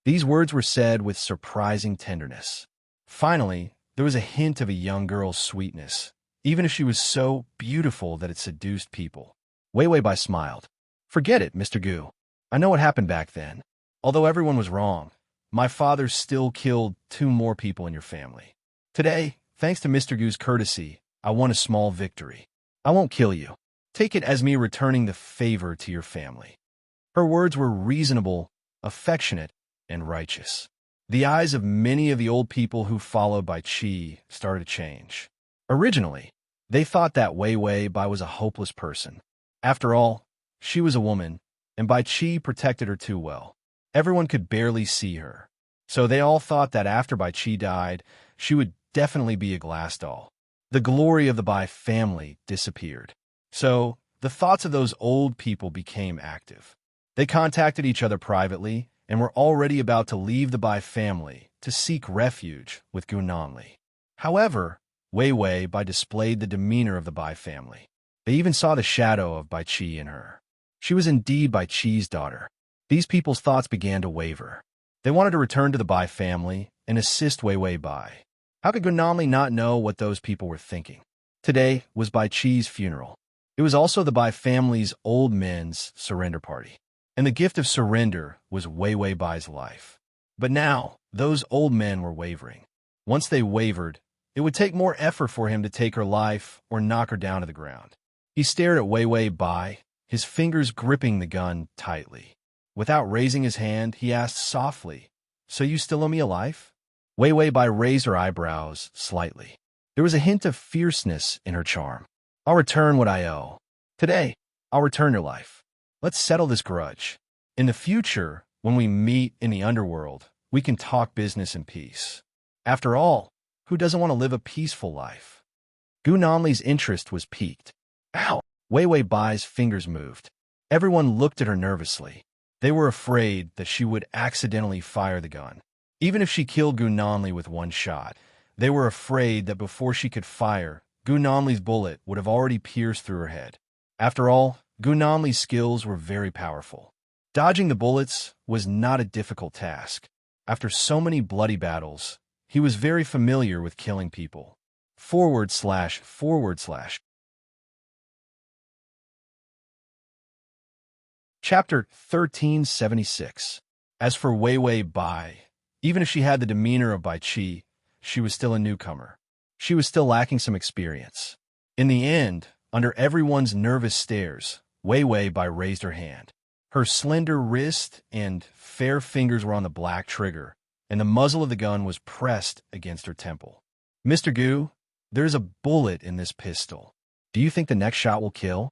These words were said with surprising tenderness. Finally, there was a hint of a young girl's sweetness, even if she was so beautiful that it seduced people. Weiwei Bai smiled. "Forget it, Mr. Gu. I know what happened back then. Although everyone was wrong, my father still killed 2 more people in your family. Today, thanks to Mr. Gu's courtesy, I won a small victory. I won't kill you. Take it as me returning the favor to your family." Her words were reasonable, affectionate, and righteous. The eyes of many of the old people who followed Bai Qi started to change. Originally, they thought that Weiwei Bai was a hopeless person. After all, she was a woman, and Bai Qi protected her too well. Everyone could barely see her. So they all thought that after Bai Qi died, she would definitely be a glass doll. The glory of the Bai family disappeared. So the thoughts of those old people became active. They contacted each other privately and were already about to leave the Bai family to seek refuge with Gunanli. However, Weiwei Bai displayed the demeanor of the Bai family. They even saw the shadow of Bai Qi in her. She was indeed Bai Qi's daughter. These people's thoughts began to waver. They wanted to return to the Bai family and assist Weiwei Bai. How could Gunanli not know what those people were thinking? Today was Bai Qi's funeral. It was also the Bai family's old men's surrender party. And the gift of surrender was Weiwei Bai's life. But now, those old men were wavering. Once they wavered, it would take more effort for him to take her life or knock her down to the ground. He stared at Weiwei Bai, his fingers gripping the gun tightly. Without raising his hand, he asked softly, "So you still owe me a life?" Wei Wei Bai raised her eyebrows slightly. There was a hint of fierceness in her charm. "I'll return what I owe. Today, I'll return your life. Let's settle this grudge. In the future, when we meet in the underworld, we can talk business in peace. After all, who doesn't want to live a peaceful life?" Gu Nanli's interest was piqued. "Ow!" Wei Wei Bai's fingers moved. Everyone looked at her nervously. They were afraid that she would accidentally fire the gun. Even if she killed Gu Nanli with one shot, they were afraid that before she could fire, Gu Nanli's bullet would have already pierced through her head. After all, Gu Nanli's skills were very powerful. Dodging the bullets was not a difficult task. After so many bloody battles, he was very familiar with killing people. // Chapter 1376. As for Wei Wei Bai, even if she had the demeanor of Bai Qi, she was still a newcomer. She was still lacking some experience. In the end, under everyone's nervous stares, Wei Wei Bai raised her hand. Her slender wrist and fair fingers were on the black trigger, and the muzzle of the gun was pressed against her temple. "Mr. Gu, there's a bullet in this pistol. Do you think the next shot will kill?"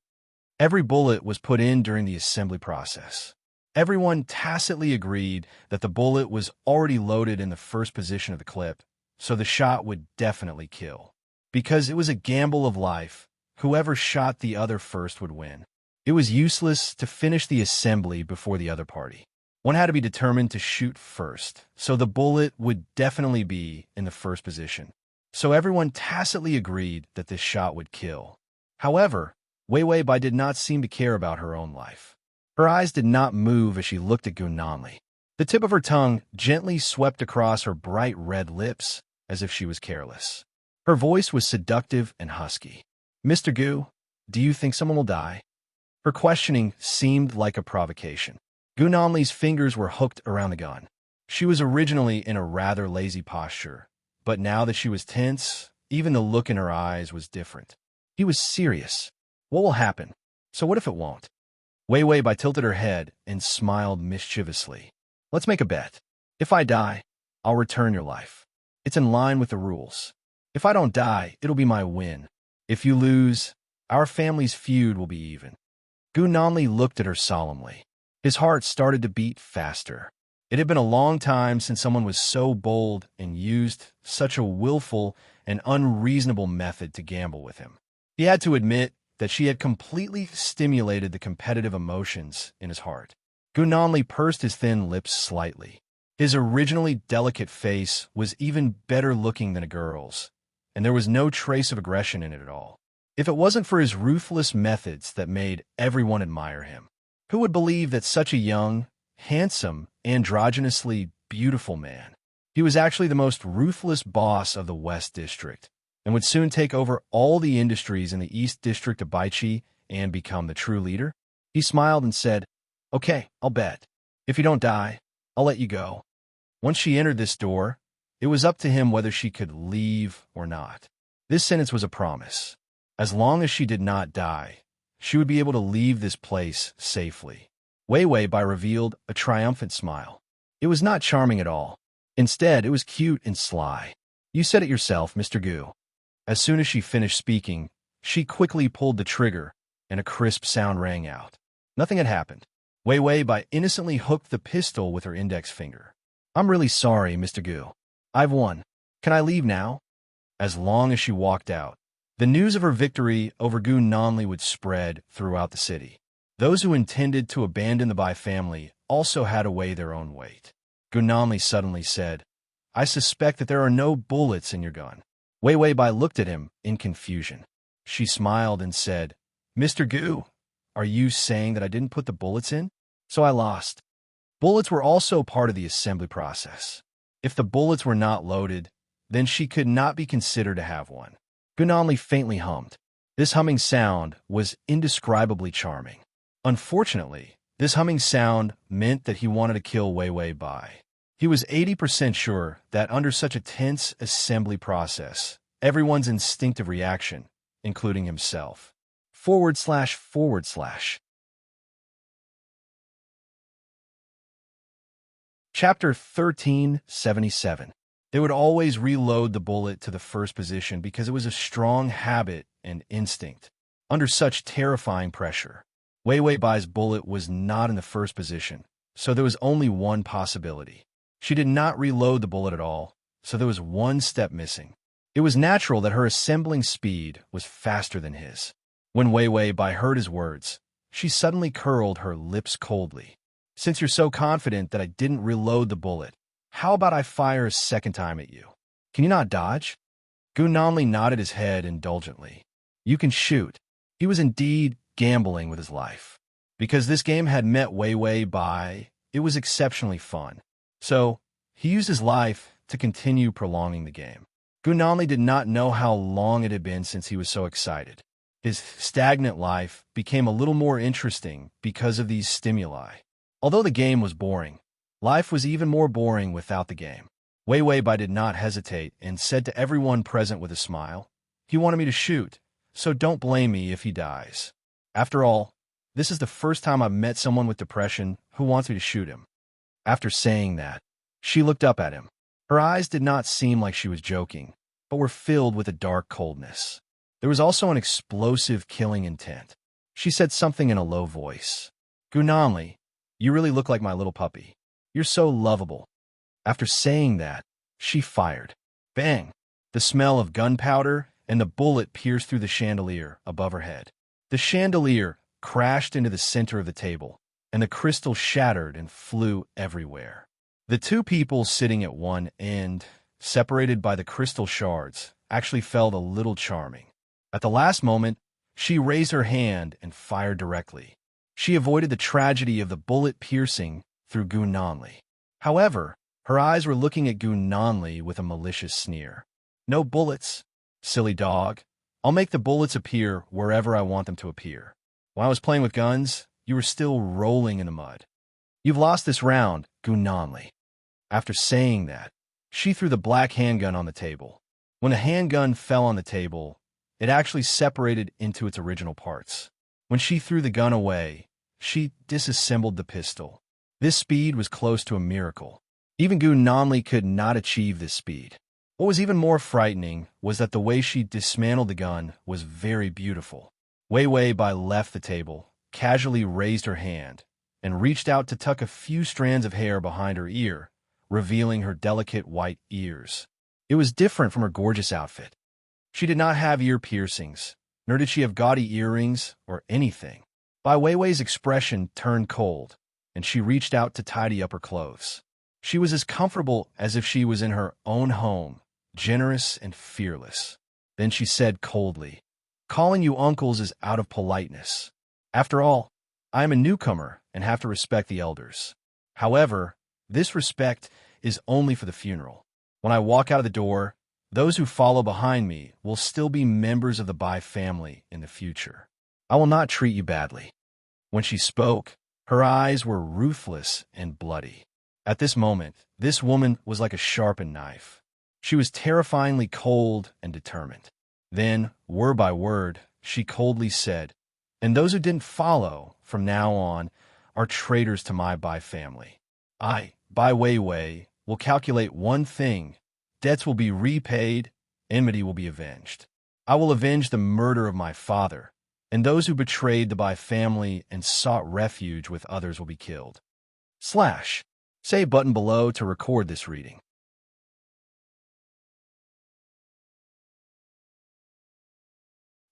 Every bullet was put in during the assembly process. Everyone tacitly agreed that the bullet was already loaded in the first position of the clip, so the shot would definitely kill. Because it was a gamble of life, whoever shot the other first would win. It was useless to finish the assembly before the other party. One had to be determined to shoot first, so the bullet would definitely be in the first position. So everyone tacitly agreed that this shot would kill. However, Wei Wei Bai did not seem to care about her own life. Her eyes did not move as she looked at Gu Nanli. The tip of her tongue gently swept across her bright red lips as if she was careless. Her voice was seductive and husky. "Mr. Gu, do you think someone will die?" Her questioning seemed like a provocation. Gu Nanli's fingers were hooked around the gun. She was originally in a rather lazy posture, but now that she was tense, even the look in her eyes was different. He was serious. "What will happen? So what if it won't?" Wei Wei Bai tilted her head and smiled mischievously. "Let's make a bet. If I die, I'll return your life. It's in line with the rules. If I don't die, it'll be my win. If you lose, our family's feud will be even." Gu Nanli looked at her solemnly. His heart started to beat faster. It had been a long time since someone was so bold and used such a willful and unreasonable method to gamble with him. He had to admit that she had completely stimulated the competitive emotions in his heart. Gu Nanli pursed his thin lips slightly. His originally delicate face was even better looking than a girl's, and there was no trace of aggression in it at all. If it wasn't for his ruthless methods that made everyone admire him, who would believe that such a young, handsome, androgynously beautiful man? He was actually the most ruthless boss of the West District, and would soon take over all the industries in the East District of Baichi and become the true leader. He smiled and said, "Okay, I'll bet. If you don't die, I'll let you go." Once she entered this door, it was up to him whether she could leave or not. This sentence was a promise. As long as she did not die, she would be able to leave this place safely. Wei Wei Bai revealed a triumphant smile. It was not charming at all. Instead, it was cute and sly. "You said it yourself, Mr. Gu." As soon as she finished speaking, she quickly pulled the trigger, and a crisp sound rang out. Nothing had happened. Wei Wei Bai innocently hooked the pistol with her index finger. "I'm really sorry, Mr. Gu. I've won. Can I leave now?" As long as she walked out, the news of her victory over Gu Nanli would spread throughout the city. Those who intended to abandon the Bai family also had to weigh their own weight. Gu Nanli suddenly said, "I suspect that there are no bullets in your gun." Wei Wei Bai looked at him in confusion. She smiled and said, "Mr. Gu, are you saying that I didn't put the bullets in? So I lost." Bullets were also part of the assembly process. If the bullets were not loaded, then she could not be considered to have one. Gu Nanli faintly hummed. This humming sound was indescribably charming. Unfortunately, this humming sound meant that he wanted to kill Wei Wei Bai. He was 80% sure that under such a tense assembly process, everyone's instinctive reaction, including himself, // Chapter 1377. They would always reload the bullet to the first position because it was a strong habit and instinct. Under such terrifying pressure, Wei Wei Bai's bullet was not in the first position, so there was only one possibility. She did not reload the bullet at all, so there was one step missing. It was natural that her assembling speed was faster than his. When Wei Wei Bai heard his words, she suddenly curled her lips coldly. "Since you're so confident that I didn't reload the bullet, how about I fire a second time at you? Can you not dodge?" Gu Nanli nodded his head indulgently. "You can shoot." He was indeed gambling with his life. Because this game had met Wei Wei Bai, it was exceptionally fun. So, he used his life to continue prolonging the game. Gu Nanli did not know how long it had been since he was so excited. His stagnant life became a little more interesting because of these stimuli. Although the game was boring, life was even more boring without the game. Wei Wei Bai did not hesitate and said to everyone present with a smile, "He wanted me to shoot, so don't blame me if he dies. After all, this is the first time I've met someone with depression who wants me to shoot him." After saying that, she looked up at him. Her eyes did not seem like she was joking, but were filled with a dark coldness. There was also an explosive killing intent. She said something in a low voice. "Gu Nanli, you really look like my little puppy. You're so lovable." After saying that, she fired. Bang! The smell of gunpowder and the bullet pierced through the chandelier above her head. The chandelier crashed into the center of the table, and the crystal shattered and flew everywhere. The two people sitting at one end, separated by the crystal shards, actually felt a little charming. At the last moment, she raised her hand and fired directly. She avoided the tragedy of the bullet piercing through Gu Nanli. However, her eyes were looking at Gu Nanli with a malicious sneer. "No bullets, silly dog. I'll make the bullets appear wherever I want them to appear. When I was playing with guns, you were still rolling in the mud. You've lost this round, Gu Nanli." After saying that, she threw the black handgun on the table. When the handgun fell on the table, it actually separated into its original parts. When she threw the gun away, she disassembled the pistol. This speed was close to a miracle. Even Gu Nanli could not achieve this speed. What was even more frightening was that the way she dismantled the gun was very beautiful. Wei Wei Bai left the table, casually raised her hand, and reached out to tuck a few strands of hair behind her ear, revealing her delicate white ears. It was different from her gorgeous outfit. She did not have ear piercings, nor did she have gaudy earrings or anything. Bai Weiwei's expression turned cold, and she reached out to tidy up her clothes. She was as comfortable as if she was in her own home, generous and fearless. Then she said coldly, "Calling you uncles is out of politeness. After all, I am a newcomer and have to respect the elders. However, this respect is only for the funeral. When I walk out of the door, those who follow behind me will still be members of the Bai family in the future. I will not treat you badly." When she spoke, her eyes were ruthless and bloody. At this moment, this woman was like a sharpened knife. She was terrifyingly cold and determined. Then, word by word, she coldly said, "And those who didn't follow, from now on, are traitors to my Bai family. I, Bai Weiwei, will calculate one thing. Debts will be repaid, enmity will be avenged. I will avenge the murder of my father, and those who betrayed the Bai family and sought refuge with others will be killed." Say button below to record this reading.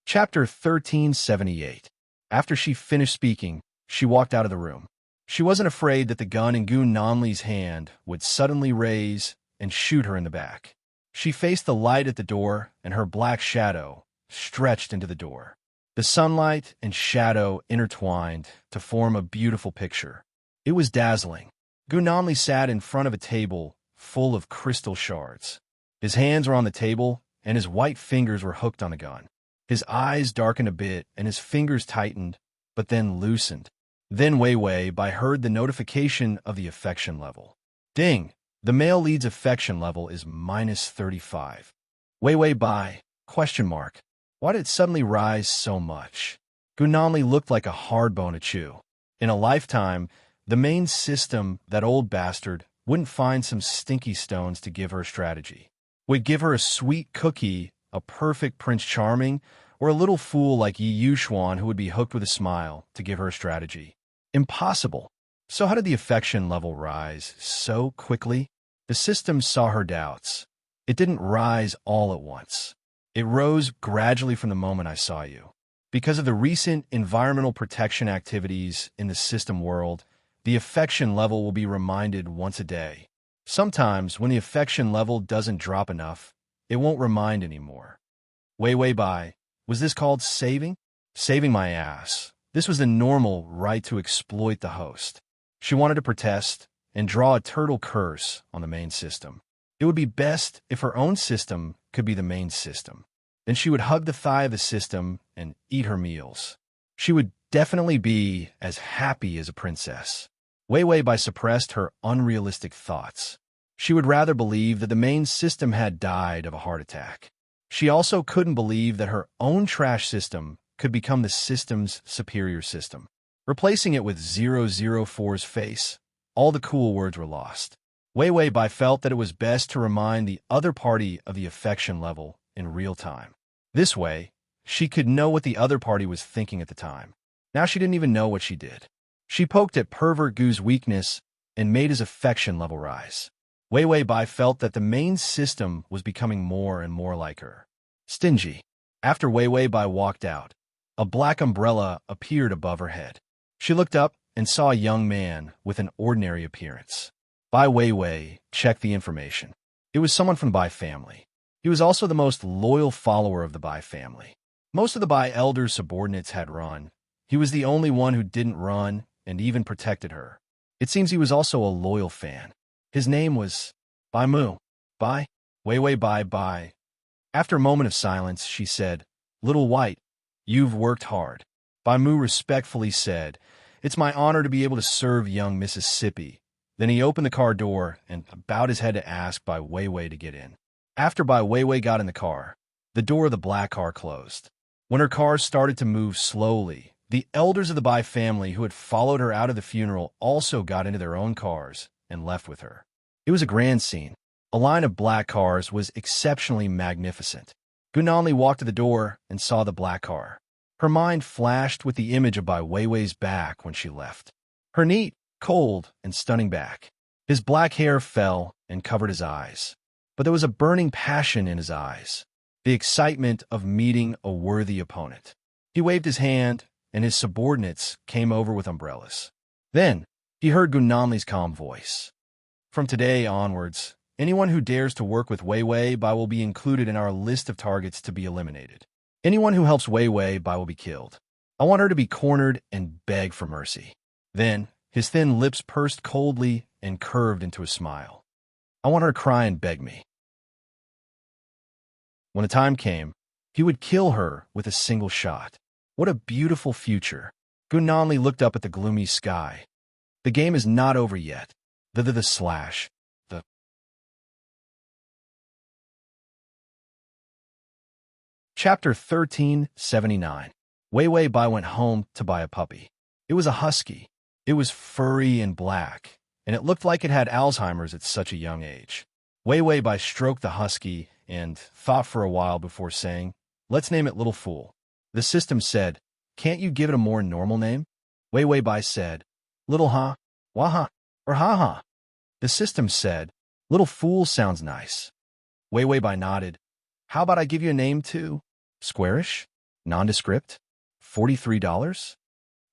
Chapter 1378. After she finished speaking, she walked out of the room. She wasn't afraid that the gun in Gu Nanli's hand would suddenly raise and shoot her in the back. She faced the light at the door, and her black shadow stretched into the door. The sunlight and shadow intertwined to form a beautiful picture. It was dazzling. Gu Nanli sat in front of a table full of crystal shards. His hands were on the table, and his white fingers were hooked on the gun. His eyes darkened a bit, and his fingers tightened, but then loosened. Then Wei Wei Bai heard the notification of the affection level. Ding! The male lead's affection level is -35. Wei Wei Bai, ? Why did it suddenly rise so much? Gu Nanli looked like a hard bone to chew. In a lifetime, the main system, that old bastard, wouldn't find some stinky stones to give her strategy. Would give her a sweet cookie, a perfect Prince Charming, or a little fool like Yi Yuxuan who would be hooked with a smile to give her a strategy. Impossible. So how did the affection level rise so quickly? The system saw her doubts. It didn't rise all at once. It rose gradually from the moment I saw you. Because of the recent environmental protection activities in the system world, the affection level will be reminded once a day. Sometimes, when the affection level doesn't drop enough, it won't remind anymore. Wei Bai, was this called saving? Saving my ass. This was the normal right to exploit the host. She wanted to protest and draw a turtle curse on the main system. It would be best if her own system could be the main system. Then she would hug the thigh of the system and eat her meals. She would definitely be as happy as a princess. Wei Bai suppressed her unrealistic thoughts. She would rather believe that the main system had died of a heart attack. She also couldn't believe that her own trash system could become the system's superior system. Replacing it with 004's face, all the cool words were lost. Wei Bai felt that it was best to remind the other party of the affection level in real time. This way, she could know what the other party was thinking at the time. Now she didn't even know what she did. She poked at Pervert Gu's weakness and made his affection level rise. Wei Bai felt that the main system was becoming more and more like her. Stingy. After Wei Bai walked out, a black umbrella appeared above her head. She looked up and saw a young man with an ordinary appearance. Bai Wei checked the information. It was someone from the Bai family. He was also the most loyal follower of the Bai family. Most of the Bai elders' subordinates had run. He was the only one who didn't run and even protected her. It seems he was also a loyal fan. His name was Bai Mu. Bai? Wei Bai. After a moment of silence, she said, "Little White, you've worked hard." Bai Mu respectfully said, "It's my honor to be able to serve young Mississippi." Then he opened the car door and bowed his head to ask Bai Wei to get in. After Bai Wei got in the car, the door of the black car closed. When her car started to move slowly, the elders of the Bai family who had followed her out of the funeral also got into their own cars and left with her. It was a grand scene. A line of black cars was exceptionally magnificent. Gunanli walked to the door and saw the black car. Her mind flashed with the image of Bai Wei's back when she left. Her neat, cold, and stunning back. His black hair fell and covered his eyes. But there was a burning passion in his eyes, the excitement of meeting a worthy opponent. He waved his hand, and his subordinates came over with umbrellas. Then, he heard Gunanli's calm voice. "From today onwards, anyone who dares to work with Wei Bai will be included in our list of targets to be eliminated. Anyone who helps Wei Bai will be killed. I want her to be cornered and beg for mercy." Then, his thin lips pursed coldly and curved into a smile. "I want her to cry and beg me." When the time came, he would kill her with a single shot. What a beautiful future. Gunanli looked up at the gloomy sky. The game is not over yet. The Chapter 1379. Wei Bai went home to buy a puppy. It was a husky. It was furry and black, and it looked like it had Alzheimer's at such a young age. Wei Bai stroked the husky and thought for a while before saying, "Let's name it Little Fool." The system said, "Can't you give it a more normal name?" Wei Bai said, "Little Ha, Waha, or Ha Ha." The system said, "Little Fool sounds nice." Wei Bai nodded. "How about I give you a name too? Squarish? Nondescript? $43?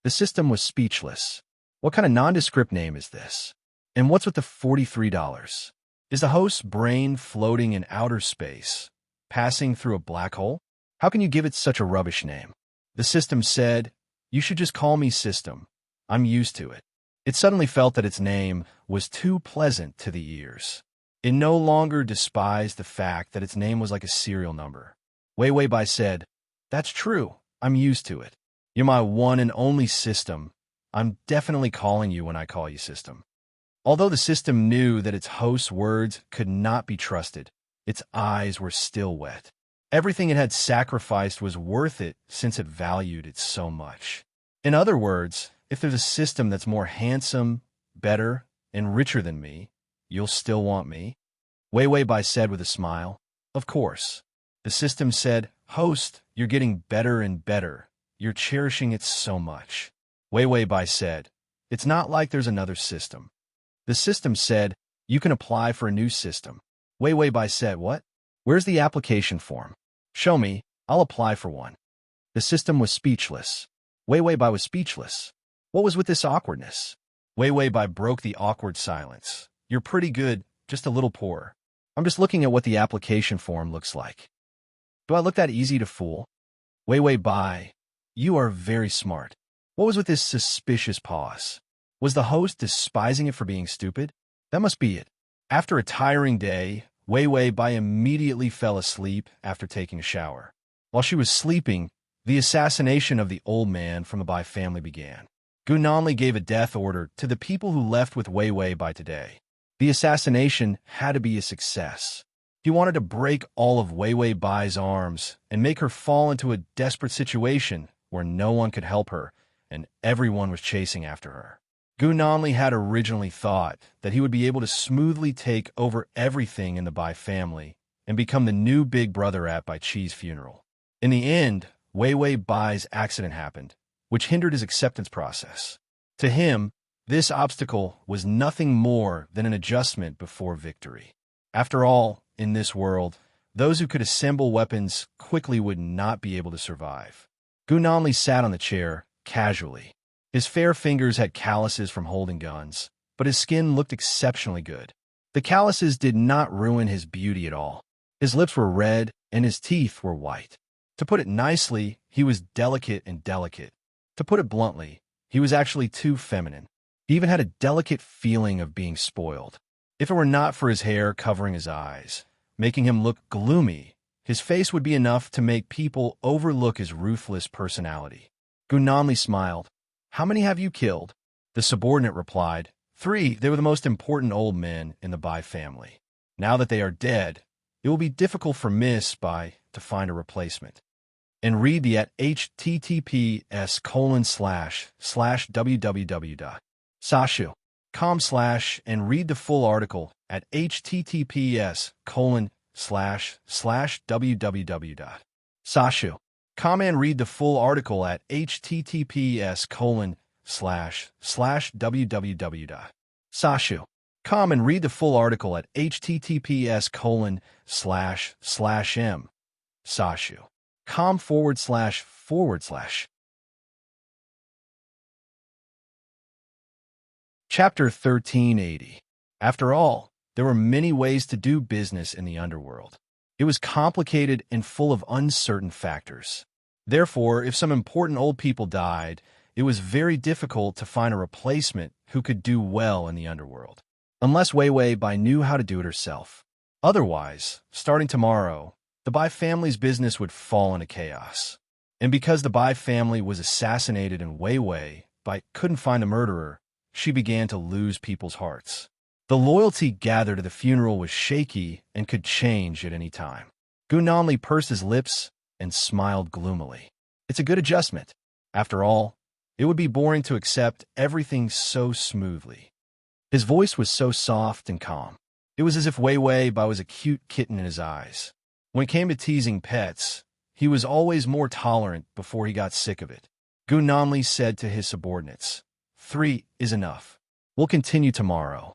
The system was speechless. What kind of nondescript name is this? And what's with the $43? Is the host's brain floating in outer space, passing through a black hole? How can you give it such a rubbish name? The system said, "You should just call me System. I'm used to it." It suddenly felt that its name was too pleasant to the ears. It no longer despised the fact that its name was like a serial number. Wei Bai said, "That's true. I'm used to it. You're my one and only System. I'm definitely calling you when I call you System." Although the system knew that its host's words could not be trusted, its eyes were still wet. Everything it had sacrificed was worth it since it valued it so much. In other words, if there's a system that's more handsome, better, and richer than me, You'll still want me? Wei Wei Bai said with a smile. Of course. The system said, Host, you're getting better and better. You're cherishing it so much. Wei Wei Bai said, It's not like there's another system. The system said, You can apply for a new system. Wei Wei Bai said, What? Where's the application form? Show me, I'll apply for one. The system was speechless. Wei Wei Bai was speechless. What was with this awkwardness? Wei Wei Bai broke the awkward silence. You're pretty good, just a little poor. I'm just looking at what the application form looks like. Do I look that easy to fool? Wei Wei Bai, you are very smart. What was with this suspicious pause? Was the host despising it for being stupid? That must be it. After a tiring day, Wei Wei Bai immediately fell asleep after taking a shower. While she was sleeping, the assassination of the old man from the Bai family began. Gu Nanli gave a death order to the people who left with Wei Wei Bai today. The assassination had to be a success. He wanted to break all of Wei Wei Bai's arms and make her fall into a desperate situation where no one could help her and everyone was chasing after her. Gu Nanli had originally thought that he would be able to smoothly take over everything in the Bai family and become the new big brother at Bai Chi's funeral. In the end, Wei Wei Bai's accident happened, which hindered his acceptance process. To him, this obstacle was nothing more than an adjustment before victory. After all, in this world, those who could assemble weapons quickly would not be able to survive. Gu Nanli sat on the chair, casually. His fair fingers had calluses from holding guns, but his skin looked exceptionally good. The calluses did not ruin his beauty at all. His lips were red, and his teeth were white. To put it nicely, he was delicate and delicate. To put it bluntly, he was actually too feminine. He even had a delicate feeling of being spoiled. If it were not for his hair covering his eyes, making him look gloomy, his face would be enough to make people overlook his ruthless personality. Gu Nanli smiled. How many have you killed? The subordinate replied, 3. They were the most important old men in the Bai family. Now that they are dead, it will be difficult for Miss Bai to find a replacement. And read the at https://www.sashu.com/ and read the full article at https://www.sashu.com and read the full article at https://www.sashu.com and read the full article at https://sashu.com//. Chapter 1380. After all, there were many ways to do business in the underworld. It was complicated and full of uncertain factors. Therefore, if some important old people died, it was very difficult to find a replacement who could do well in the underworld. Unless Wei Wei Bai knew how to do it herself. Otherwise, starting tomorrow, the Bai family's business would fall into chaos. And because the Bai family was assassinated and Wei Wei Bai couldn't find a murderer, she began to lose people's hearts. The loyalty gathered at the funeral was shaky and could change at any time. Gu Nanli pursed his lips and smiled gloomily. It's a good adjustment. After all, it would be boring to accept everything so smoothly. His voice was so soft and calm. It was as if Wei Wei Bai was a cute kitten in his eyes. When it came to teasing pets, he was always more tolerant before he got sick of it. Gu Nanli said to his subordinates, 3 is enough. We'll continue tomorrow.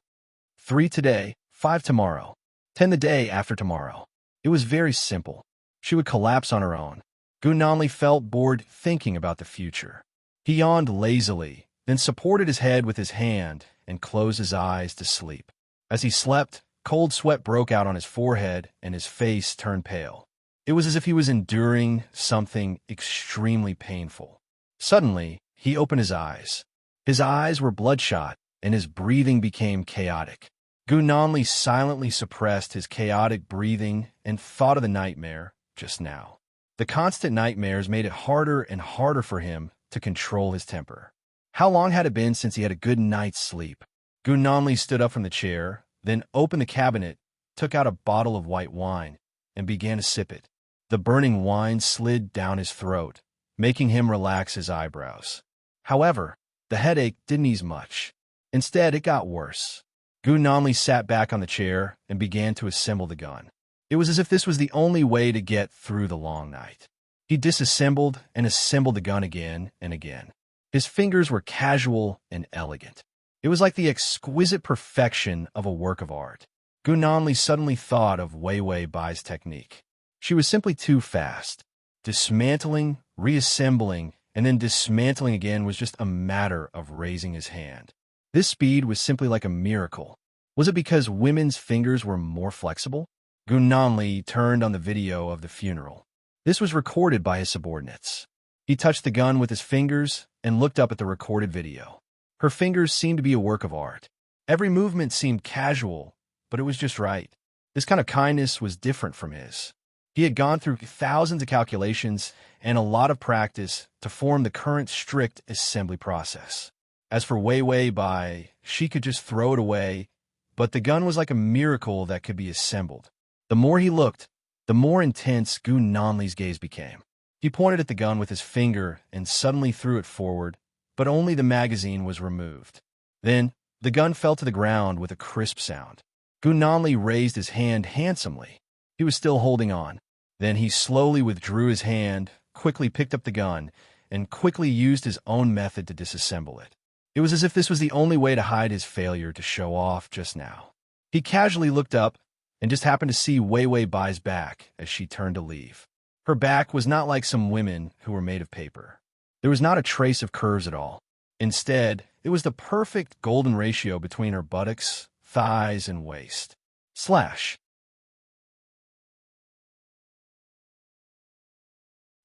3 today, 5 tomorrow, 10 the day after tomorrow. It was very simple. She would collapse on her own. Gu Nanli felt bored thinking about the future. He yawned lazily, then supported his head with his hand and closed his eyes to sleep. As he slept, cold sweat broke out on his forehead and his face turned pale. It was as if he was enduring something extremely painful. Suddenly, he opened his eyes. His eyes were bloodshot, and his breathing became chaotic. Gu Nanli silently suppressed his chaotic breathing and thought of the nightmare just now. The constant nightmares made it harder and harder for him to control his temper. How long had it been since he had a good night's sleep? Gu Nanli stood up from the chair, then opened the cabinet, took out a bottle of white wine, and began to sip it. The burning wine slid down his throat, making him relax his eyebrows. However, the headache didn't ease much. Instead, it got worse. Gu Nanli sat back on the chair and began to assemble the gun. It was as if this was the only way to get through the long night. He disassembled and assembled the gun again and again. His fingers were casual and elegant. It was like the exquisite perfection of a work of art. Gu Nanli suddenly thought of Wei Wei Bai's technique. She was simply too fast. Dismantling, reassembling, and then dismantling again was just a matter of raising his hand. This speed was simply like a miracle. Was it because women's fingers were more flexible? Gu Nanli turned on the video of the funeral. This was recorded by his subordinates. He touched the gun with his fingers and looked up at the recorded video. Her fingers seemed to be a work of art. Every movement seemed casual, but it was just right. This kind of kindness was different from his. He had gone through thousands of calculations and a lot of practice to form the current strict assembly process. As for Wei Wei Bai, she could just throw it away, but the gun was like a miracle that could be assembled. The more he looked, the more intense Gu Nanli's gaze became. He pointed at the gun with his finger and suddenly threw it forward, but only the magazine was removed. Then, the gun fell to the ground with a crisp sound. Gu Nanli raised his hand handsomely. He was still holding on. Then he slowly withdrew his hand, quickly picked up the gun, and quickly used his own method to disassemble it. It was as if this was the only way to hide his failure to show off just now. He casually looked up and just happened to see Wei Wei Bai's back as she turned to leave. Her back was not like some women who were made of paper. There was not a trace of curves at all. Instead, it was the perfect golden ratio between her buttocks, thighs, and waist.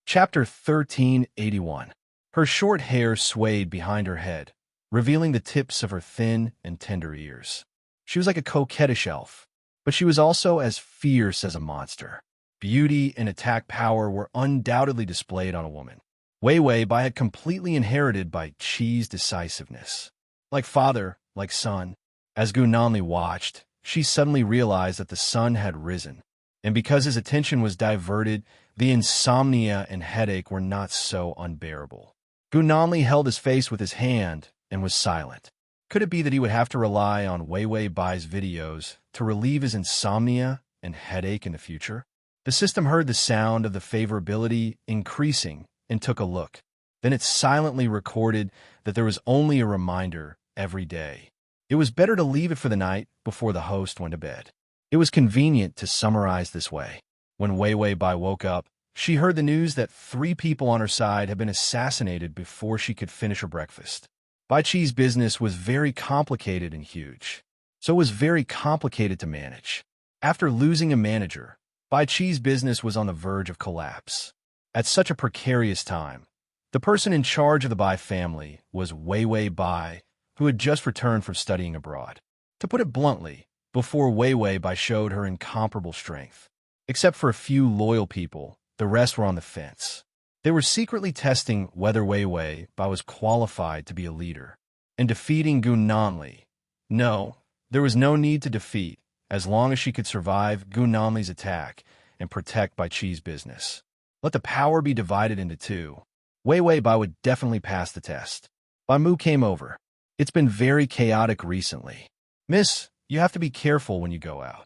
Chapter 1381. Her short hair swayed behind her head, revealing the tips of her thin and tender ears. She was like a coquettish elf, but she was also as fierce as a monster. Beauty and attack power were undoubtedly displayed on a woman. Wei Wei Bai had completely inherited Bai Qi's decisiveness. Like father, like son. As Gu Nanli watched, she suddenly realized that the sun had risen, and because his attention was diverted, the insomnia and headache were not so unbearable. Gu Nanli held his face with his hand and was silent. Could it be that he would have to rely on Wei Wei Bai's videos to relieve his insomnia and headache in the future? The system heard the sound of the favorability increasing and took a look. Then it silently recorded that there was only a reminder every day. It was better to leave it for the night before the host went to bed. It was convenient to summarize this way. When Wei Wei Bai woke up, she heard the news that 3 people on her side had been assassinated before she could finish her breakfast. Bai Qi's business was very complicated and huge, so it was very complicated to manage. After losing a manager, Bai Qi's business was on the verge of collapse. At such a precarious time, the person in charge of the Bai family was Wei Wei Bai, who had just returned from studying abroad. To put it bluntly, before Wei Wei Bai showed her incomparable strength. Except for a few loyal people, the rest were on the fence. They were secretly testing whether Wei Wei Bai was qualified to be a leader. And defeating Gu Nanli. No, there was no need to defeat, as long as she could survive Gu Nanli's attack and protect Bai Qi's business. Let the power be divided into 2. Wei Wei Bai would definitely pass the test. Bai Mu came over. It's been very chaotic recently. Miss, you have to be careful when you go out.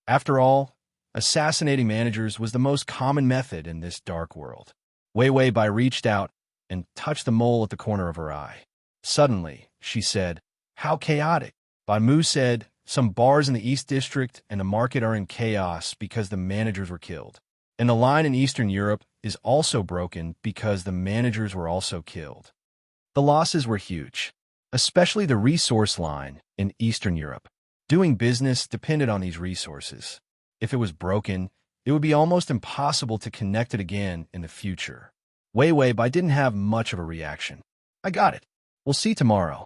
After all, assassinating managers was the most common method in this dark world. Wei Wei Bai reached out and touched the mole at the corner of her eye. Suddenly, she said, "How chaotic." Bai Mu said, "Some bars in the East District and the market are in chaos because the managers were killed. And the line in Eastern Europe is also broken because the managers were also killed." The losses were huge, especially the resource line in Eastern Europe. Doing business depended on these resources. If it was broken, it would be almost impossible to connect it again in the future. Wei Wei Bai didn't have much of a reaction. "I got it. We'll see tomorrow."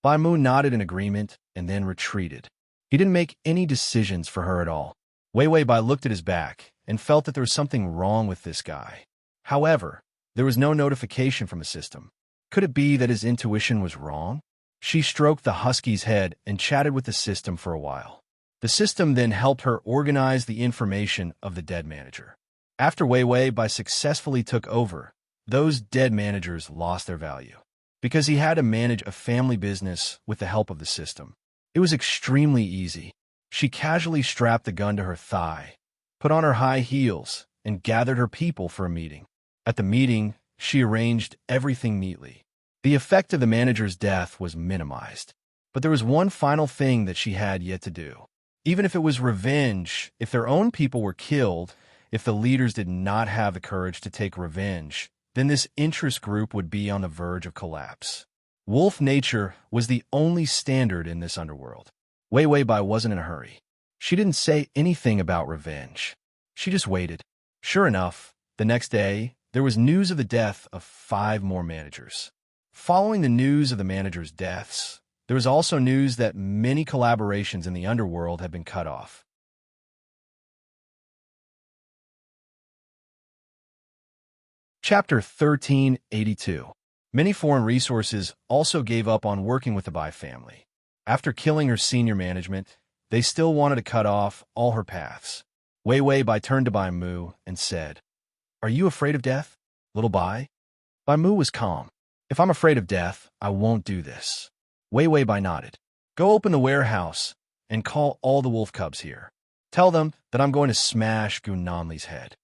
Bai Mu nodded in agreement and then retreated. He didn't make any decisions for her at all. Wei Wei Bai looked at his back and felt that there was something wrong with this guy. However, there was no notification from the system. Could it be that his intuition was wrong? She stroked the husky's head and chatted with the system for a while. The system then helped her organize the information of the dead manager. After Wei Wei Bai successfully took over, those dead managers lost their value, because he had to manage a family business with the help of the system. It was extremely easy. She casually strapped the gun to her thigh, put on her high heels, and gathered her people for a meeting. At the meeting, she arranged everything neatly. The effect of the manager's death was minimized, but there was one final thing that she had yet to do. Even if it was revenge, if their own people were killed, if the leaders did not have the courage to take revenge, then this interest group would be on the verge of collapse. Wolf nature was the only standard in this underworld. Wei Wei Bai wasn't in a hurry. She didn't say anything about revenge. She just waited. Sure enough, the next day, there was news of the death of 5 more managers. Following the news of the managers' deaths, there was also news that many collaborations in the underworld had been cut off. Chapter 1382. Many foreign resources also gave up on working with the Bai family. After killing her senior management, they still wanted to cut off all her paths. Wei Wei Bai turned to Bai Mu and said, "Are you afraid of death, little Bai?" Bai Mu was calm. "If I'm afraid of death, I won't do this." Wei Wei Bai nodded. "Go open the warehouse and call all the wolf cubs here. Tell them that I'm going to smash Gu Nanli's head."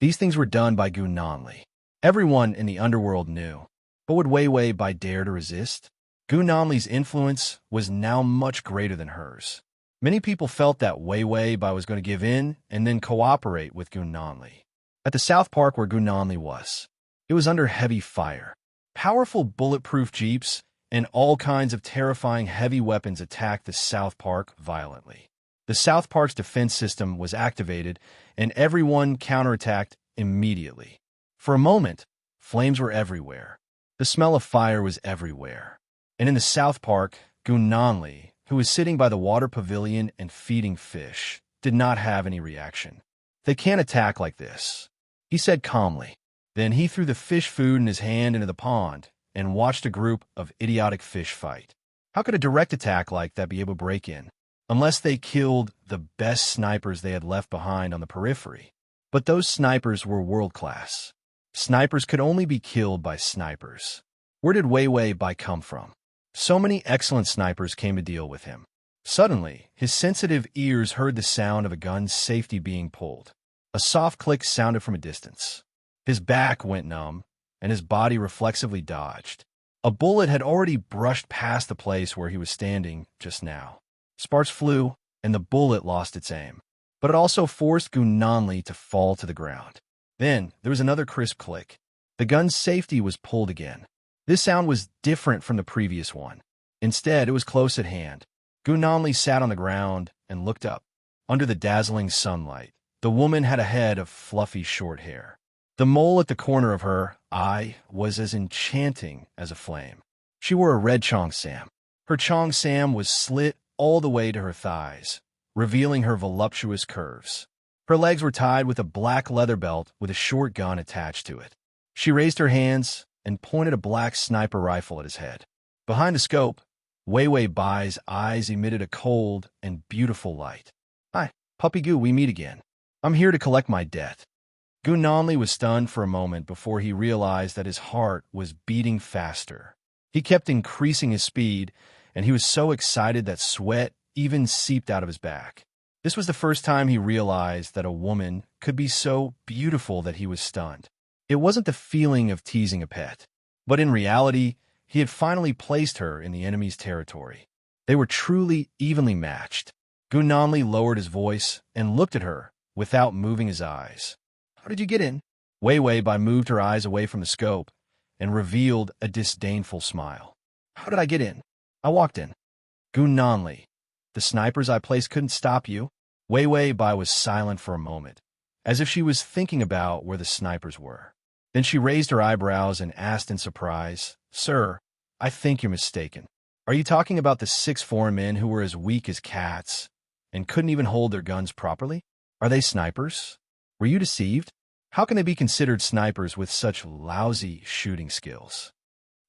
These things were done by Gu Nanli. Everyone in the underworld knew. But would Wei Wei Bai dare to resist? Gu Nanli's influence was now much greater than hers. Many people felt that Wei Wei Bai was going to give in and then cooperate with Gu Nanli. At the South Park where Gu Nanli was, it was under heavy fire. Powerful bulletproof jeeps and all kinds of terrifying heavy weapons attacked the South Park violently. The South Park's defense system was activated, and everyone counterattacked immediately. For a moment, flames were everywhere. The smell of fire was everywhere. And in the South Park, Gu Nanli, who was sitting by the water pavilion and feeding fish, did not have any reaction. "They can't attack like this," he said calmly. Then he threw the fish food in his hand into the pond and watched a group of idiotic fish fight. How could a direct attack like that be able to break in? Unless they killed the best snipers they had left behind on the periphery. But those snipers were world-class. Snipers could only be killed by snipers. Where did Wei Wei Bai come from? So many excellent snipers came to deal with him. Suddenly, his sensitive ears heard the sound of a gun's safety being pulled. A soft click sounded from a distance. His back went numb, and his body reflexively dodged. A bullet had already brushed past the place where he was standing just now. Sparks flew, and the bullet lost its aim. But it also forced Gu Nanli to fall to the ground. Then, there was another crisp click. The gun's safety was pulled again. This sound was different from the previous one. Instead, it was close at hand. Gu Nanli sat on the ground and looked up. Under the dazzling sunlight, the woman had a head of fluffy short hair. The mole at the corner of her eye was as enchanting as a flame. She wore a red cheongsam. Her cheongsam was slit all the way to her thighs, revealing her voluptuous curves. Her legs were tied with a black leather belt with a short gun attached to it. She raised her hands and pointed a black sniper rifle at his head. Behind the scope, Wei Wei Bai's eyes emitted a cold and beautiful light. "Hi, Puppy Gu, we meet again. I'm here to collect my debt." Gu Nanli was stunned for a moment before he realized that his heart was beating faster. He kept increasing his speed, and he was so excited that sweat even seeped out of his back. This was the first time he realized that a woman could be so beautiful that he was stunned. It wasn't the feeling of teasing a pet, but in reality, he had finally placed her in the enemy's territory. They were truly evenly matched. Gu Nanli lowered his voice and looked at her without moving his eyes. "How did you get in?" Wei Wei Bai moved her eyes away from the scope and revealed a disdainful smile. "How did I get in?" "I walked in." "Gu Nanli, the snipers I placed couldn't stop you?" Wei Wei Bai was silent for a moment, as if she was thinking about where the snipers were. Then she raised her eyebrows and asked in surprise, "Sir, I think you're mistaken. Are you talking about the 6 foreign men who were as weak as cats and couldn't even hold their guns properly? Are they snipers? Were you deceived? How can they be considered snipers with such lousy shooting skills?"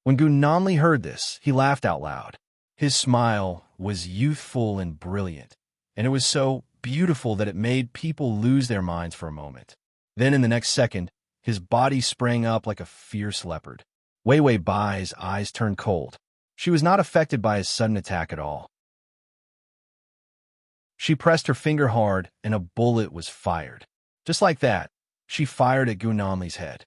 When Gu Nanli heard this, he laughed out loud. His smile was youthful and brilliant, and it was so beautiful that it made people lose their minds for a moment. Then in the next second, his body sprang up like a fierce leopard. Wei Wei Bai's eyes turned cold. She was not affected by his sudden attack at all. She pressed her finger hard, and a bullet was fired. Just like that, she fired at Gunamli's head.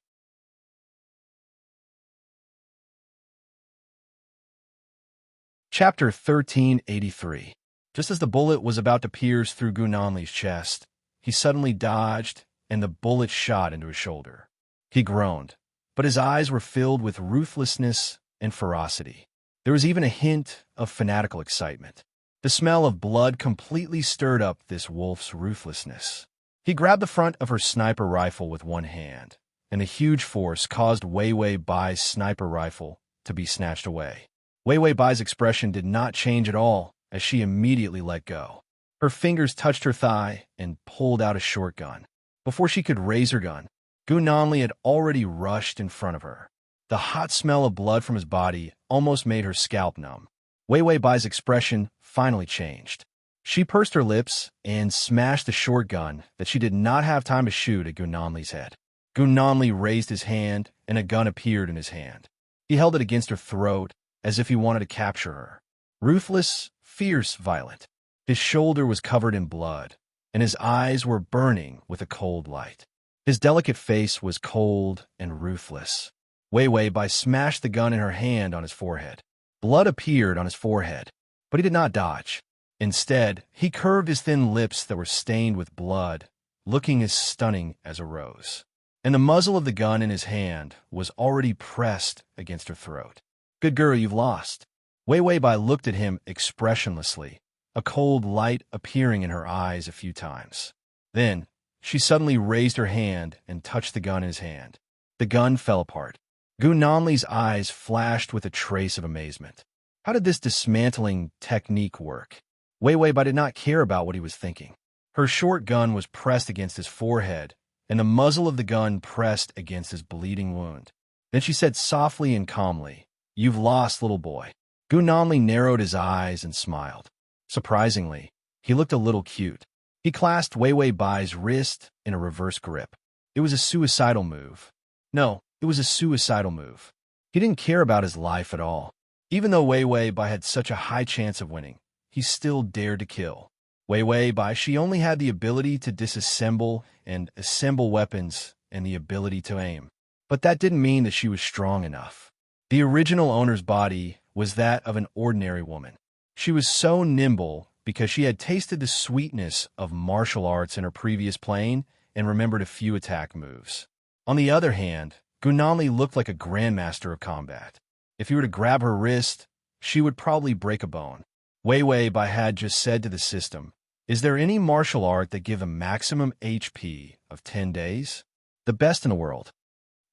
Chapter 1383. Just as the bullet was about to pierce through Gunamli's chest, he suddenly dodged, and the bullet shot into his shoulder. He groaned, but his eyes were filled with ruthlessness and ferocity. There was even a hint of fanatical excitement. The smell of blood completely stirred up this wolf's ruthlessness. He grabbed the front of her sniper rifle with one hand, and the huge force caused Wei Wei Bai's sniper rifle to be snatched away. Wei Wei Bai's expression did not change at all as she immediately let go. Her fingers touched her thigh and pulled out a shotgun. Before she could raise her gun, Gunamli had already rushed in front of her. The hot smell of blood from his body almost made her scalp numb. Wei Wei Bai's expression finally changed. She pursed her lips and smashed the shotgun that she did not have time to shoot at Gunamli's head. Gunamli raised his hand, and a gun appeared in his hand. He held it against her throat as if he wanted to capture her. Ruthless, fierce, violent. His shoulder was covered in blood, and his eyes were burning with a cold light. His delicate face was cold and ruthless. Wei Wei Bai smashed the gun in her hand on his forehead. Blood appeared on his forehead, but he did not dodge. Instead, he curved his thin lips that were stained with blood, looking as stunning as a rose. And the muzzle of the gun in his hand was already pressed against her throat. "Good girl, you've lost." Wei Wei Bai looked at him expressionlessly, a cold light appearing in her eyes a few times. Then, she suddenly raised her hand and touched the gun in his hand. The gun fell apart. Gunamli's eyes flashed with a trace of amazement. How did this dismantling technique work? Wei Wei Bai did not care about what he was thinking. Her short gun was pressed against his forehead, and the muzzle of the gun pressed against his bleeding wound. Then she said softly and calmly, "You've lost, little boy." Gunamli narrowed his eyes and smiled. Surprisingly, he looked a little cute. He clasped Wei Wei Bai's wrist in a reverse grip. It was a suicidal move. No, it was a suicidal move. He didn't care about his life at all. Even though Wei Wei Bai had such a high chance of winning, he still dared to kill. Wei Wei Bai, she only had the ability to disassemble and assemble weapons and the ability to aim. But that didn't mean that she was strong enough. The original owner's body was that of an ordinary woman. She was so nimble because she had tasted the sweetness of martial arts in her previous plane and remembered a few attack moves. On the other hand, Gunamli looked like a grandmaster of combat. If he were to grab her wrist, she would probably break a bone. Wei Wei Bai had just said to the system, "Is there any martial art that give a maximum HP of 10 days? The best in the world."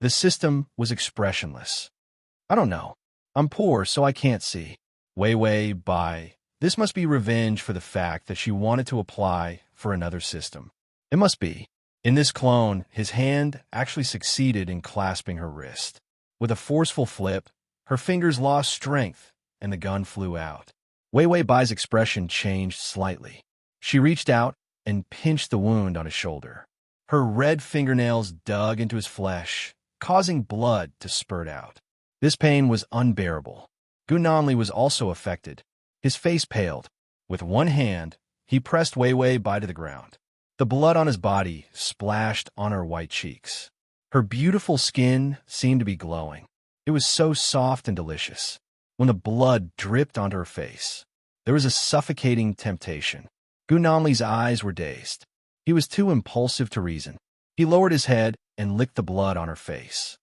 The system was expressionless. "I don't know. I'm poor, so I can't see." Wei Wei Bai. This must be revenge for the fact that she wanted to apply for another system. It must be. In this clone, his hand actually succeeded in clasping her wrist. With a forceful flip, her fingers lost strength, and the gun flew out. Wei Wei Bai's expression changed slightly. She reached out and pinched the wound on his shoulder. Her red fingernails dug into his flesh, causing blood to spurt out. This pain was unbearable. Gunamli was also affected. His face paled. With one hand, he pressed Wei Wei Bai to the ground. The blood on his body splashed on her white cheeks. Her beautiful skin seemed to be glowing. It was so soft and delicious. When the blood dripped onto her face, there was a suffocating temptation. Gunamli's eyes were dazed. He was too impulsive to reason. He lowered his head and licked the blood on her face.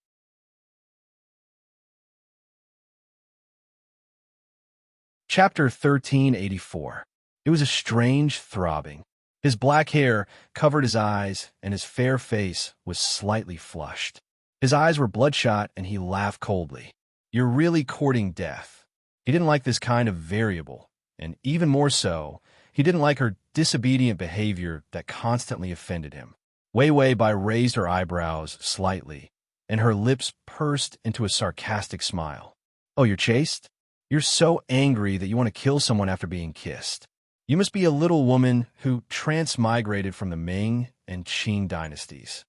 Chapter 1384. It was a strange throbbing. His black hair covered his eyes, and his fair face was slightly flushed. His eyes were bloodshot, and he laughed coldly. "You're really courting death." He didn't like this kind of variable, and even more so, he didn't like her disobedient behavior that constantly offended him. Wei Wei Bai raised her eyebrows slightly, and her lips pursed into a sarcastic smile. "Oh, you're chaste? You're so angry that you want to kill someone after being kissed. You must be a little woman who transmigrated from the Ming and Qing dynasties."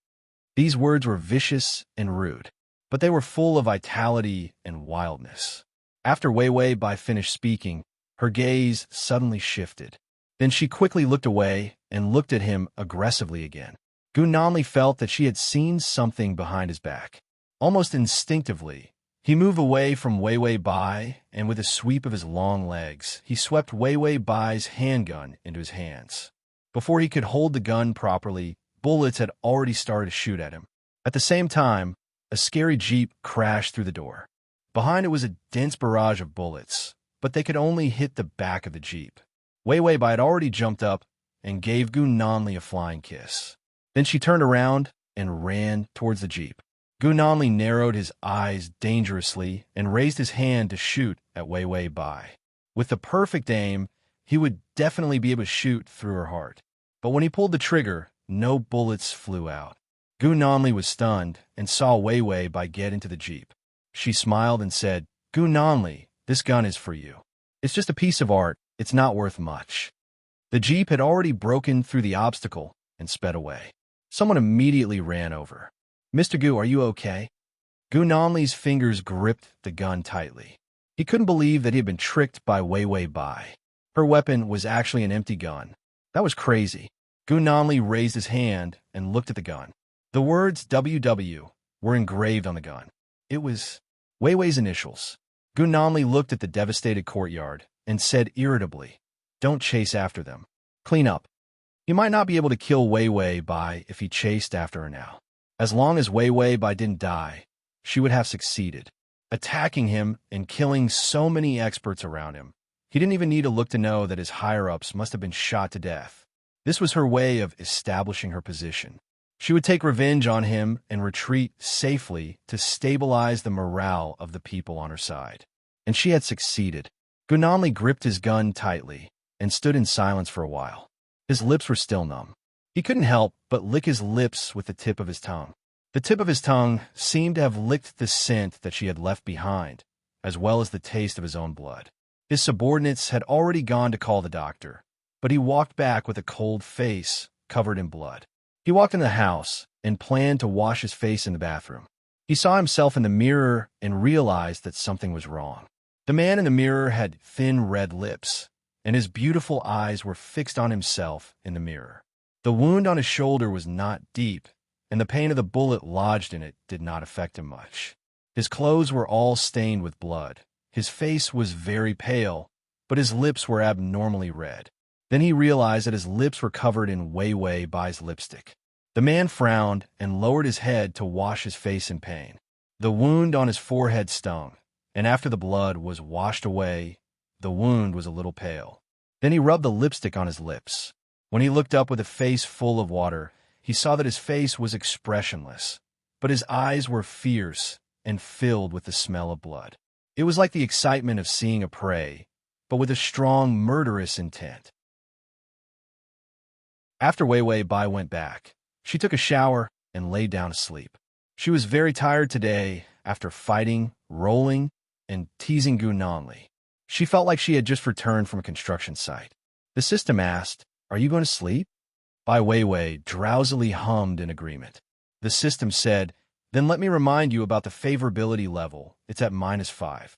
These words were vicious and rude, but they were full of vitality and wildness. After Wei Wei Bai finished speaking, her gaze suddenly shifted. Then she quickly looked away and looked at him aggressively again. Gu Nanli felt that she had seen something behind his back. Almost instinctively, he moved away from Wei Wei Bai, and with a sweep of his long legs, he swept Wei Wei Bai's handgun into his hands. Before he could hold the gun properly, bullets had already started to shoot at him. At the same time, a scary jeep crashed through the door. Behind it was a dense barrage of bullets, but they could only hit the back of the jeep. Wei Wei Bai had already jumped up and gave Gu Nanli a flying kiss. Then she turned around and ran towards the jeep. Gu Nanli narrowed his eyes dangerously and raised his hand to shoot at Wei Wei Bai. With the perfect aim, he would definitely be able to shoot through her heart. But when he pulled the trigger, no bullets flew out. Gu Nanli was stunned and saw Wei Wei Bai get into the jeep. She smiled and said, "Gu Nanli, this gun is for you. It's just a piece of art. It's not worth much." The jeep had already broken through the obstacle and sped away. Someone immediately ran over. "Mr. Gu, are you okay?" Gu Nanli's fingers gripped the gun tightly. He couldn't believe that he had been tricked by Wei Wei Bai. Her weapon was actually an empty gun. That was crazy. Gu Nanli raised his hand and looked at the gun. The words WW were engraved on the gun. It was Wei Wei's initials. Gu Nanli looked at the devastated courtyard and said irritably, "Don't chase after them. Clean up." He might not be able to kill Wei Wei Bai if he chased after her now. As long as Wei Wei Bai didn't die, she would have succeeded. Attacking him and killing so many experts around him, he didn't even need to look to know that his higher-ups must have been shot to death. This was her way of establishing her position. She would take revenge on him and retreat safely to stabilize the morale of the people on her side. And she had succeeded. Gu Nanli gripped his gun tightly and stood in silence for a while. His lips were still numb. He couldn't help but lick his lips with the tip of his tongue. The tip of his tongue seemed to have licked the scent that she had left behind, as well as the taste of his own blood. His subordinates had already gone to call the doctor, but he walked back with a cold face covered in blood. He walked in the house and planned to wash his face in the bathroom. He saw himself in the mirror and realized that something was wrong. The man in the mirror had thin red lips, and his beautiful eyes were fixed on himself in the mirror. The wound on his shoulder was not deep, and the pain of the bullet lodged in it did not affect him much. His clothes were all stained with blood. His face was very pale, but his lips were abnormally red. Then he realized that his lips were covered in Wei Wei Bai's lipstick. The man frowned and lowered his head to wash his face in pain. The wound on his forehead stung, and after the blood was washed away, the wound was a little pale. Then he rubbed the lipstick on his lips. When he looked up with a face full of water, he saw that his face was expressionless, but his eyes were fierce and filled with the smell of blood. It was like the excitement of seeing a prey, but with a strong, murderous intent. After Wei Wei Bai went back, she took a shower and lay down to sleep. She was very tired today after fighting, rolling, and teasing Gu Nanli. She felt like she had just returned from a construction site. The system asked, "Are you going to sleep?" Bai Wei Wei drowsily hummed in agreement. The system said, "Then let me remind you about the favorability level. It's at -5.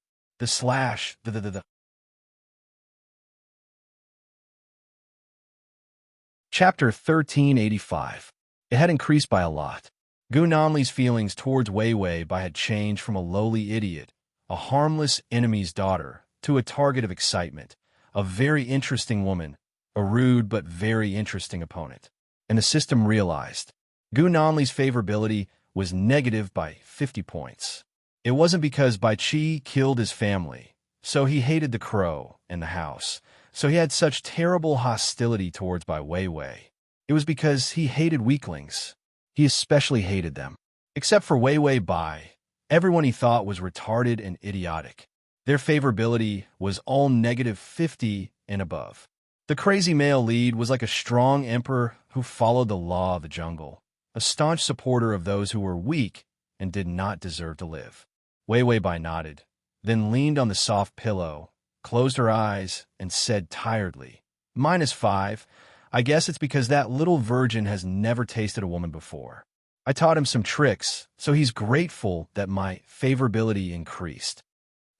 Chapter 1385. It had increased by a lot. Gu Nanli's feelings towards Wei Wei Bai had changed from a lowly idiot, a harmless enemy's daughter, to a target of excitement, a very interesting woman, a rude but very interesting opponent. And the system realized Gu Nanli's favorability was negative by 50 points. It wasn't because Bai Qi killed his family, so he hated the crow and the house, so he had such terrible hostility towards Bai Wei Wei. It was because he hated weaklings. He especially hated them. Except for Wei Wei Bai, everyone he thought was retarded and idiotic. Their favorability was all -50 and above. The crazy male lead was like a strong emperor who followed the law of the jungle, a staunch supporter of those who were weak and did not deserve to live. Wei Wei Bai nodded, then leaned on the soft pillow, closed her eyes, and said tiredly, -5. I guess it's because that little virgin has never tasted a woman before. I taught him some tricks, so he's grateful that my favorability increased.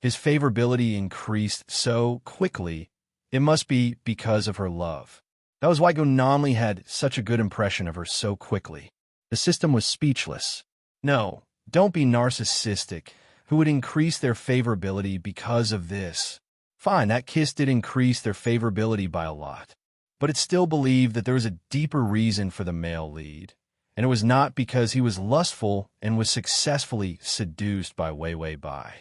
His favorability increased so quickly It must be because of her love. That was why Gunamli had such a good impression of her so quickly. The system was speechless. No, don't be narcissistic. Who would increase their favorability because of this? Fine, that kiss did increase their favorability by a lot. But it still believed that there was a deeper reason for the male lead, and it was not because he was lustful and was successfully seduced by Wei Wei Bai.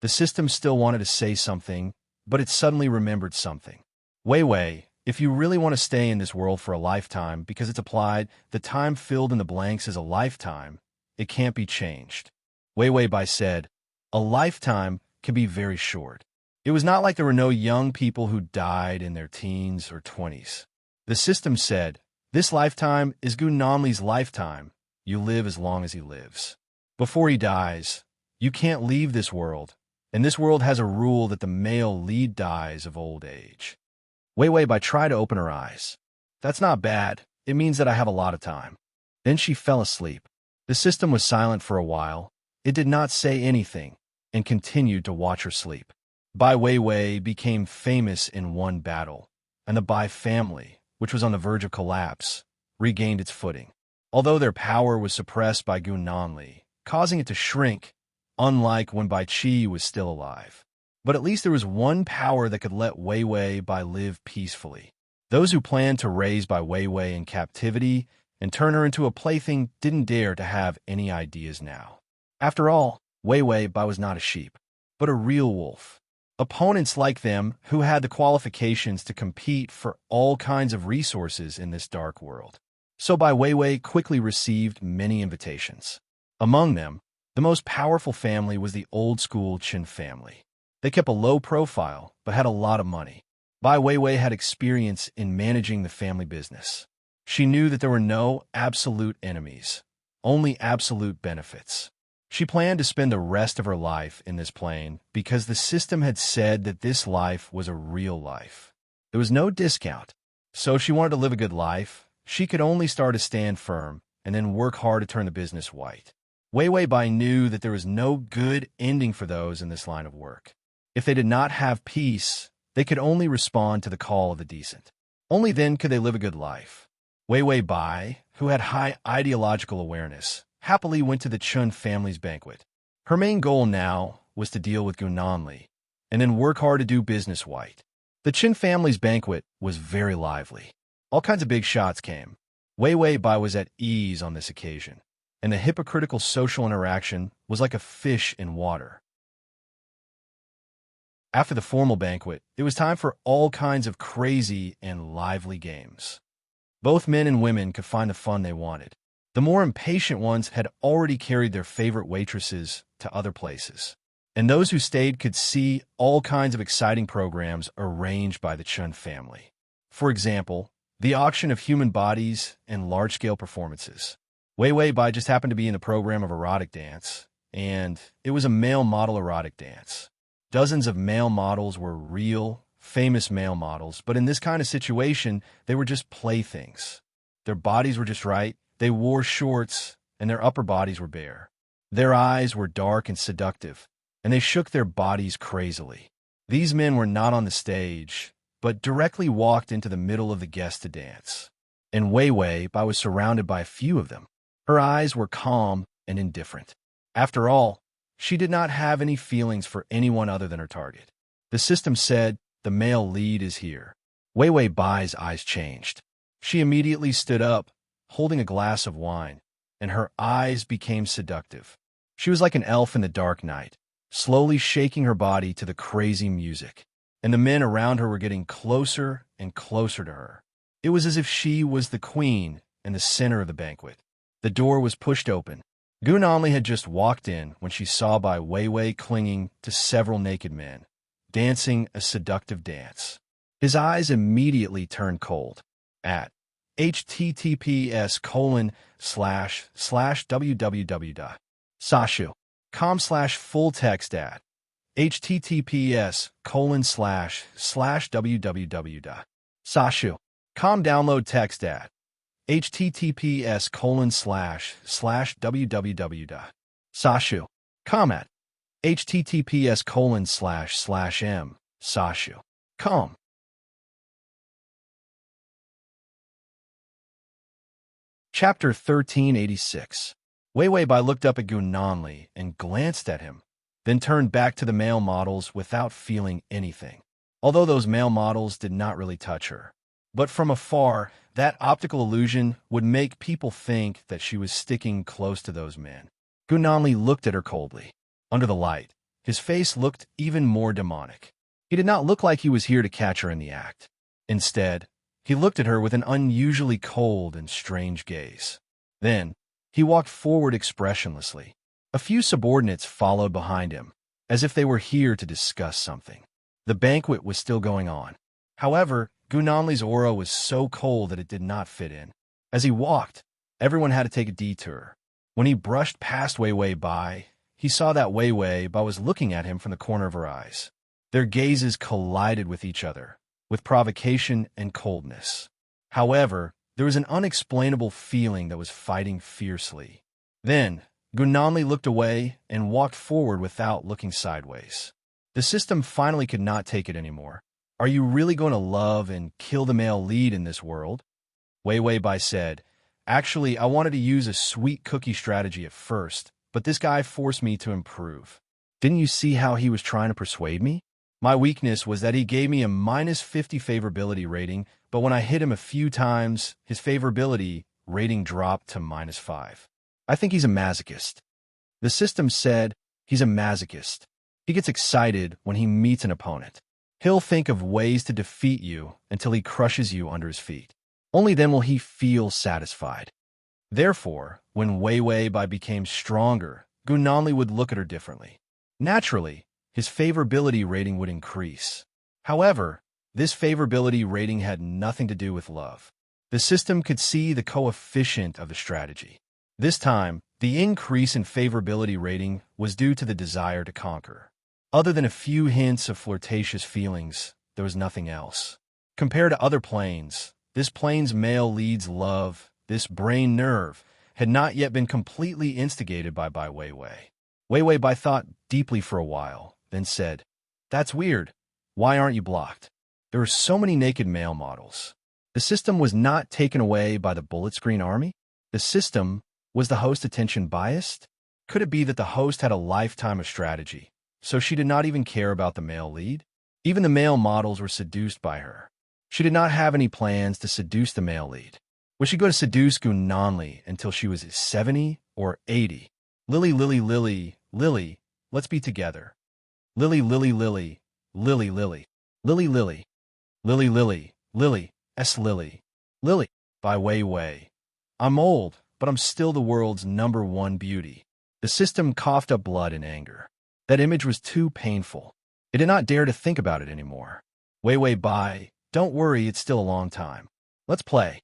The system still wanted to say something, but it suddenly remembered something. Wei Wei, if you really want to stay in this world for a lifetime because it's applied, the time filled in the blanks is a lifetime, it can't be changed. Wei Wei Bai said, a lifetime can be very short. It was not like there were no young people who died in their teens or 20s. The system said, this lifetime is Gunamli's lifetime. You live as long as he lives. Before he dies, you can't leave this world, and this world has a rule that the male lead dies of old age. Wei Wei Bai tried to open her eyes. That's not bad. It means that I have a lot of time. Then she fell asleep. The system was silent for a while. It did not say anything and continued to watch her sleep. Bai Wei Wei became famous in one battle, and the Bai family, which was on the verge of collapse, regained its footing. Although their power was suppressed by Gunamli, causing it to shrink, unlike when Bai Qi was still alive. But at least there was one power that could let Wei Wei Bai live peacefully. Those who planned to raise Bai Wei Wei in captivity and turn her into a plaything didn't dare to have any ideas now. After all, Wei Wei Bai was not a sheep, but a real wolf. Opponents like them who had the qualifications to compete for all kinds of resources in this dark world. So Bai Wei Wei quickly received many invitations. Among them, the most powerful family was the old-school Qin family. They kept a low profile, but had a lot of money. Bai Wei Wei had experience in managing the family business. She knew that there were no absolute enemies, only absolute benefits. She planned to spend the rest of her life in this plane because the system had said that this life was a real life. There was no discount. So if she wanted to live a good life, she could only start to stand firm and then work hard to turn the business white. Wei Wei Bai knew that there was no good ending for those in this line of work. If they did not have peace, they could only respond to the call of the decent. Only then could they live a good life. Wei Wei Bai, who had high ideological awareness, happily went to the Chun family's banquet. Her main goal now was to deal with Gunamli and then work hard to do business white. The Qin family's banquet was very lively. All kinds of big shots came. Wei Wei Bai was at ease on this occasion, and the hypocritical social interaction was like a fish in water. After the formal banquet, it was time for all kinds of crazy and lively games. Both men and women could find the fun they wanted. The more impatient ones had already carried their favorite waitresses to other places, and those who stayed could see all kinds of exciting programs arranged by the Chun family. For example, the auction of human bodies and large-scale performances. Wei Wei Bai just happened to be in the program of erotic dance, and it was a male model erotic dance. Dozens of male models were real, famous male models, but in this kind of situation, they were just playthings. Their bodies were just right. They wore shorts, and their upper bodies were bare. Their eyes were dark and seductive, and they shook their bodies crazily. These men were not on the stage, but directly walked into the middle of the guests to dance. And Wei Wei Bai was surrounded by a few of them. Her eyes were calm and indifferent. After all, she did not have any feelings for anyone other than her target. The system said, the male lead is here. Wei Wei Bai's eyes changed. She immediately stood up, holding a glass of wine, and her eyes became seductive. She was like an elf in the dark night, slowly shaking her body to the crazy music, and the men around her were getting closer and closer to her. It was as if she was the queen and the center of the banquet. The door was pushed open. Gunamli had just walked in when she saw Bai Wei Wei clinging to several naked men, dancing a seductive dance. His eyes immediately turned cold. At https://www.sashu.com/full text at https://www.sashu.com download text at https://www.sashu.com at https://m.sashu.com Chapter 1386. Wei Wei Bai looked up at Gu Nanli and glanced at him, then turned back to the male models without feeling anything. Although those male models did not really touch her. But from afar, that optical illusion would make people think that she was sticking close to those men. Gu Nanli looked at her coldly. Under the light, his face looked even more demonic. He did not look like he was here to catch her in the act. Instead, he looked at her with an unusually cold and strange gaze. Then, he walked forward expressionlessly. A few subordinates followed behind him, as if they were here to discuss something. The banquet was still going on. However, Gu Nanli's aura was so cold that it did not fit in. As he walked, everyone had to take a detour. When he brushed past Wei Wei Bai, he saw that Wei Wei Bai was looking at him from the corner of her eyes. Their gazes collided with each other, with provocation and coldness. However, there was an unexplainable feeling that was fighting fiercely. Then, Gu Nanli looked away and walked forward without looking sideways. The system finally could not take it anymore. Are you really going to love and kill the male lead in this world? Wei Wei Bai said, actually, I wanted to use a sweet cookie strategy at first, but this guy forced me to improve. Didn't you see how he was trying to persuade me? My weakness was that he gave me a -50 favorability rating, but when I hit him a few times, his favorability rating dropped to -5. I think he's a masochist. The system said he's a masochist. He gets excited when he meets an opponent. He'll think of ways to defeat you until he crushes you under his feet. Only then will he feel satisfied. Therefore, when Wei Wei Bai became stronger, Gu Nanli would look at her differently. Naturally, his favorability rating would increase. However, this favorability rating had nothing to do with love. The system could see the coefficient of the strategy. This time, the increase in favorability rating was due to the desire to conquer. Other than a few hints of flirtatious feelings, there was nothing else. Compared to other planes, this plane's male lead's love, this brain nerve, had not yet been completely instigated by Wei Wei. Wei Wei Bai thought deeply for a while, then said, "That's weird. Why aren't you blocked? There are so many naked male models." The system was not taken away by the bullet screen army? The system, was the host attention biased? Could it be that the host had a lifetime of strategy, so she did not even care about the male lead? Even the male models were seduced by her. She did not have any plans to seduce the male lead. Was she going to seduce Gu Nanli until she was 70 or 80? Lily, Lily, Lily, Lily, let's be together. Lily, Lily, Lily, Lily, Lily, Lily, Lily, Lily, Lily, Lily, S. Lily, Lily, by Wei Wei. I'm old, but I'm still the world's #1 beauty. The system coughed up blood in anger. That image was too painful. It did not dare to think about it anymore. Wei Wei Bai, don't worry, it's still a long time. Let's play.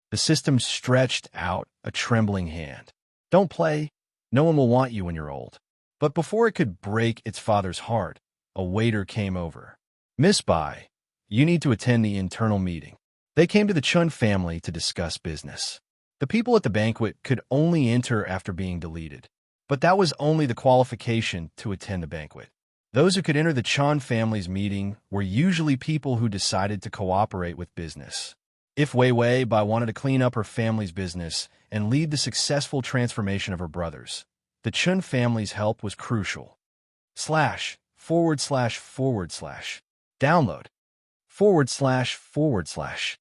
The system stretched out a trembling hand. Don't play. No one will want you when you're old. But before it could break its father's heart, a waiter came over. Miss Bai, you need to attend the internal meeting. They came to the Chun family to discuss business. The people at the banquet could only enter after being deleted. But that was only the qualification to attend the banquet. Those who could enter the Chun family's meeting were usually people who decided to cooperate with business. If Wei Wei Bai wanted to clean up her family's business and lead the successful transformation of her brothers, the Chun family's help was crucial. Download. //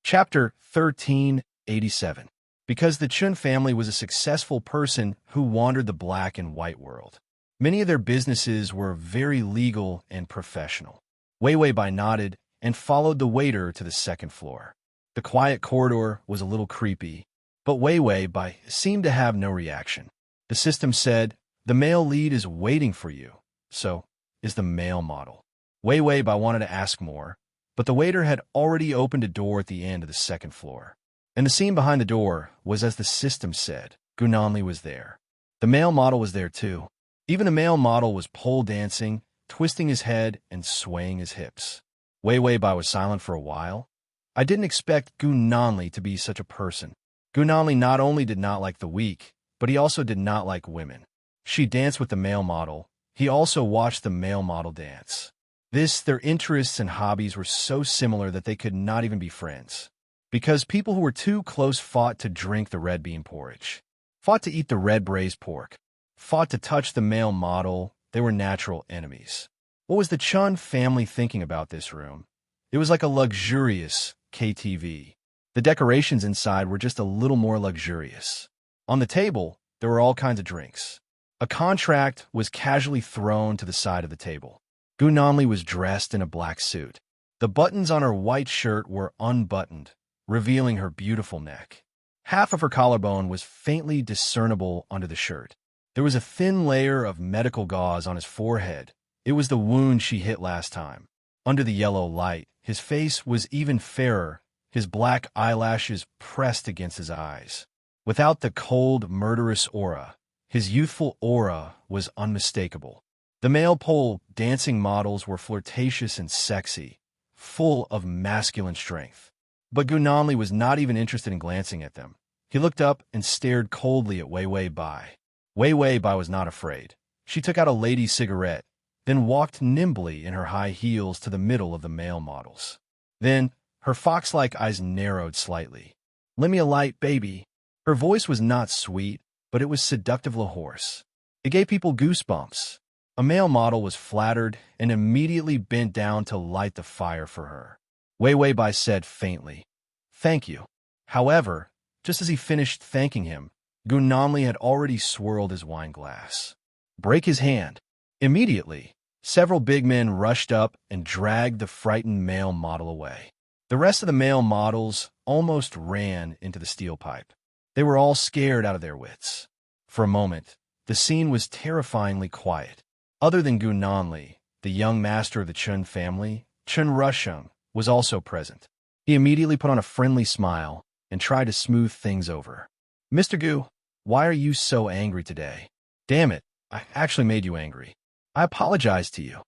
Chapter 1387. Because the Chun family was a successful person who wandered the black and white world. Many of their businesses were very legal and professional. Wei Wei Bai nodded and followed the waiter to the second floor. The quiet corridor was a little creepy, but Wei Wei Bai seemed to have no reaction. The system said, "The male lead is waiting for you." So, is the male model. Wei Wei Bai wanted to ask more, but the waiter had already opened a door at the end of the second floor. And the scene behind the door was as the system said. Gu Nanli was there. The male model was there too. Even the male model was pole dancing, twisting his head and swaying his hips. Wei Wei Bai was silent for a while. I didn't expect Gu Nanli to be such a person. Gu Nanli not only did not like the weak, but he also did not like women. She danced with the male model. He also watched the male model dance. Their interests and hobbies were so similar that they could not even be friends. Because people who were too close fought to drink the red bean porridge, fought to eat the red braised pork, fought to touch the male model. They were natural enemies. What was the Chun family thinking about this room? It was like a luxurious KTV. The decorations inside were just a little more luxurious. On the table, there were all kinds of drinks. A contract was casually thrown to the side of the table. Gu Nanli was dressed in a black suit. The buttons on her white shirt were unbuttoned, revealing her beautiful neck. Half of her collarbone was faintly discernible under the shirt. There was a thin layer of medical gauze on his forehead. It was the wound she hit last time. Under the yellow light, his face was even fairer, his black eyelashes pressed against his eyes. Without the cold, murderous aura, his youthful aura was unmistakable. The male pole dancing models were flirtatious and sexy, full of masculine strength. But Gu Nanli was not even interested in glancing at them. He looked up and stared coldly at Wei Wei Bai. Wei Wei Bai was not afraid. She took out a lady's cigarette, then walked nimbly in her high heels to the middle of the male models. Then, her fox-like eyes narrowed slightly. "Lend me a light, baby." Her voice was not sweet, but it was seductively hoarse. It gave people goosebumps. A male model was flattered and immediately bent down to light the fire for her. Wei Wei Bai said faintly, "Thank you." However, just as he finished thanking him, Gu Nanli had already swirled his wine glass. "Break his hand." Immediately, several big men rushed up and dragged the frightened male model away. The rest of the male models almost ran into the steel pipe. They were all scared out of their wits. For a moment, the scene was terrifyingly quiet. Other than Gu Nanli, the young master of the Chun family, Chun Rusheng, was also present. He immediately put on a friendly smile and tried to smooth things over. "Mr. Gu, why are you so angry today?" "Damn it, I actually made you angry. I apologize to you."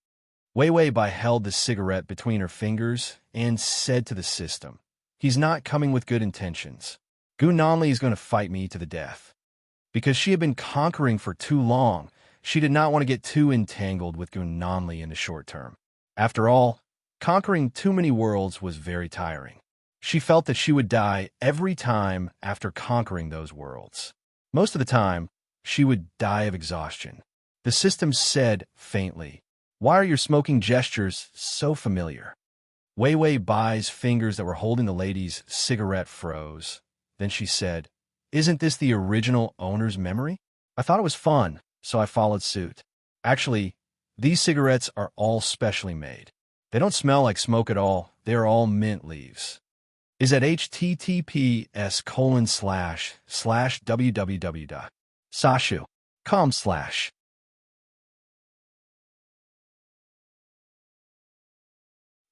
Wei Wei Bai held the cigarette between her fingers and said to the system, "He's not coming with good intentions. Gu Nanli is going to fight me to the death." Because she had been conquering for too long, she did not want to get too entangled with Gu Nanli in the short term. After all, conquering too many worlds was very tiring. She felt that she would die every time after conquering those worlds. Most of the time, she would die of exhaustion. The system said faintly, "Why are your smoking gestures so familiar?" Wei Wei Bai's fingers that were holding the lady's cigarette froze. Then she said, "Isn't this the original owner's memory? I thought it was fun, so I followed suit. Actually, these cigarettes are all specially made. They don't smell like smoke at all. They are all mint leaves. Is at https://www.sashu.com/.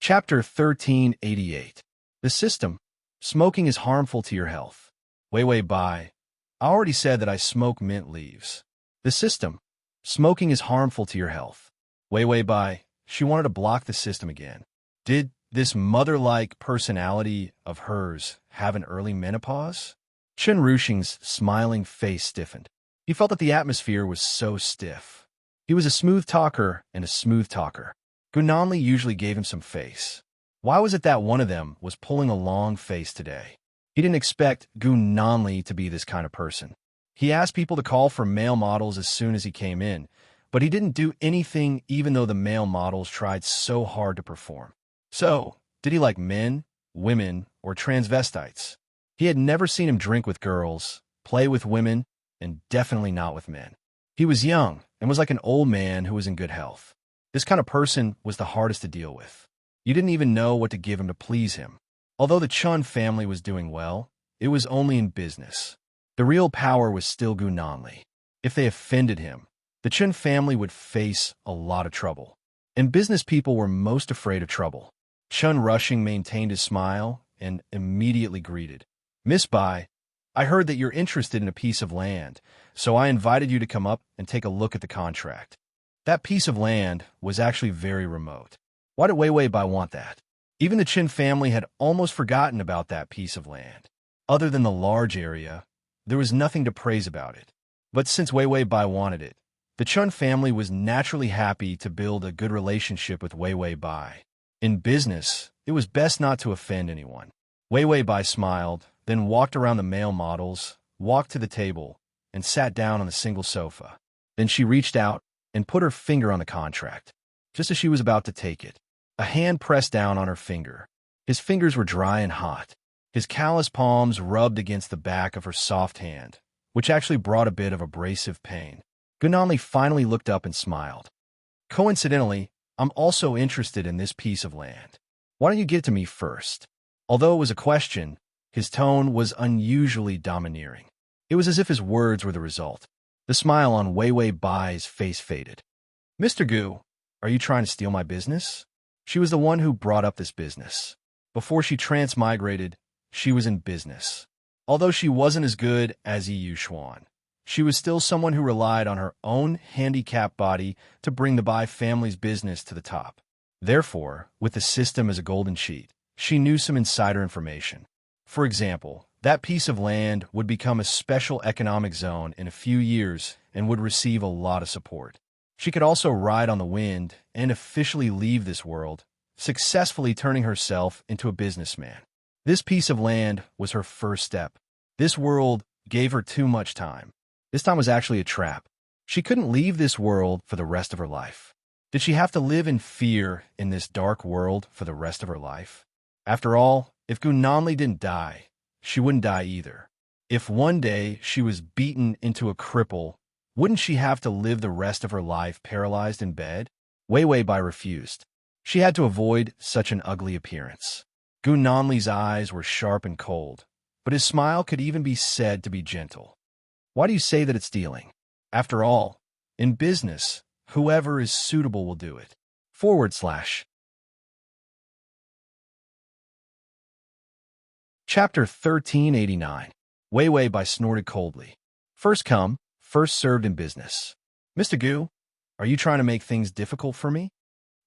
Chapter 1388. The system. Smoking is harmful to your health. Wei Wei Bai. I already said that I smoke mint leaves. The system. Smoking is harmful to your health. Wei Wei Bai. She wanted to block the system again. Did this mother-like personality of hers have an early menopause? Chen Rushing's smiling face stiffened. He felt that the atmosphere was so stiff. He was a smooth talker and a smooth talker. Gu Nanli usually gave him some face. Why was it that one of them was pulling a long face today? He didn't expect Gu Nanli to be this kind of person. He asked people to call for male models as soon as he came in, but he didn't do anything even though the male models tried so hard to perform. So, did he like men, women, or transvestites? He had never seen him drink with girls, play with women, and definitely not with men. He was young and was like an old man who was in good health. This kind of person was the hardest to deal with. You didn't even know what to give him to please him. Although the Chun family was doing well, it was only in business. The real power was still Gu Nanli. If they offended him, the Chun family would face a lot of trouble. And business people were most afraid of trouble. Chun Rushing maintained his smile and immediately greeted. "Miss Bai, I heard that you're interested in a piece of land, so I invited you to come up and take a look at the contract." That piece of land was actually very remote. Why did Wei Wei Bai want that? Even the Qin family had almost forgotten about that piece of land. Other than the large area, there was nothing to praise about it. But since Wei Wei Bai wanted it, The Chun family was naturally happy to build a good relationship with Wei Wei Bai. In business, it was best not to offend anyone. Wei Wei Bai smiled, then walked around the male models, walked to the table, and sat down on a single sofa. Then she reached out and put her finger on the contract. Just as she was about to take it, a hand pressed down on her finger. His fingers were dry and hot. His callous palms rubbed against the back of her soft hand, which actually brought a bit of abrasive pain. Gunanli finally looked up and smiled. Coincidentally, I'm also interested in this piece of land. Why don't you get to me first? Although it was a question, his tone was unusually domineering. It was as if his words were the result. The smile on Wei Wei Bai's face faded. Mr. Gu, are you trying to steal my business? She was the one who brought up this business. Before she transmigrated, she was in business. Although she wasn't as good as Yu Xuan, she was still someone who relied on her own handicapped body to bring the Bai family's business to the top. Therefore, with the system as a golden sheet, she knew some insider information. For example, that piece of land would become a special economic zone in a few years and would receive a lot of support. She could also ride on the wind and officially leave this world, successfully turning herself into a businessman. This piece of land was her first step. This world gave her too much time. This time was actually a trap. She couldn't leave this world for the rest of her life. Did she have to live in fear in this dark world for the rest of her life? After all, if Gunanli didn't die, she wouldn't die either. If one day she was beaten into a cripple, wouldn't she have to live the rest of her life paralyzed in bed? Wei Wei Bai refused. She had to avoid such an ugly appearance. Gunanli's eyes were sharp and cold, but his smile could even be said to be gentle. Why do you say that it's stealing? After all, in business, whoever is suitable will do it. / Chapter 1389. Wei Wei Bai snorted coldly. First come, first served in business. Mr. Gu, are you trying to make things difficult for me?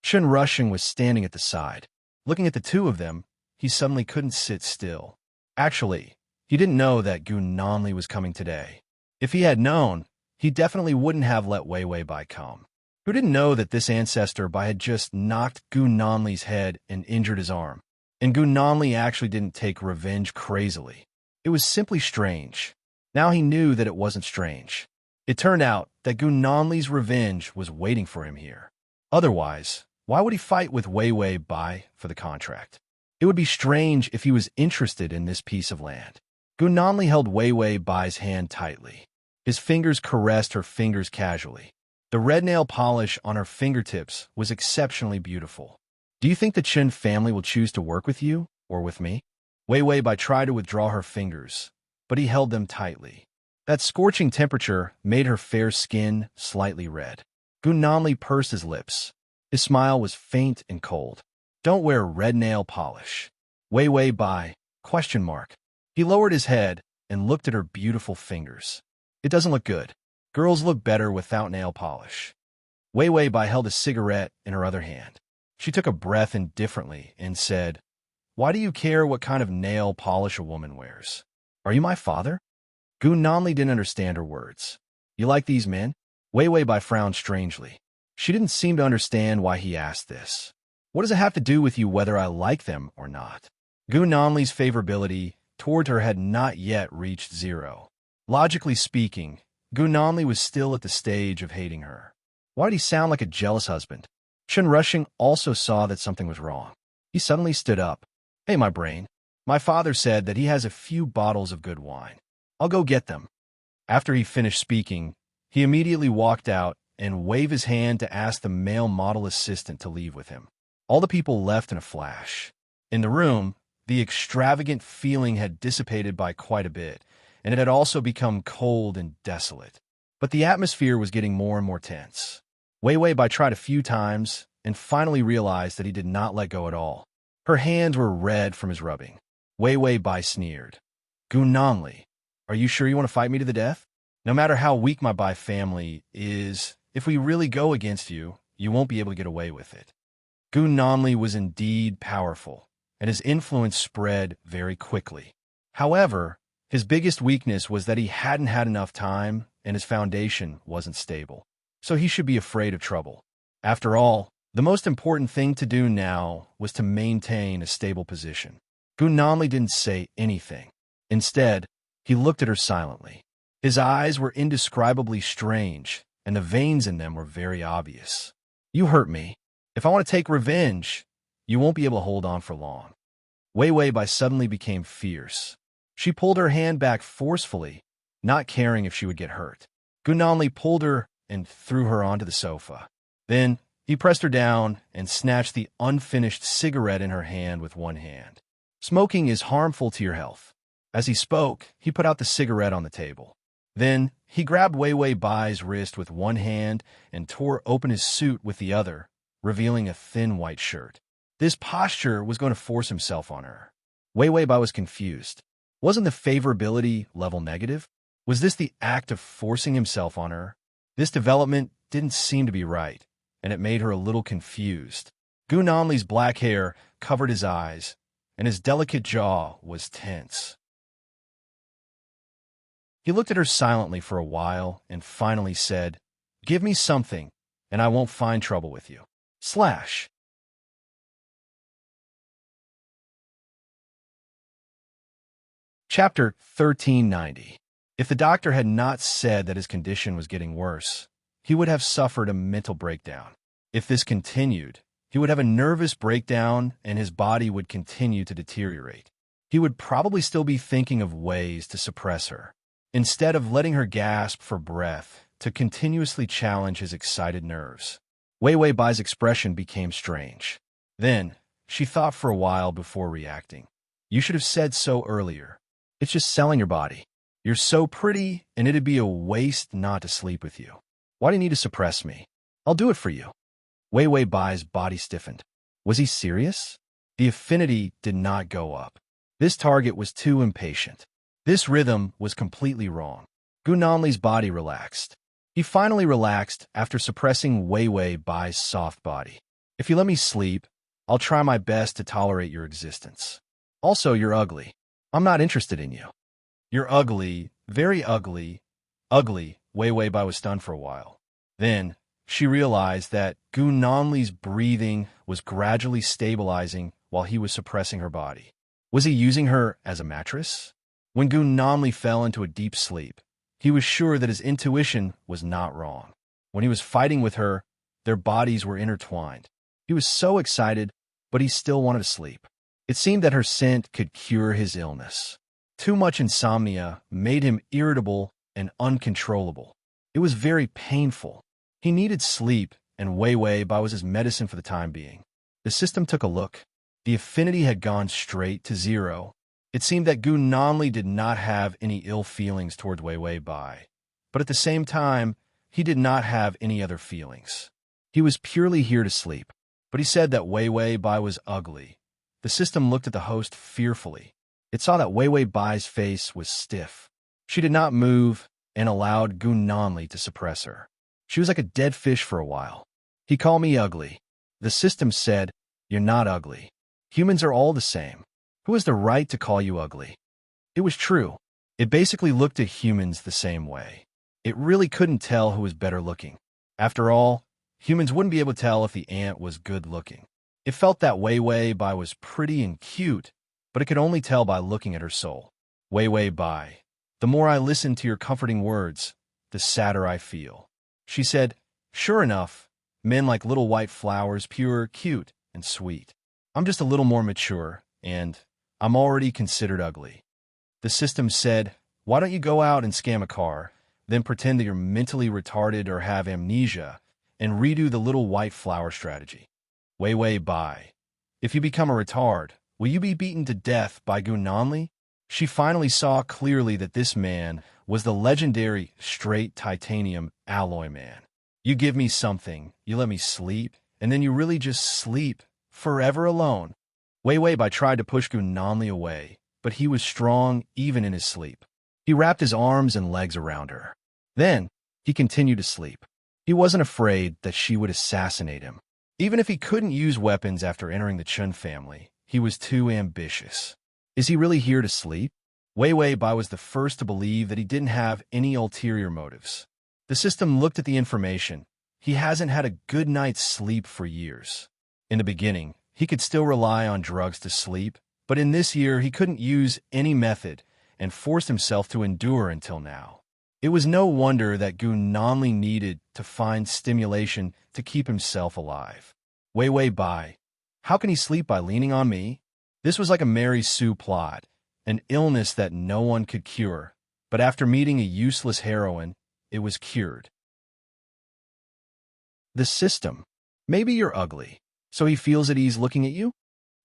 Chen Rushing was standing at the side. Looking at the two of them, he suddenly couldn't sit still. Actually, he didn't know that Gunanli was coming today. If he had known, he definitely wouldn't have let Wei Wei Bai come. Who didn't know that this ancestor Bai had just knocked Gunanli's head and injured his arm? And Gunanli actually didn't take revenge crazily. It was simply strange. Now he knew that it wasn't strange. It turned out that Gunanli's revenge was waiting for him here. Otherwise, why would he fight with Wei Wei Bai for the contract? It would be strange if he was interested in this piece of land. Gunanli held Wei Wei Bai's hand tightly. His fingers caressed her fingers casually. The red nail polish on her fingertips was exceptionally beautiful. Do you think the Chen family will choose to work with you or with me? Wei Wei Bai tried to withdraw her fingers, but he held them tightly. That scorching temperature made her fair skin slightly red. Gunanli pursed his lips. His smile was faint and cold. Don't wear red nail polish. Wei Wei Bai, ? He lowered his head and looked at her beautiful fingers. It doesn't look good. Girls look better without nail polish. Wei Wei Bai held a cigarette in her other hand. She took a breath indifferently and said, Why do you care what kind of nail polish a woman wears? Are you my father? Gunanli didn't understand her words. You like these men? Wei Wei Bai frowned strangely. She didn't seem to understand why he asked this. What does it have to do with you whether I like them or not? Gunanli's favorability toward her had not yet reached 0. Logically speaking, Gunanli was still at the stage of hating her. Why did he sound like a jealous husband? Chen Rushing also saw that something was wrong. He suddenly stood up. Hey, my brain. My father said that he has a few bottles of good wine. I'll go get them. After he finished speaking, he immediately walked out and waved his hand to ask the male model assistant to leave with him. All the people left in a flash. In the room, the extravagant feeling had dissipated by quite a bit, and it had also become cold and desolate. But the atmosphere was getting more and more tense. Wei Wei Bai tried a few times and finally realized that he did not let go at all. Her hands were red from his rubbing. Wei Wei Bai sneered. Gunanli, are you sure you want to fight me to the death? No matter how weak my Bai family is, if we really go against you, you won't be able to get away with it. Gunanli was indeed powerful, and his influence spread very quickly. However, his biggest weakness was that he hadn't had enough time and his foundation wasn't stable. so he should be afraid of trouble. After all, the most important thing to do now was to maintain a stable position. Gunanli didn't say anything. Instead, he looked at her silently. His eyes were indescribably strange, and the veins in them were very obvious. You hurt me. If I want to take revenge, you won't be able to hold on for long. Wei Wei Bai suddenly became fierce. She pulled her hand back forcefully, not caring if she would get hurt. Gunanli pulled her and threw her onto the sofa. Then, he pressed her down and snatched the unfinished cigarette in her hand with one hand. Smoking is harmful to your health. As he spoke, he put out the cigarette on the table. Then, he grabbed Wei Wei Bai's wrist with one hand and tore open his suit with the other, revealing a thin white shirt. This posture was going to force himself on her. Wei Wei Bai was confused. Wasn't the favorability level negative? Was this the act of forcing himself on her? This development didn't seem to be right, and it made her a little confused. Gunanli's black hair covered his eyes, and his delicate jaw was tense. He looked at her silently for a while and finally said, "Give me something, and I won't find trouble with you." Slash. Chapter 1390. If the doctor had not said that his condition was getting worse, he would have suffered a mental breakdown. If this continued, he would have a nervous breakdown and his body would continue to deteriorate. He would probably still be thinking of ways to suppress her, instead of letting her gasp for breath to continuously challenge his excited nerves. Wei Wei Bai's expression became strange. Then, she thought for a while before reacting. You should have said so earlier. It's just selling your body. You're so pretty, and it'd be a waste not to sleep with you. Why do you need to suppress me? I'll do it for you. Wei Wei Bai's body stiffened. Was he serious? The affinity did not go up. This target was too impatient. This rhythm was completely wrong. Gunanli's body relaxed. He finally relaxed after suppressing Wei Wei Bai's soft body. If you let me sleep, I'll try my best to tolerate your existence. Also, you're ugly. I'm not interested in you. You're ugly, very ugly, ugly. Wei Wei Bai was stunned for a while. Then, she realized that Gunanli's breathing was gradually stabilizing while he was suppressing her body. Was he using her as a mattress? When Gunanli fell into a deep sleep, he was sure that his intuition was not wrong. When he was fighting with her, their bodies were intertwined. He was so excited, but he still wanted to sleep. It seemed that her scent could cure his illness. Too much insomnia made him irritable and uncontrollable. It was very painful. He needed sleep, and Wei Wei Bai was his medicine for the time being. The system took a look. The affinity had gone straight to 0. It seemed that Gunanli did not have any ill feelings towards Wei Wei Bai, but at the same time, he did not have any other feelings. He was purely here to sleep, but he said that Wei Wei Bai was ugly. The system looked at the host fearfully. It saw that Wei Wei Bai's face was stiff. She did not move and allowed Gunanli to suppress her. She was like a dead fish for a while. He called me ugly. The system said, "You're not ugly. Humans are all the same. Who has the right to call you ugly?" It was true. It basically looked at humans the same way. It really couldn't tell who was better looking. After all, humans wouldn't be able to tell if the ant was good looking. It felt that Wei Wei Bai was pretty and cute, but it could only tell by looking at her soul. Wei Wei Bai, the more I listen to your comforting words, the sadder I feel. She said, "Sure enough, men like little white flowers, pure, cute, and sweet. I'm just a little more mature, and I'm already considered ugly." The system said, "Why don't you go out and scam a car, then pretend that you're mentally retarded or have amnesia, and redo the little white flower strategy?" Wei Wei Bai, if you become a retard, will you be beaten to death by Gunanli? She finally saw clearly that this man was the legendary straight titanium alloy man. You give me something, you let me sleep, and then you really just sleep forever alone. Wei Wei Bai tried to push Gunanli away, but he was strong even in his sleep. He wrapped his arms and legs around her. Then, he continued to sleep. He wasn't afraid that she would assassinate him. Even if he couldn't use weapons after entering the Chun family, he was too ambitious. Is he really here to sleep? Wei Wei Bai was the first to believe that he didn't have any ulterior motives. The system looked at the information he hasn't had a good night's sleep for years. In the beginning, he could still rely on drugs to sleep, but in this year he couldn't use any method and forced himself to endure until now. It was no wonder that Goon Nonly needed to find stimulation to keep himself alive. Wei Bai, how can he sleep by leaning on me? This was like a Mary Sue plot, an illness that no one could cure, but after meeting a useless heroine, it was cured. The system. Maybe you're ugly, so he feels at ease looking at you?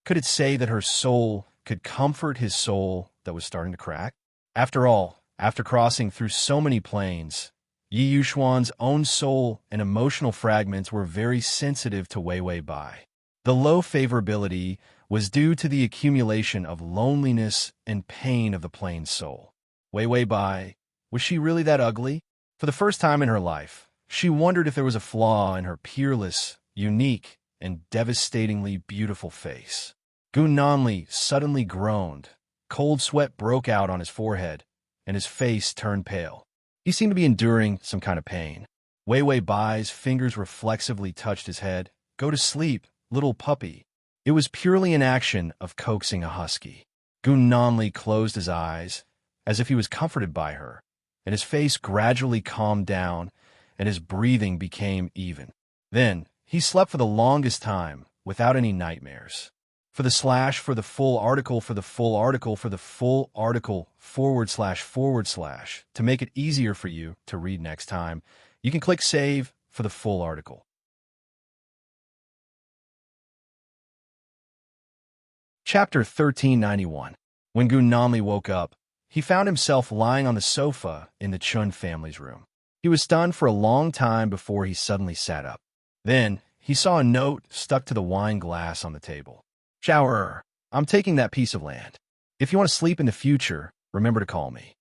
Could it say that her soul could comfort his soul that was starting to crack? After all, after crossing through so many planes, Yi Yuxuan's own soul and emotional fragments were very sensitive to Wei Bai. The low favorability was due to the accumulation of loneliness and pain of the plane's soul. Wei Bai, was she really that ugly? For the first time in her life, she wondered if there was a flaw in her peerless, unique, and devastatingly beautiful face. Goon Nonly suddenly groaned. Cold sweat broke out on his forehead, and his face turned pale. He seemed to be enduring some kind of pain. Wei Bai's fingers reflexively touched his head. Go to sleep, little puppy. It was purely an action of coaxing a husky. Goon Nonly closed his eyes, as if he was comforted by her, and his face gradually calmed down, and his breathing became even. Then, he slept for the longest time, without any nightmares. For the full article, // to make it easier for you to read next time, you can click Save for the full article. Chapter 1391. When Goon Nonly woke up, he found himself lying on the sofa in the Chun family's room. He was stunned for a long time before he suddenly sat up. Then, he saw a note stuck to the wine glass on the table. Shower, I'm taking that piece of land. If you want to sleep in the future, remember to call me.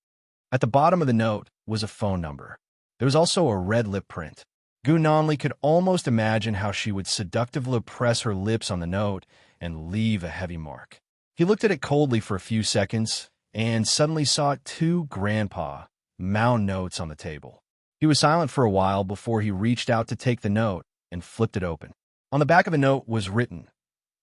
At the bottom of the note was a phone number. There was also a red lip print. Goon Nonly could almost imagine how she would seductively press her lips on the note and leave a heavy mark. He looked at it coldly for a few seconds and suddenly saw two grandpa mound notes on the table. He was silent for a while before he reached out to take the note and flipped it open. On the back of the note was written,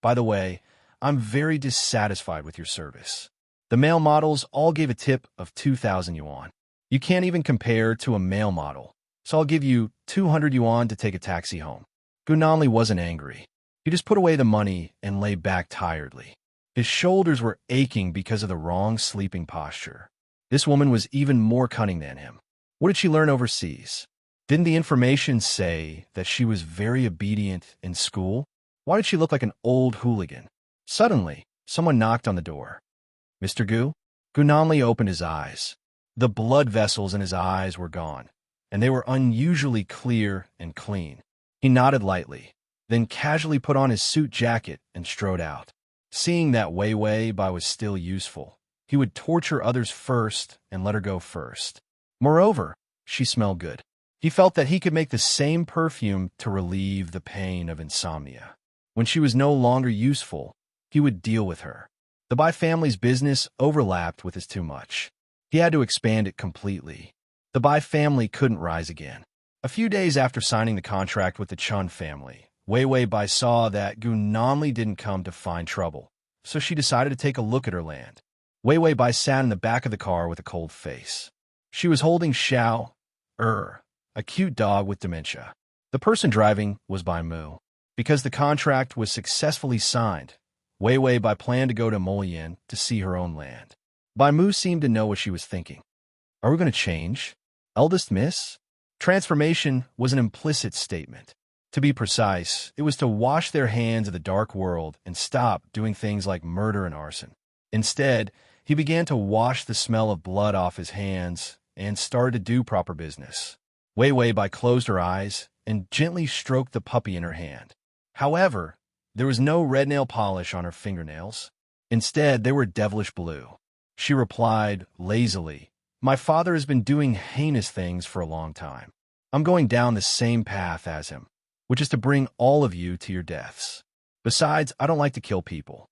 "By the way, I'm very dissatisfied with your service. The male models all gave a tip of 2,000 yuan. You can't even compare to a male model, so I'll give you 200 yuan to take a taxi home." Goon Nonly wasn't angry. He just put away the money and lay back tiredly. His shoulders were aching because of the wrong sleeping posture. This woman was even more cunning than him. What did she learn overseas? Didn't the information say that she was very obedient in school? Why did she look like an old hooligan? Suddenly, someone knocked on the door. Mr. Gu? Goon Nonly opened his eyes. The blood vessels in his eyes were gone, and they were unusually clear and clean. He nodded lightly, then casually put on his suit jacket and strode out. Seeing that Wei Bai was still useful, he would torture others first and let her go first. Moreover, she smelled good. He felt that he could make the same perfume to relieve the pain of insomnia. When she was no longer useful, he would deal with her. The Bai family's business overlapped with his too much. He had to expand it completely. The Bai family couldn't rise again. A few days after signing the contract with the Chun family, Wei Bai saw that Goon Nonly didn't come to find trouble, so she decided to take a look at her land. Wei Bai sat in the back of the car with a cold face. She was holding Xiao, a cute dog with dementia. The person driving was Bai Mu. Because the contract was successfully signed, Wei Bai planned to go to Moyen to see her own land. Bai Mu seemed to know what she was thinking. Are we going to change? Eldest miss? Transformation was an implicit statement. To be precise, it was to wash their hands of the dark world and stop doing things like murder and arson. Instead, he began to wash the smell of blood off his hands and started to do proper business. Wei Bai closed her eyes and gently stroked the puppy in her hand. However, there was no red nail polish on her fingernails. Instead, they were devilish blue. She replied lazily, "My father has been doing heinous things for a long time. I'm going down the same path as him, which is to bring all of you to your deaths. Besides, I don't like to kill people."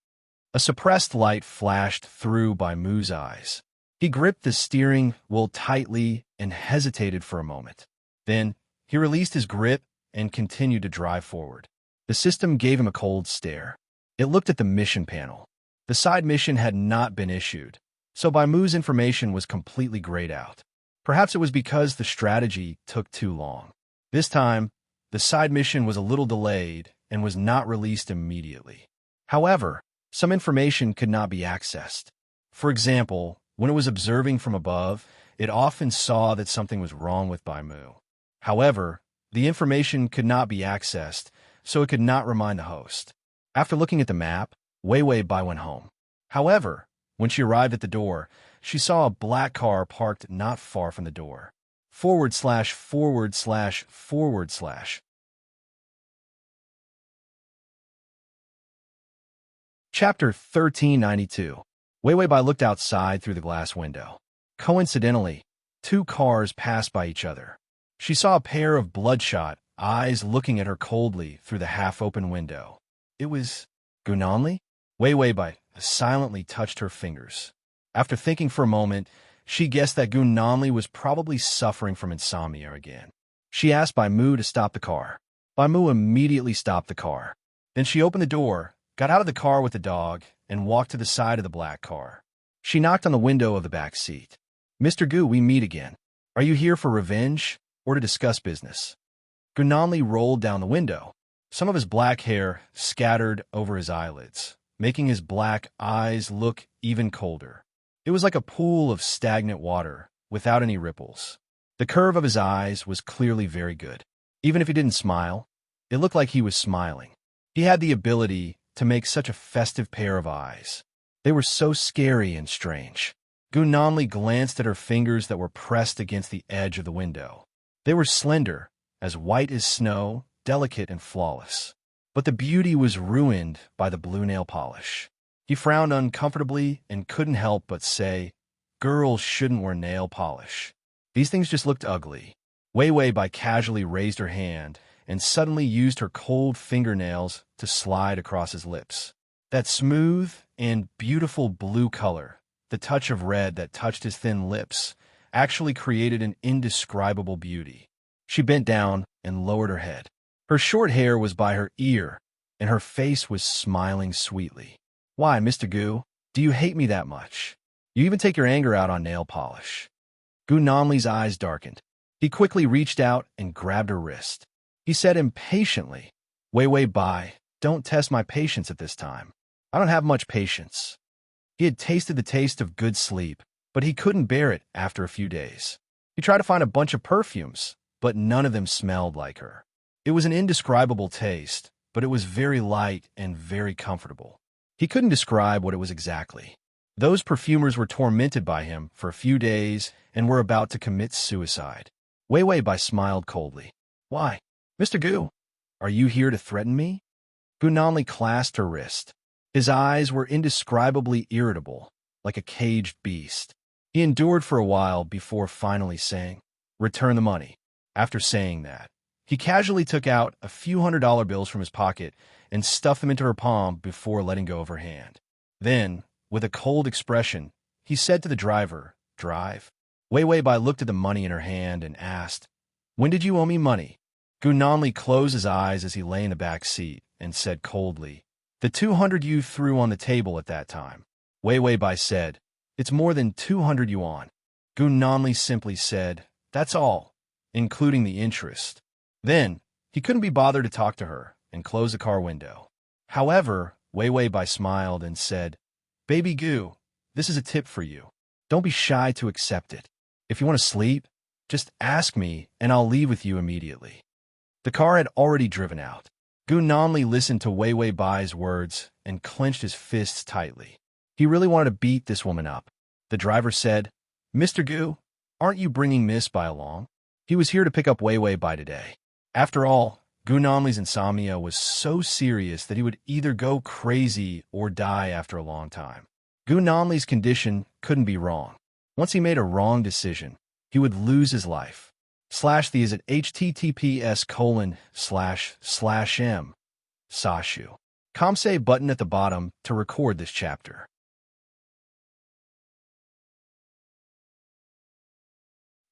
A suppressed light flashed through Bai Mu's eyes. He gripped the steering wheel tightly and hesitated for a moment. Then, he released his grip and continued to drive forward. The system gave him a cold stare. It looked at the mission panel. The side mission had not been issued, so Baimu's information was completely grayed out. Perhaps it was because the strategy took too long. This time, the side mission was a little delayed and was not released immediately. However, some information could not be accessed. For example, when it was observing from above, it often saw that something was wrong with Baimu. However, the information could not be accessed, so it could not remind the host. After looking at the map, Wei Bai went home. However, when she arrived at the door, she saw a black car parked not far from the door. /////. Chapter 1392. Wei Bai looked outside through the glass window. Coincidentally, two cars passed by each other. She saw a pair of bloodshot eyes looking at her coldly through the half-open window. It was Gunanli? Wei Bai silently touched her fingers. After thinking for a moment, she guessed that Gunanli was probably suffering from insomnia again. She asked Baimu to stop the car. Baimu immediately stopped the car. Then she opened the door, got out of the car with the dog, and walked to the side of the black car. She knocked on the window of the back seat. "Mr. Gu, we meet again. Are you here for revenge or to discuss business?" Gunanli rolled down the window. Some of his black hair scattered over his eyelids, making his black eyes look even colder. It was like a pool of stagnant water, without any ripples. The curve of his eyes was clearly very good. Even if he didn't smile, it looked like he was smiling. He had the ability to make such a festive pair of eyes. They were so scary and strange. Gunanli glanced at her fingers that were pressed against the edge of the window. They were slender, as white as snow, delicate and flawless. But the beauty was ruined by the blue nail polish. He frowned uncomfortably and couldn't help but say, "Girls shouldn't wear nail polish. These things just looked ugly." Wei Bai casually raised her hand and suddenly used her cold fingernails to slide across his lips. That smooth and beautiful blue color, the touch of red that touched his thin lips, actually created an indescribable beauty. She bent down and lowered her head. Her short hair was by her ear, and her face was smiling sweetly. "Why, Mr. Gu, do you hate me that much? You even take your anger out on nail polish." Gunanli's eyes darkened. He quickly reached out and grabbed her wrist. He said impatiently, Wei Bai, don't test my patience at this time. I don't have much patience." He had tasted the taste of good sleep, but he couldn't bear it after a few days. He tried to find a bunch of perfumes, but none of them smelled like her. It was an indescribable taste, but it was very light and very comfortable. He couldn't describe what it was exactly. Those perfumers were tormented by him for a few days and were about to commit suicide. Wei Bai smiled coldly. "Why, Mr. Gu, are you here to threaten me?" Gunanli clasped her wrist. His eyes were indescribably irritable, like a caged beast. He endured for a while before finally saying, "Return the money." After saying that, he casually took out a few $100 bills from his pocket and stuffed them into her palm before letting go of her hand. Then, with a cold expression, he said to the driver, "Drive." Wei Bai looked at the money in her hand and asked, "When did you owe me money?" Gunanli closed his eyes as he lay in the back seat and said coldly, "The 200 you threw on the table at that time." Wei Bai said, "It's more than 200 yuan." Gunanli simply said, "That's all, including the interest." Then, he couldn't be bothered to talk to her and closed the car window. However, Wei Bai smiled and said, "Baby Gu, this is a tip for you. Don't be shy to accept it. If you want to sleep, just ask me and I'll leave with you immediately." The car had already driven out. Gunanli listened to Wei Bai's words and clenched his fists tightly. He really wanted to beat this woman up. The driver said, "Mr. Gu, aren't you bringing Miss Bai along?" He was here to pick up Wei Bai today. After all, Gunanli's insomnia was so serious that he would either go crazy or die after a long time. Gunanli's condition couldn't be wrong. Once he made a wrong decision, he would lose his life. /the is at https://m. Sashu. Kamse button at the bottom to record this chapter.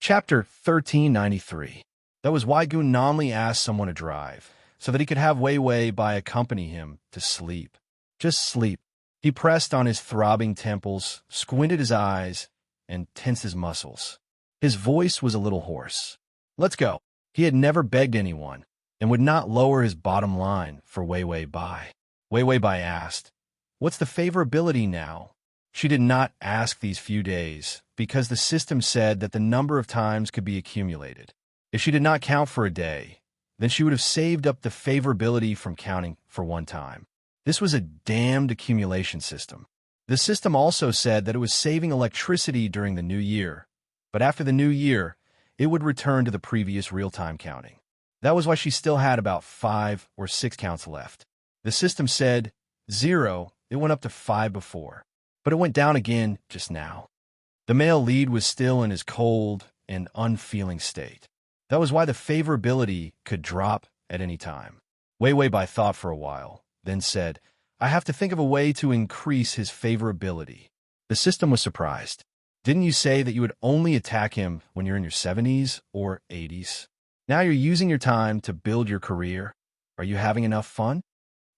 Chapter 1393. That was why Gun Namli asked someone to drive, so that he could have Wei Wei Bai accompany him to sleep. Just sleep. He pressed on his throbbing temples, squinted his eyes, and tensed his muscles. His voice was a little hoarse. Let's go. He had never begged anyone, and would not lower his bottom line for Wei Wei Bai. Wei Wei Bai asked, "What's the favorability now?" She did not ask these few days, because the system said that the number of times could be accumulated. If she did not count for a day, then she would have saved up the favorability from counting for one time. This was a damned accumulation system. The system also said that it was saving electricity during the new year, but after the new year, it would return to the previous real-time counting. That was why she still had about 5 or 6 counts left. The system said 0, it went up to 5 before, but it went down again just now. The male lead was still in his cold and unfeeling state. That was why the favorability could drop at any time. Wei Wei Bai thought for a while, then said, "I have to think of a way to increase his favorability." The system was surprised. Didn't you say that you would only attack him when you're in your 70s or 80s? Now you're using your time to build your career. Are you having enough fun?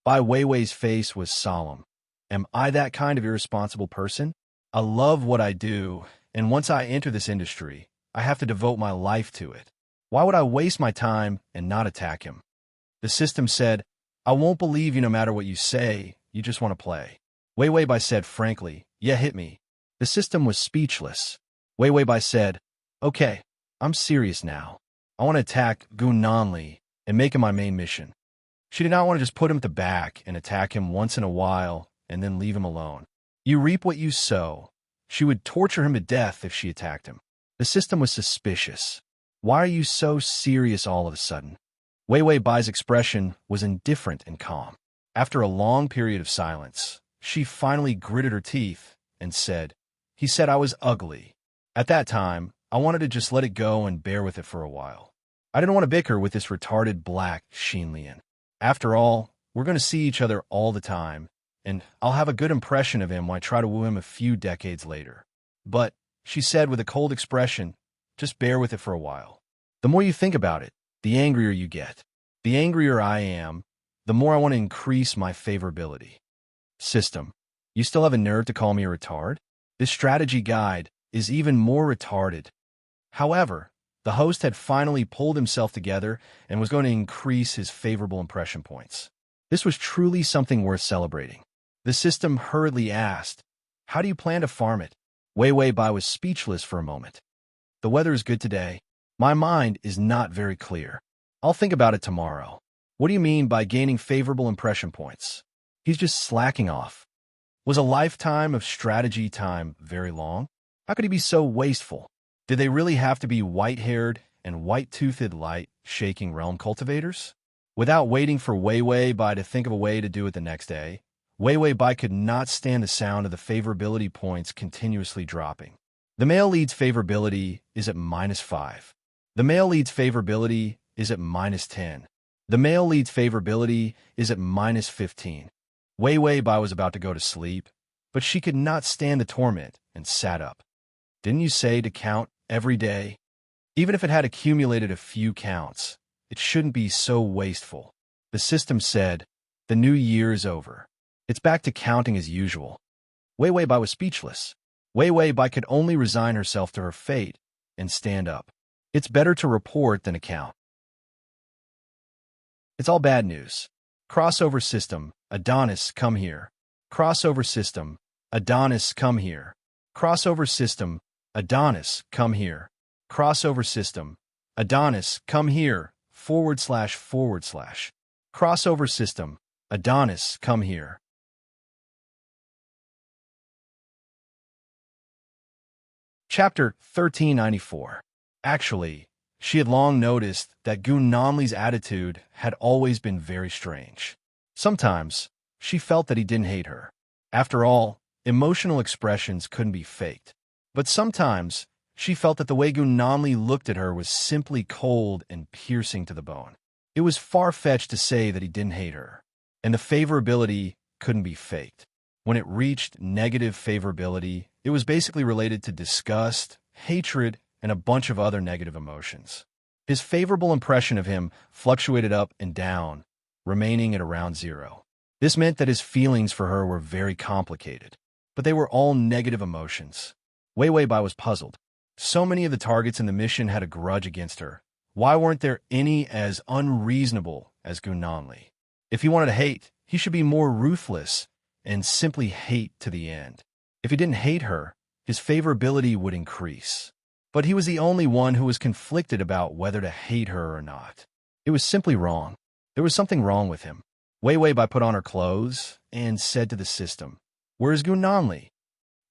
Bai Weiwei's face was solemn. Am I that kind of irresponsible person? I love what I do, and once I enter this industry, I have to devote my life to it. Why would I waste my time and not attack him? The system said, "I won't believe you no matter what you say, you just want to play." Wei Wei Bai said frankly, "Yeah, hit me." The system was speechless. Wei Wei Bai said, "Okay, I'm serious now. I want to attack Gun Nanli and make him my main mission." She did not want to just put him at the back and attack him once in a while and then leave him alone. You reap what you sow. She would torture him to death if she attacked him. The system was suspicious. Why are you so serious all of a sudden? Wei Wei Bai's expression was indifferent and calm. After a long period of silence, she finally gritted her teeth and said, "He said I was ugly. At that time, I wanted to just let it go and bear with it for a while. I didn't want to bicker with this retarded black Xinlian. After all, we're going to see each other all the time, and I'll have a good impression of him when I try to woo him a few decades later. But," she said with a cold expression, "just bear with it for a while. The more you think about it, the angrier you get. The angrier I am, the more I want to increase my favorability." System, you still have a nerve to call me a retard? This strategy guide is even more retarded. However, the host had finally pulled himself together and was going to increase his favorable impression points. This was truly something worth celebrating. The system hurriedly asked, "How do you plan to farm it?" Wei Wei Bai was speechless for a moment. "The weather is good today. My mind is not very clear. I'll think about it tomorrow." What do you mean by gaining favorable impression points? He's just slacking off. Was a lifetime of strategy time very long? How could he be so wasteful? Did they really have to be white-haired and white-toothed light-shaking realm cultivators? Without waiting for Wei Wei Bai to think of a way to do it the next day, Wei Wei Bai could not stand the sound of the favorability points continuously dropping. The male lead's favorability is at -5. The male lead's favorability is at -10. The male lead's favorability is at -15. Wei Wei Bai was about to go to sleep, but she could not stand the torment and sat up. Didn't you say to count every day? Even if it had accumulated a few counts, it shouldn't be so wasteful. The system said, "The new year is over. It's back to counting as usual." Wei Wei Bai was speechless. Wei Wei Bai could only resign herself to her fate and stand up. It's better to report than account. It's all bad news. Crossover system, Adonis, come here. Crossover system, Adonis, come here. Crossover system, Adonis, come here. Crossover system, Adonis, come here, / Crossover system, Adonis, come here. Chapter 1394. Actually, she had long noticed that Gun Namli's attitude had always been very strange. Sometimes, she felt that he didn't hate her. After all, emotional expressions couldn't be faked. But sometimes, she felt that the way Gun Namli looked at her was simply cold and piercing to the bone. It was far-fetched to say that he didn't hate her, and the favorability couldn't be faked. When it reached negative favorability, it was basically related to disgust, hatred, and a bunch of other negative emotions. His favorable impression of him fluctuated up and down, remaining at around 0. This meant that his feelings for her were very complicated, but they were all negative emotions. Wei Wei Bai was puzzled. So many of the targets in the mission had a grudge against her. Why weren't there any as unreasonable as Gu Nanli? If he wanted to hate, he should be more ruthless and simply hate to the end. If he didn't hate her, his favorability would increase. But he was the only one who was conflicted about whether to hate her or not. It was simply wrong. There was something wrong with him. Wei Wei Bai put on her clothes and said to the system, "Where's Gu Nanli?"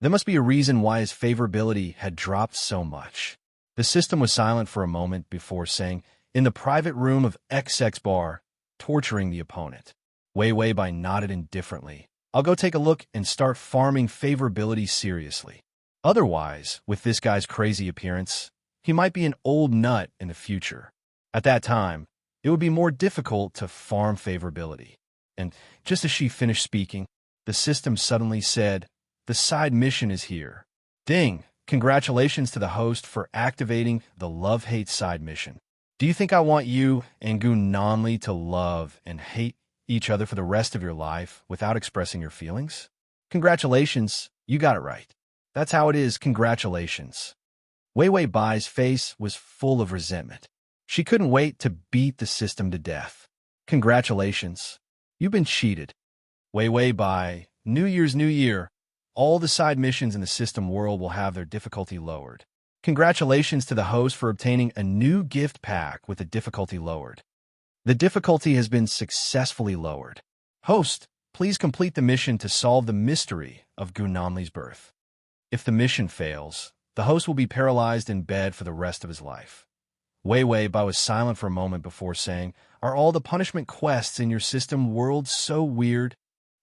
There must be a reason why his favorability had dropped so much. The system was silent for a moment before saying, "In the private room of XX bar, torturing the opponent." Wei Wei Bai nodded indifferently. "I'll go take a look and start farming favorability seriously. Otherwise, with this guy's crazy appearance, he might be an old nut in the future. At that time, it would be more difficult to farm favorability." And just as she finished speaking, the system suddenly said, "The side mission is here." Ding! Congratulations to the host for activating the love-hate side mission. Do you think I want you and Gu Nanli to love and hate each other for the rest of your life without expressing your feelings? Congratulations, you got it right. That's how it is, congratulations. Wei Wei Bai's face was full of resentment. She couldn't wait to beat the system to death. Congratulations. You've been cheated. Wei Wei Bai, New Year's New Year. All the side missions in the system world will have their difficulty lowered. Congratulations to the host for obtaining a new gift pack with the difficulty lowered. The difficulty has been successfully lowered. Host, please complete the mission to solve the mystery of Gu Nanli's birth. If the mission fails, the host will be paralyzed in bed for the rest of his life. Wei Wei Bai was silent for a moment before saying, "Are all the punishment quests in your system world so weird?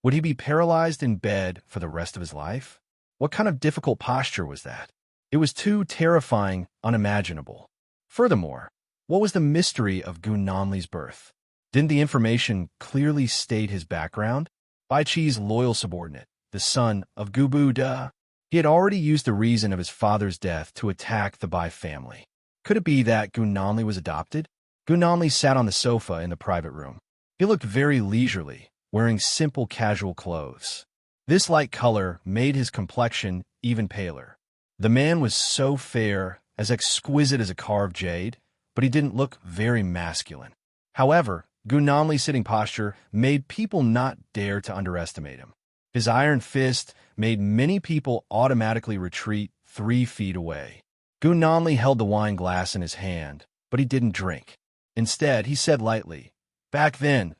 Would he be paralyzed in bed for the rest of his life? What kind of difficult posture was that? It was too terrifying, unimaginable. Furthermore, what was the mystery of Gu Nanli's birth? Didn't the information clearly state his background? Bai Qi's loyal subordinate, the son of Gu Bu Da. He had already used the reason of his father's death to attack the Bai family. Could it be that Gu Nanli was adopted? Gu Nanli sat on the sofa in the private room. He looked very leisurely, wearing simple casual clothes. This light color made his complexion even paler. The man was so fair, as exquisite as a carved jade, but he didn't look very masculine. However, Gu Nanli's sitting posture made people not dare to underestimate him. His iron fist made many people automatically retreat 3 feet away. Gu Nanli held the wine glass in his hand, but he didn't drink. Instead, he said lightly, "Back then,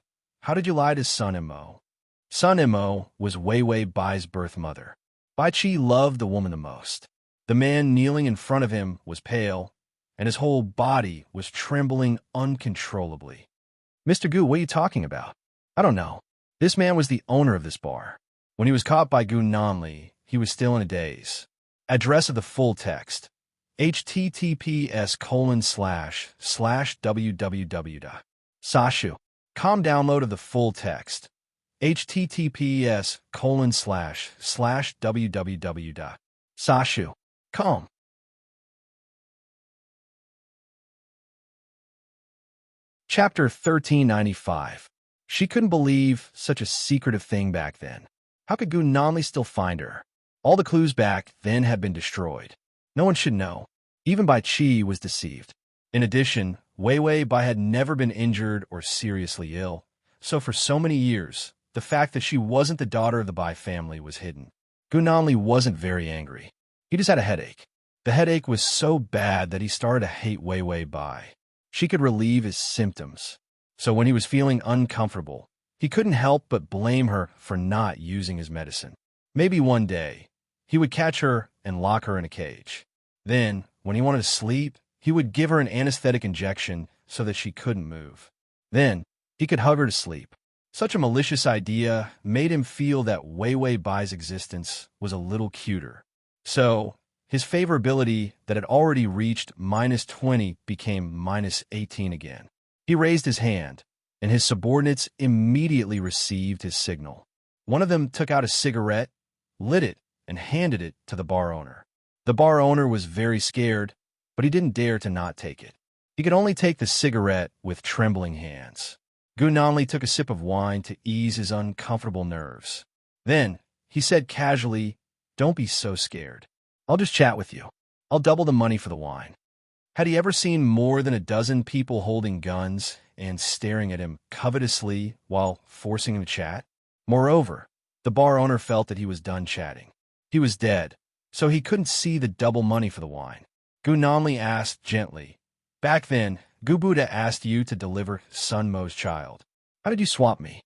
how did you lie to Sun Immo?" Sun Immo was Wei Wei Bai's birth mother. Bai Qi loved the woman the most. The man kneeling in front of him was pale, and his whole body was trembling uncontrollably. "Mr. Gu, what are you talking about?" "I don't know. This man was the owner of this bar. When he was caught by Gu Nanli, he was still in a daze." Address of the full text: https://www. Sashu. Com download of the full text: https://www. Sashu. Com. Chapter 1395. She couldn't believe such a secretive thing back then. How could Gu Nanli still find her? All the clues back then had been destroyed. No one should know. Even Bai Qi was deceived. In addition, Wei Wei Bai had never been injured or seriously ill, so for so many years, the fact that she wasn't the daughter of the Bai family was hidden. Gu Nanli wasn't very angry. He just had a headache. The headache was so bad that he started to hate Wei Wei Bai. She could relieve his symptoms. So when he was feeling uncomfortable, he couldn't help but blame her for not using his medicine. Maybe one day, he would catch her and lock her in a cage. Then, when he wanted to sleep, he would give her an anesthetic injection so that she couldn't move. Then, he could hug her to sleep. Such a malicious idea made him feel that Wei Wei Bai's existence was a little cuter. So, his favorability that had already reached -20 became -18 again. He raised his hand, and his subordinates immediately received his signal. One of them took out a cigarette, lit it, and handed it to the bar owner. The bar owner was very scared, but he didn't dare to not take it. He could only take the cigarette with trembling hands. Gu Nanli took a sip of wine to ease his uncomfortable nerves. Then, he said casually, "Don't be so scared. I'll just chat with you. I'll double the money for the wine." Had he ever seen more than a dozen people holding guns and staring at him covetously while forcing him to chat? Moreover, the bar owner felt that he was done chatting. He was dead, so he couldn't see the double money for the wine. Gu Nanli asked gently, "Back then, Gu Buddha asked you to deliver Sun Mo's child. How did you swap me?"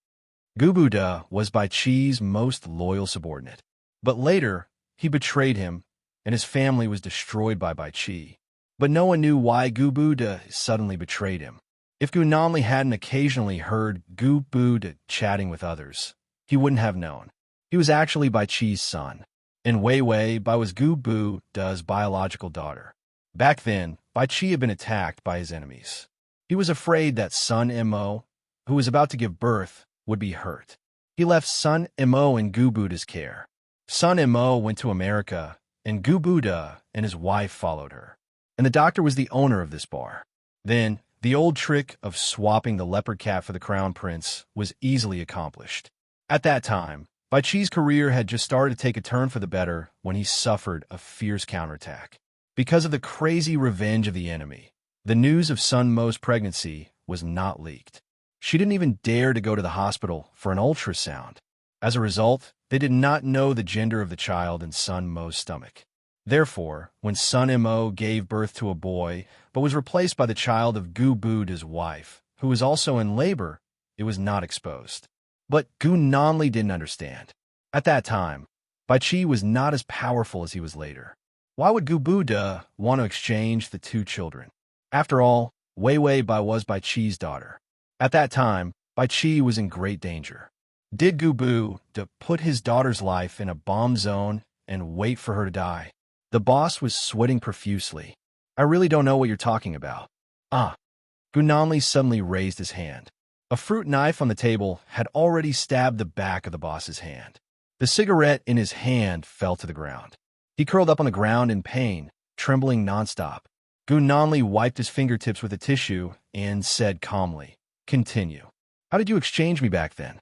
Gu Buddha was Bai Chi's most loyal subordinate. But later, he betrayed him, and his family was destroyed by Bai Chi. But no one knew why Gu Buddha suddenly betrayed him. If Gu Nanli hadn't occasionally heard Gu Buddha chatting with others, he wouldn't have known. He was actually Bai Chi's son, and Wei Wei Bai was Gu Buddha's biological daughter. Back then, Bai Chi had been attacked by his enemies. He was afraid that Sun Mo, who was about to give birth, would be hurt. He left Sun Mo in Gu Buddha's care. Sun Mo went to America, and Gu Buddha and his wife followed her. And the doctor was the owner of this bar. Then, the old trick of swapping the leopard cat for the crown prince was easily accomplished. At that time, Bai Chi's career had just started to take a turn for the better when he suffered a fierce counterattack. Because of the crazy revenge of the enemy, the news of Sun Mo's pregnancy was not leaked. She didn't even dare to go to the hospital for an ultrasound. As a result, they did not know the gender of the child in Sun Mo's stomach. Therefore, when Sun Mo gave birth to a boy, but was replaced by the child of Gu Buddha's wife, who was also in labor, it was not exposed. But Gu Nanli didn't understand. At that time, Bai Chi was not as powerful as he was later. Why would Gu Buddha want to exchange the two children? After all, Wei Wei Bai was Bai Chi's daughter. At that time, Bai Chi was in great danger. Did Gu Buddha put his daughter's life in a bomb zone and wait for her to die? The boss was sweating profusely. "I really don't know what you're talking about." Gu Nanli suddenly raised his hand. A fruit knife on the table had already stabbed the back of the boss's hand. The cigarette in his hand fell to the ground. He curled up on the ground in pain, trembling nonstop. Gu Nanli wiped his fingertips with a tissue and said calmly, "Continue. How did you exchange me back then?"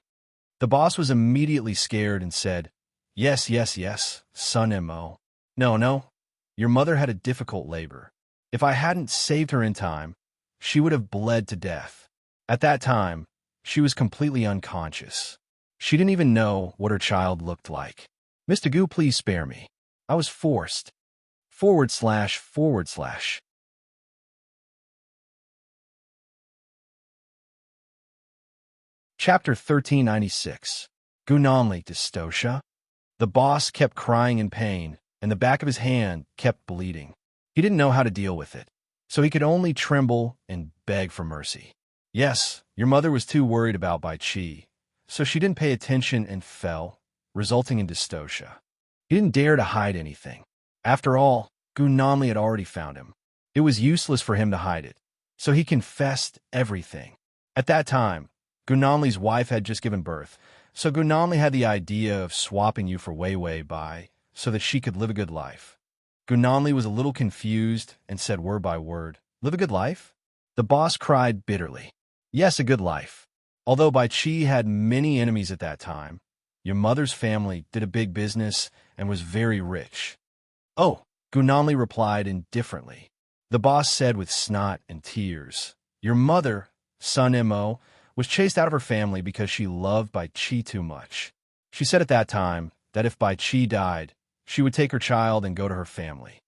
The boss was immediately scared and said, Yes, Sun Mo. No, your mother had a difficult labor. If I hadn't saved her in time, she would have bled to death. At that time, she was completely unconscious. She didn't even know what her child looked like. Mr. Gu, please spare me. I was forced. // Chapter 1396. Gu Nanli Dystocia. The boss kept crying in pain, and the back of his hand kept bleeding. He didn't know how to deal with it, so he could only tremble and beg for mercy. Yes, your mother was too worried about Bai Chi, so she didn't pay attention and fell, resulting in dystocia. He didn't dare to hide anything. After all, Gu Nanli had already found him. It was useless for him to hide it, so he confessed everything. At that time, Gu Nanli's wife had just given birth, so Gu Nanli had the idea of swapping you for Wei Wei Bai so that she could live a good life. Gu Nanli was a little confused and said word by word, "Live a good life?" The boss cried bitterly. Yes, a good life. Although Bai Chi had many enemies at that time, your mother's family did a big business and was very rich. Oh, Gu Nanli replied indifferently. The boss said with snot and tears, "Your mother, Sun Mo, was chased out of her family because she loved Bai Chi too much. She said at that time that if Bai Chi died, she would take her child and go to her family."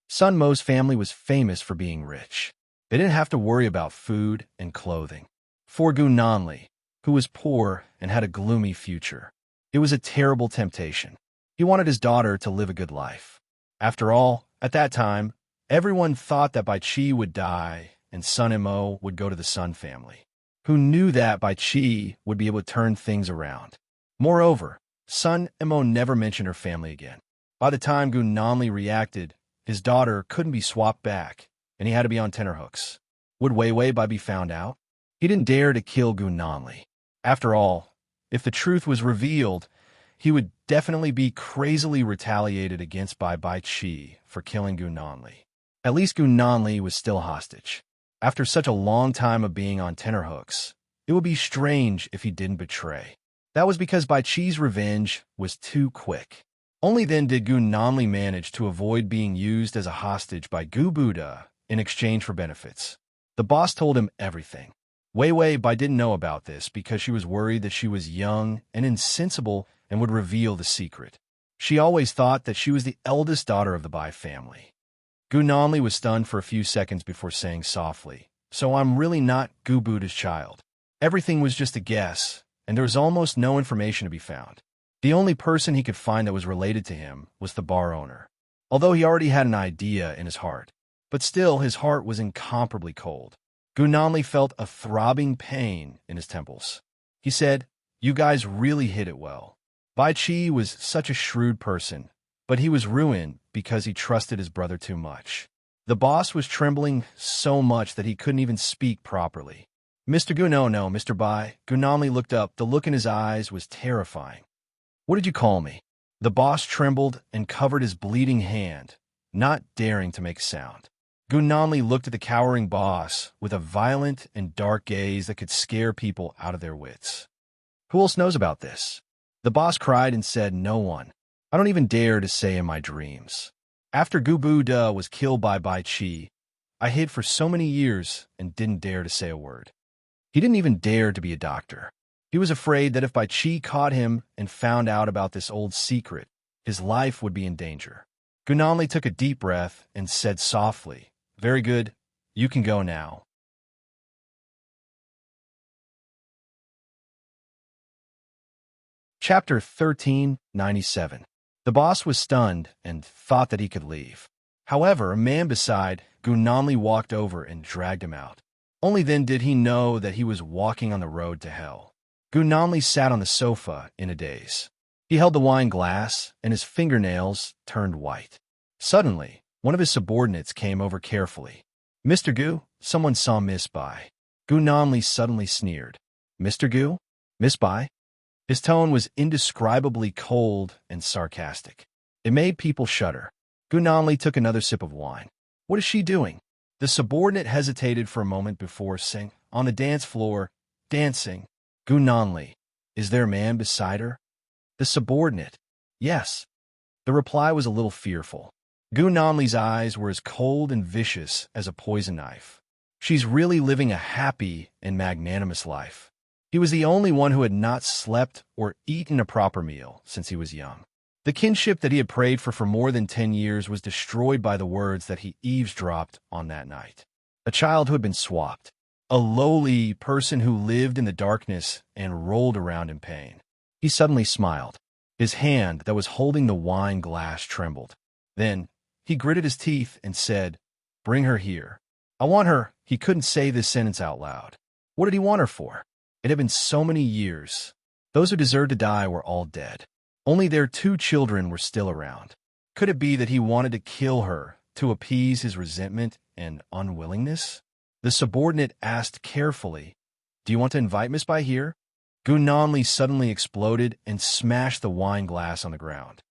Sun Mo's family was famous for being rich. They didn't have to worry about food and clothing. For Gu Nanli, who was poor and had a gloomy future, it was a terrible temptation. He wanted his daughter to live a good life. After all, at that time, everyone thought that Bai Chi would die and Sun Mo would go to the Sun family. Who knew that Bai Chi would be able to turn things around? Moreover, Sun Mo never mentioned her family again. By the time Gu Nanli reacted, his daughter couldn't be swapped back, and he had to be on tenterhooks. Would Wei Wei Bai be found out? He didn't dare to kill Gu Nanli. After all, if the truth was revealed, he would definitely be crazily retaliated against by Bai Chi for killing Gu Nanli. At least Gu Nanli was still hostage. After such a long time of being on tenterhooks, it would be strange if he didn't betray. That was because Bai Chi's revenge was too quick. Only then did Gu Nanli manage to avoid being used as a hostage by Gu Buddha in exchange for benefits. The boss told him everything. Wei Wei Bai didn't know about this because she was worried that she was young and insensible and would reveal the secret. She always thought that she was the eldest daughter of the Bai family. Gu Nanli was stunned for a few seconds before saying softly, "So I'm really not Gu Buddha's child." Everything was just a guess, and there was almost no information to be found. The only person he could find that was related to him was the bar owner, although he already had an idea in his heart. But still, his heart was incomparably cold. Gu Nanli felt a throbbing pain in his temples. He said, "You guys really hit it well." Bai Chi was such a shrewd person, but he was ruined because he trusted his brother too much. The boss was trembling so much that he couldn't even speak properly. "Mr. Gu, no, Mr. Bai." Gu Nanli looked up. The look in his eyes was terrifying. "What did you call me?" The boss trembled and covered his bleeding hand, not daring to make a sound. Gu Nanli looked at the cowering boss with a violent and dark gaze that could scare people out of their wits. "Who else knows about this?" The boss cried and said, "No one. I don't even dare to say in my dreams. After Gu Buddha was killed by Bai Chi, I hid for so many years and didn't dare to say a word." He didn't even dare to be a doctor. He was afraid that if Bai Chi caught him and found out about this old secret, his life would be in danger. Gu Nanli took a deep breath and said softly, "Very good. You can go now." Chapter 1397. The boss was stunned and thought that he could leave. However, a man beside Gu Nanli walked over and dragged him out. Only then did he know that he was walking on the road to hell. Gu Nanli sat on the sofa in a daze. He held the wine glass, and his fingernails turned white. Suddenly, one of his subordinates came over carefully. "Mr. Gu, someone saw Miss Bai." Gu Nanli suddenly sneered. "Mr. Gu? Miss Bai?" His tone was indescribably cold and sarcastic. It made people shudder. Gu Nanli took another sip of wine. "What is she doing?" The subordinate hesitated for a moment before saying, "On the dance floor, dancing." Gu Nanli, "Is there a man beside her?" The subordinate, "Yes." The reply was a little fearful. Gu Nanli's eyes were as cold and vicious as a poison knife. "She's really living a happy and magnanimous life." He was the only one who had not slept or eaten a proper meal since he was young. The kinship that he had prayed for more than 10 years was destroyed by the words that he eavesdropped on that night. A child who had been swapped. A lowly person who lived in the darkness and rolled around in pain. He suddenly smiled. His hand that was holding the wine glass trembled. Then he gritted his teeth and said, "Bring her here. I want her." He couldn't say this sentence out loud. What did he want her for? It had been so many years. Those who deserved to die were all dead. Only their 2 children were still around. Could it be that he wanted to kill her to appease his resentment and unwillingness? The subordinate asked carefully, "Do you want to invite Miss Bai here?" Gu Nanli suddenly exploded and smashed the wine glass on the ground.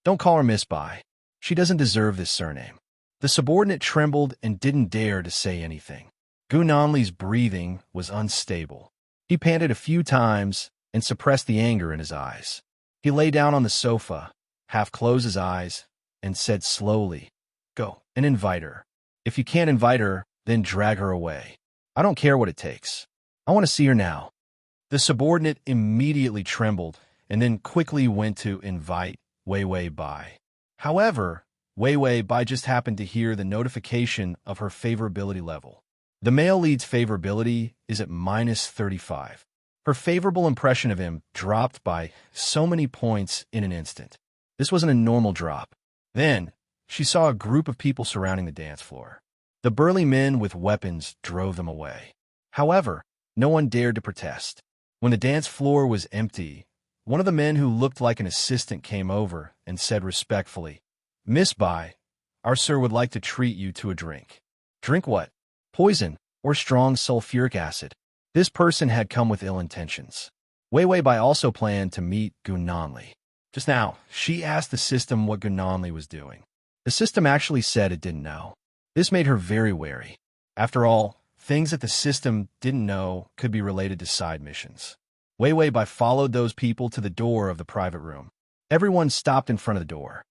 "Don't call her Miss Bai. She doesn't deserve this surname." The subordinate trembled and didn't dare to say anything. Gu Nanli's breathing was unstable. He panted a few times and suppressed the anger in his eyes. He lay down on the sofa, half closed his eyes, and said slowly, "Go and invite her. If you can't invite her, then drag her away. I don't care what it takes. I want to see her now." The subordinate immediately trembled and then quickly went to invite Wei Wei Bai. However, Wei Wei Bai just happened to hear the notification of her favorability level. The male lead's favorability is at -35. Her favorable impression of him dropped by so many points in an instant. This wasn't a normal drop. Then, she saw a group of people surrounding the dance floor. The burly men with weapons drove them away. However, no one dared to protest. When the dance floor was empty, one of the men who looked like an assistant came over and said respectfully, "Miss Bai, our sir would like to treat you to a drink." "Drink what? Poison or strong sulfuric acid?" This person had come with ill intentions. Wei Wei Bai also planned to meet Gu Nanli. Just now, she asked the system what Gu Nanli was doing. The system actually said it didn't know. This made her very wary. After all, things that the system didn't know could be related to side missions. Wei Wei Bai followed those people to the door of the private room. Everyone stopped in front of the door.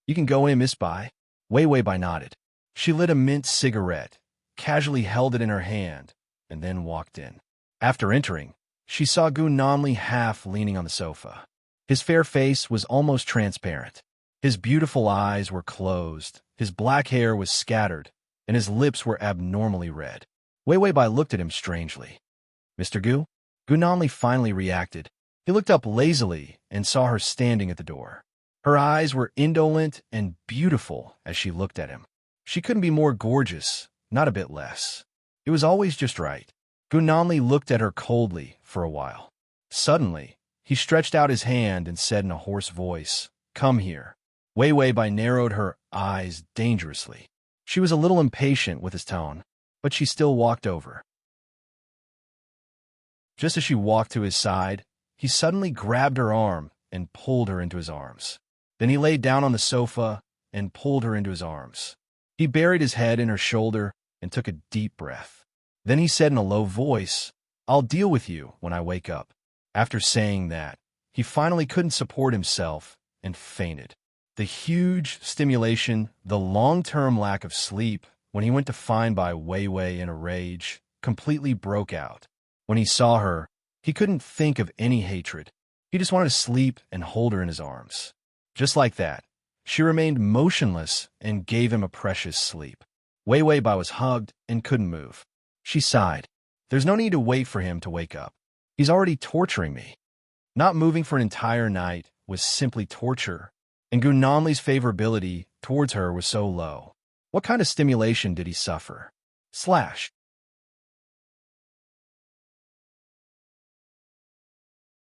"You can go in, Miss Bai." Wei Wei Bai nodded. She lit a mint cigarette, casually held it in her hand, and then walked in. After entering, she saw Gu Nanli half leaning on the sofa. His fair face was almost transparent. His beautiful eyes were closed, his black hair was scattered, and his lips were abnormally red. Wei Wei Bai looked at him strangely. "Mr. Gu?" Gu Nanli finally reacted. He looked up lazily and saw her standing at the door. Her eyes were indolent and beautiful as she looked at him. She couldn't be more gorgeous, not a bit less. It was always just right. Gu Nanli looked at her coldly for a while. Suddenly, he stretched out his hand and said in a hoarse voice, "Come here." Wei Wei Bai narrowed her eyes dangerously. She was a little impatient with his tone, but she still walked over. Just as she walked to his side, he suddenly grabbed her arm and pulled her into his arms. Then he laid down on the sofa and pulled her into his arms. He buried his head in her shoulder and took a deep breath. Then he said in a low voice, "I'll deal with you when I wake up." After saying that, he finally couldn't support himself and fainted. The huge stimulation, the long-term lack of sleep, when he went to find Bai Wei Wei in a rage, completely broke out. When he saw her, he couldn't think of any hatred. He just wanted to sleep and hold her in his arms. Just like that, she remained motionless and gave him a precious sleep. Wei Wei Bai was hugged and couldn't move. She sighed. "There's no need to wait for him to wake up. He's already torturing me." Not moving for an entire night was simply torture, and Gu Nanli's favorability towards her was so low. What kind of stimulation did he suffer?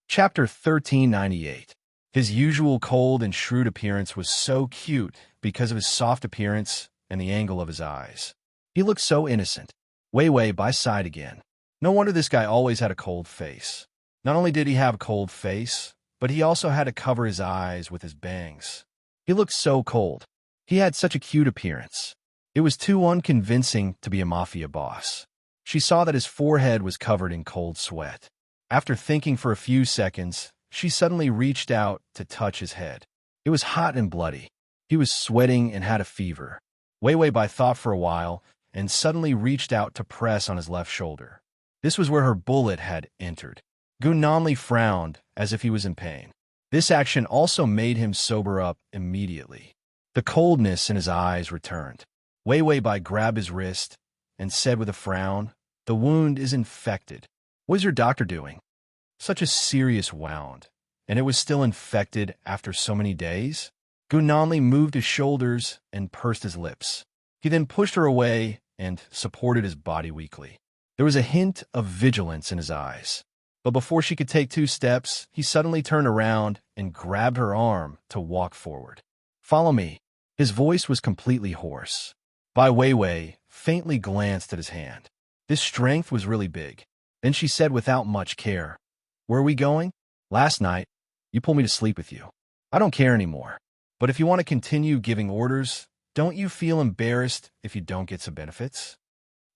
Chapter 1398. His usual cold and shrewd appearance was so cute because of his soft appearance and the angle of his eyes. He looked so innocent. Wei Wei Bai sighed again. No wonder this guy always had a cold face. Not only did he have a cold face, but he also had to cover his eyes with his bangs. He looked so cold. He had such a cute appearance. It was too unconvincing to be a mafia boss. She saw that his forehead was covered in cold sweat. After thinking for a few seconds, she suddenly reached out to touch his head. It was hot and bloody. He was sweating and had a fever. Wei Wei Bai thought for a while and suddenly reached out to press on his left shoulder. This was where her bullet had entered. Gu Nanli frowned as if he was in pain. This action also made him sober up immediately. The coldness in his eyes returned. Wei Wei Bai grabbed his wrist and said with a frown, "The wound is infected. What is your doctor doing?" Such a serious wound, and it was still infected after so many days? Gu Nanli moved his shoulders and pursed his lips. He then pushed her away and supported his body weakly. There was a hint of vigilance in his eyes. But before she could take 2 steps, he suddenly turned around and grabbed her arm to walk forward. "Follow me." His voice was completely hoarse. Bai Wei Wei faintly glanced at his hand. This strength was really big. Then she said without much care, "Where are we going?" "Last night, you pulled me to sleep with you. I don't care anymore. But if you want to continue giving orders, don't you feel embarrassed if you don't get some benefits?"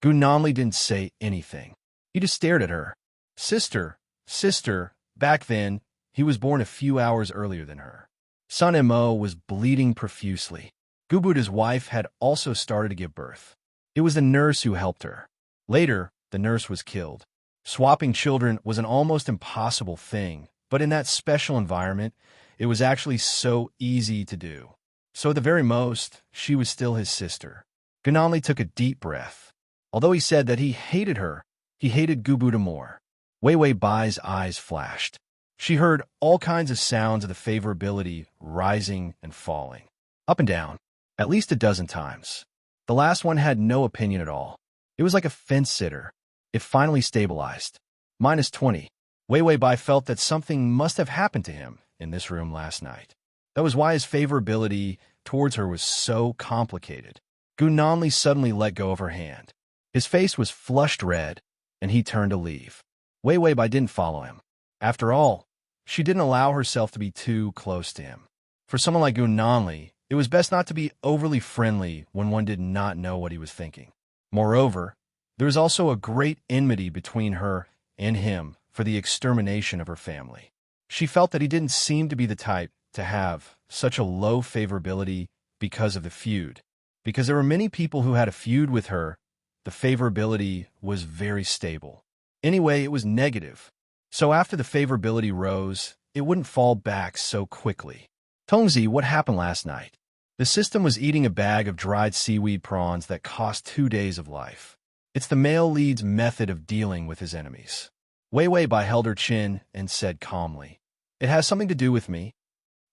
Gu Nanli didn't say anything. He just stared at her. Sister, back then, he was born a few hours earlier than her. Son Mo was bleeding profusely. Gubud, his wife, had also started to give birth. It was the nurse who helped her. Later, the nurse was killed. Swapping children was an almost impossible thing, but in that special environment, it was actually so easy to do. So at the very most, she was still his sister. Gu Nanli took a deep breath. Although he said that he hated her, he hated Gubud more. Wei Wei Bai's eyes flashed. She heard all kinds of sounds of the favorability rising and falling, up and down, at least a dozen times. The last one had no opinion at all. It was like a fence-sitter. It finally stabilized. -20. Wei Wei Bai felt that something must have happened to him in this room last night. That was why his favorability towards her was so complicated. Gu Nanli suddenly let go of her hand. His face was flushed red, and he turned to leave. Wei Wei Bai didn't follow him. After all, she didn't allow herself to be too close to him. For someone like Gu Nanli, it was best not to be overly friendly when one did not know what he was thinking. Moreover, There was also a great enmity between her and him for the extermination of her family. She felt that he didn't seem to be the type to have such a low favorability because of the feud. Because there were many people who had a feud with her, the favorability was very stable. Anyway, it was negative. So after the favorability rose, it wouldn't fall back so quickly. Tongzi, what happened last night? The system was eating a bag of dried seaweed prawns that cost 2 days of life. It's the male lead's method of dealing with his enemies. Wei Weibai held her chin and said calmly, "It has something to do with me."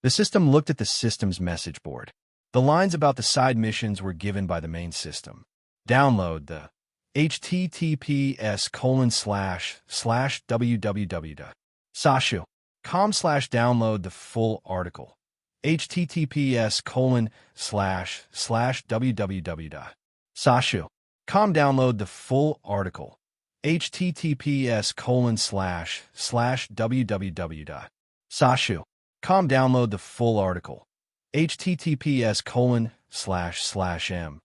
The system looked at the system's message board. The lines about the side missions were given by the main system. Download the https://www.sashu.com/download the full article. https://www.sashu.com download the full article. https://www.sashu.com download the full article. https://m/sashu.com//.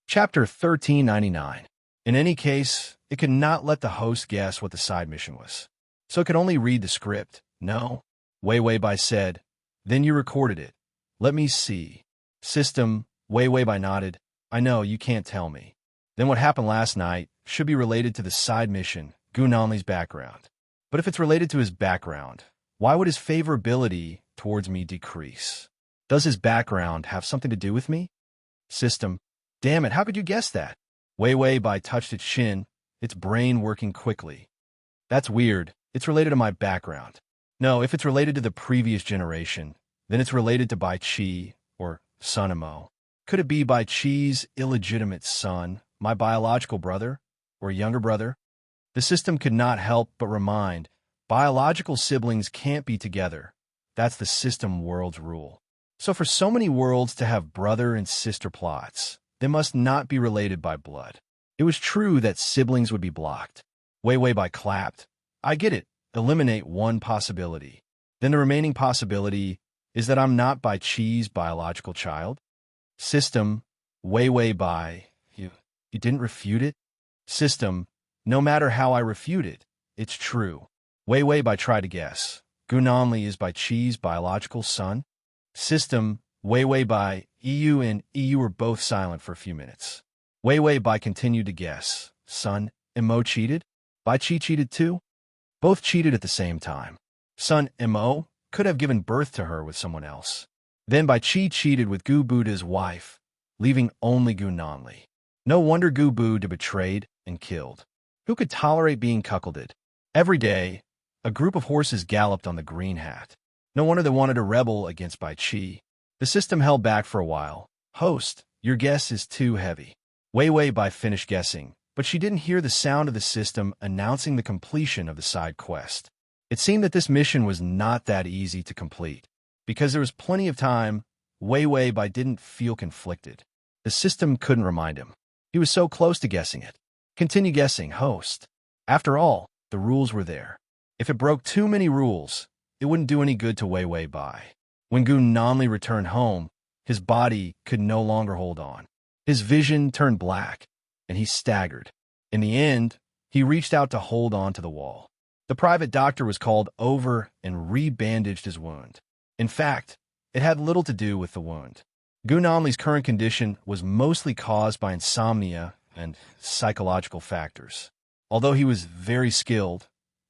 Chapter 1399. In any case, it could not let the host guess what the side mission was. So it could only read the script. No? Wei Weibai said. Then you recorded it. Let me see. System, Wei Weibai nodded. I know, you can't tell me. Then what happened last night should be related to the side mission, Gu Nanli's background. But if it's related to his background, why would his favorability towards me decrease? Does his background have something to do with me? System, damn it, how could you guess that? Wei Weibai touched its chin, its brain working quickly. That's weird. It's related to my background. No, if it's related to the previous generation, then it's related to Bai Qi, or Sun Imo. Could it be Bai Qi's illegitimate son, my biological brother, or younger brother? The system could not help but remind, biological siblings can't be together. That's the system world's rule. So for so many worlds to have brother and sister plots, they must not be related by blood. It was true that siblings would be blocked. Wei Weibai clapped. I get it. Eliminate one possibility. Then the remaining possibility is that I'm not Bai Qi's biological child? System, Wei Weibai, you didn't refute it? System, no matter how I refute it, it's true. Wei Weibai tried to guess. Gu Nanli is Bai Qi's biological son? System, Wei Weibai, EU and EU were both silent for a few minutes. Wei Weibai continued to guess. Sun, Imo cheated? Bai Qi cheated too? Both cheated at the same time. Sun Imo could have given birth to her with someone else. Then Bai Qi cheated with Gu Buda's wife, leaving only Gu Nanli. No wonder Gu Buda betrayed and killed. Who could tolerate being cuckolded? Every day, a group of horses galloped on the green hat. No wonder they wanted to rebel against Bai Qi. The system held back for a while. Host, your guess is too heavy. Wei Weibai finished guessing, but she didn't hear the sound of the system announcing the completion of the side quest. It seemed that this mission was not that easy to complete. Because there was plenty of time, Wei Weibai didn't feel conflicted. The system couldn't remind him. He was so close to guessing it. Continue guessing, host. After all, the rules were there. If it broke too many rules, it wouldn't do any good to Wei Weibai. When Gu Nanli returned home, his body could no longer hold on. His vision turned black, and he staggered. In the end, he reached out to hold on to the wall. The private doctor was called over and re-bandaged his wound. In fact, it had little to do with the wound. Gu Nanli's current condition was mostly caused by insomnia and psychological factors. Although he was very skilled,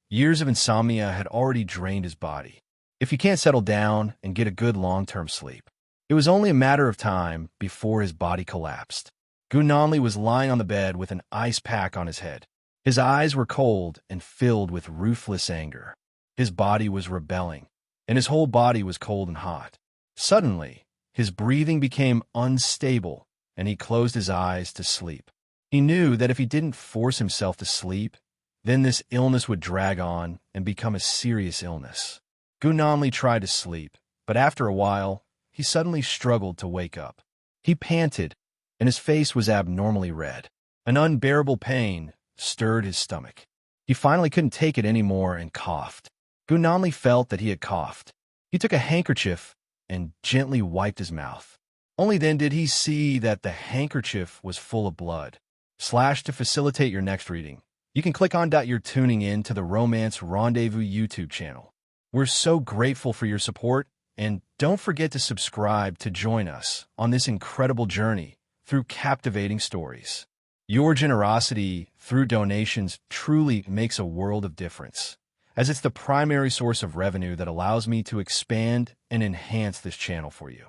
years of insomnia had already drained his body. If he can't settle down and get a good long-term sleep, it was only a matter of time before his body collapsed. Gu Nanli was lying on the bed with an ice pack on his head. His eyes were cold and filled with ruthless anger. His body was rebelling, and his whole body was cold and hot. Suddenly, his breathing became unstable, and he closed his eyes to sleep. He knew that if he didn't force himself to sleep, then this illness would drag on and become a serious illness. Gu Nanli tried to sleep, but after a while, he suddenly struggled to wake up. He panted, and his face was abnormally red. An unbearable pain stirred his stomach. He finally couldn't take it anymore and coughed. Gu Nanli felt that he had coughed. He took a handkerchief and gently wiped his mouth. Only then did he see that the handkerchief was full of blood. / to facilitate your next reading, you can click on .you're tuning in to the Romance Rendezvous YouTube channel. We're so grateful for your support, and don't forget to subscribe to join us on this incredible journey through captivating stories. Your generosity through donations truly makes a world of difference, as it's the primary source of revenue that allows me to expand and enhance this channel for you.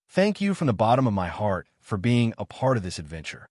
Thank you from the bottom of my heart for being a part of this adventure.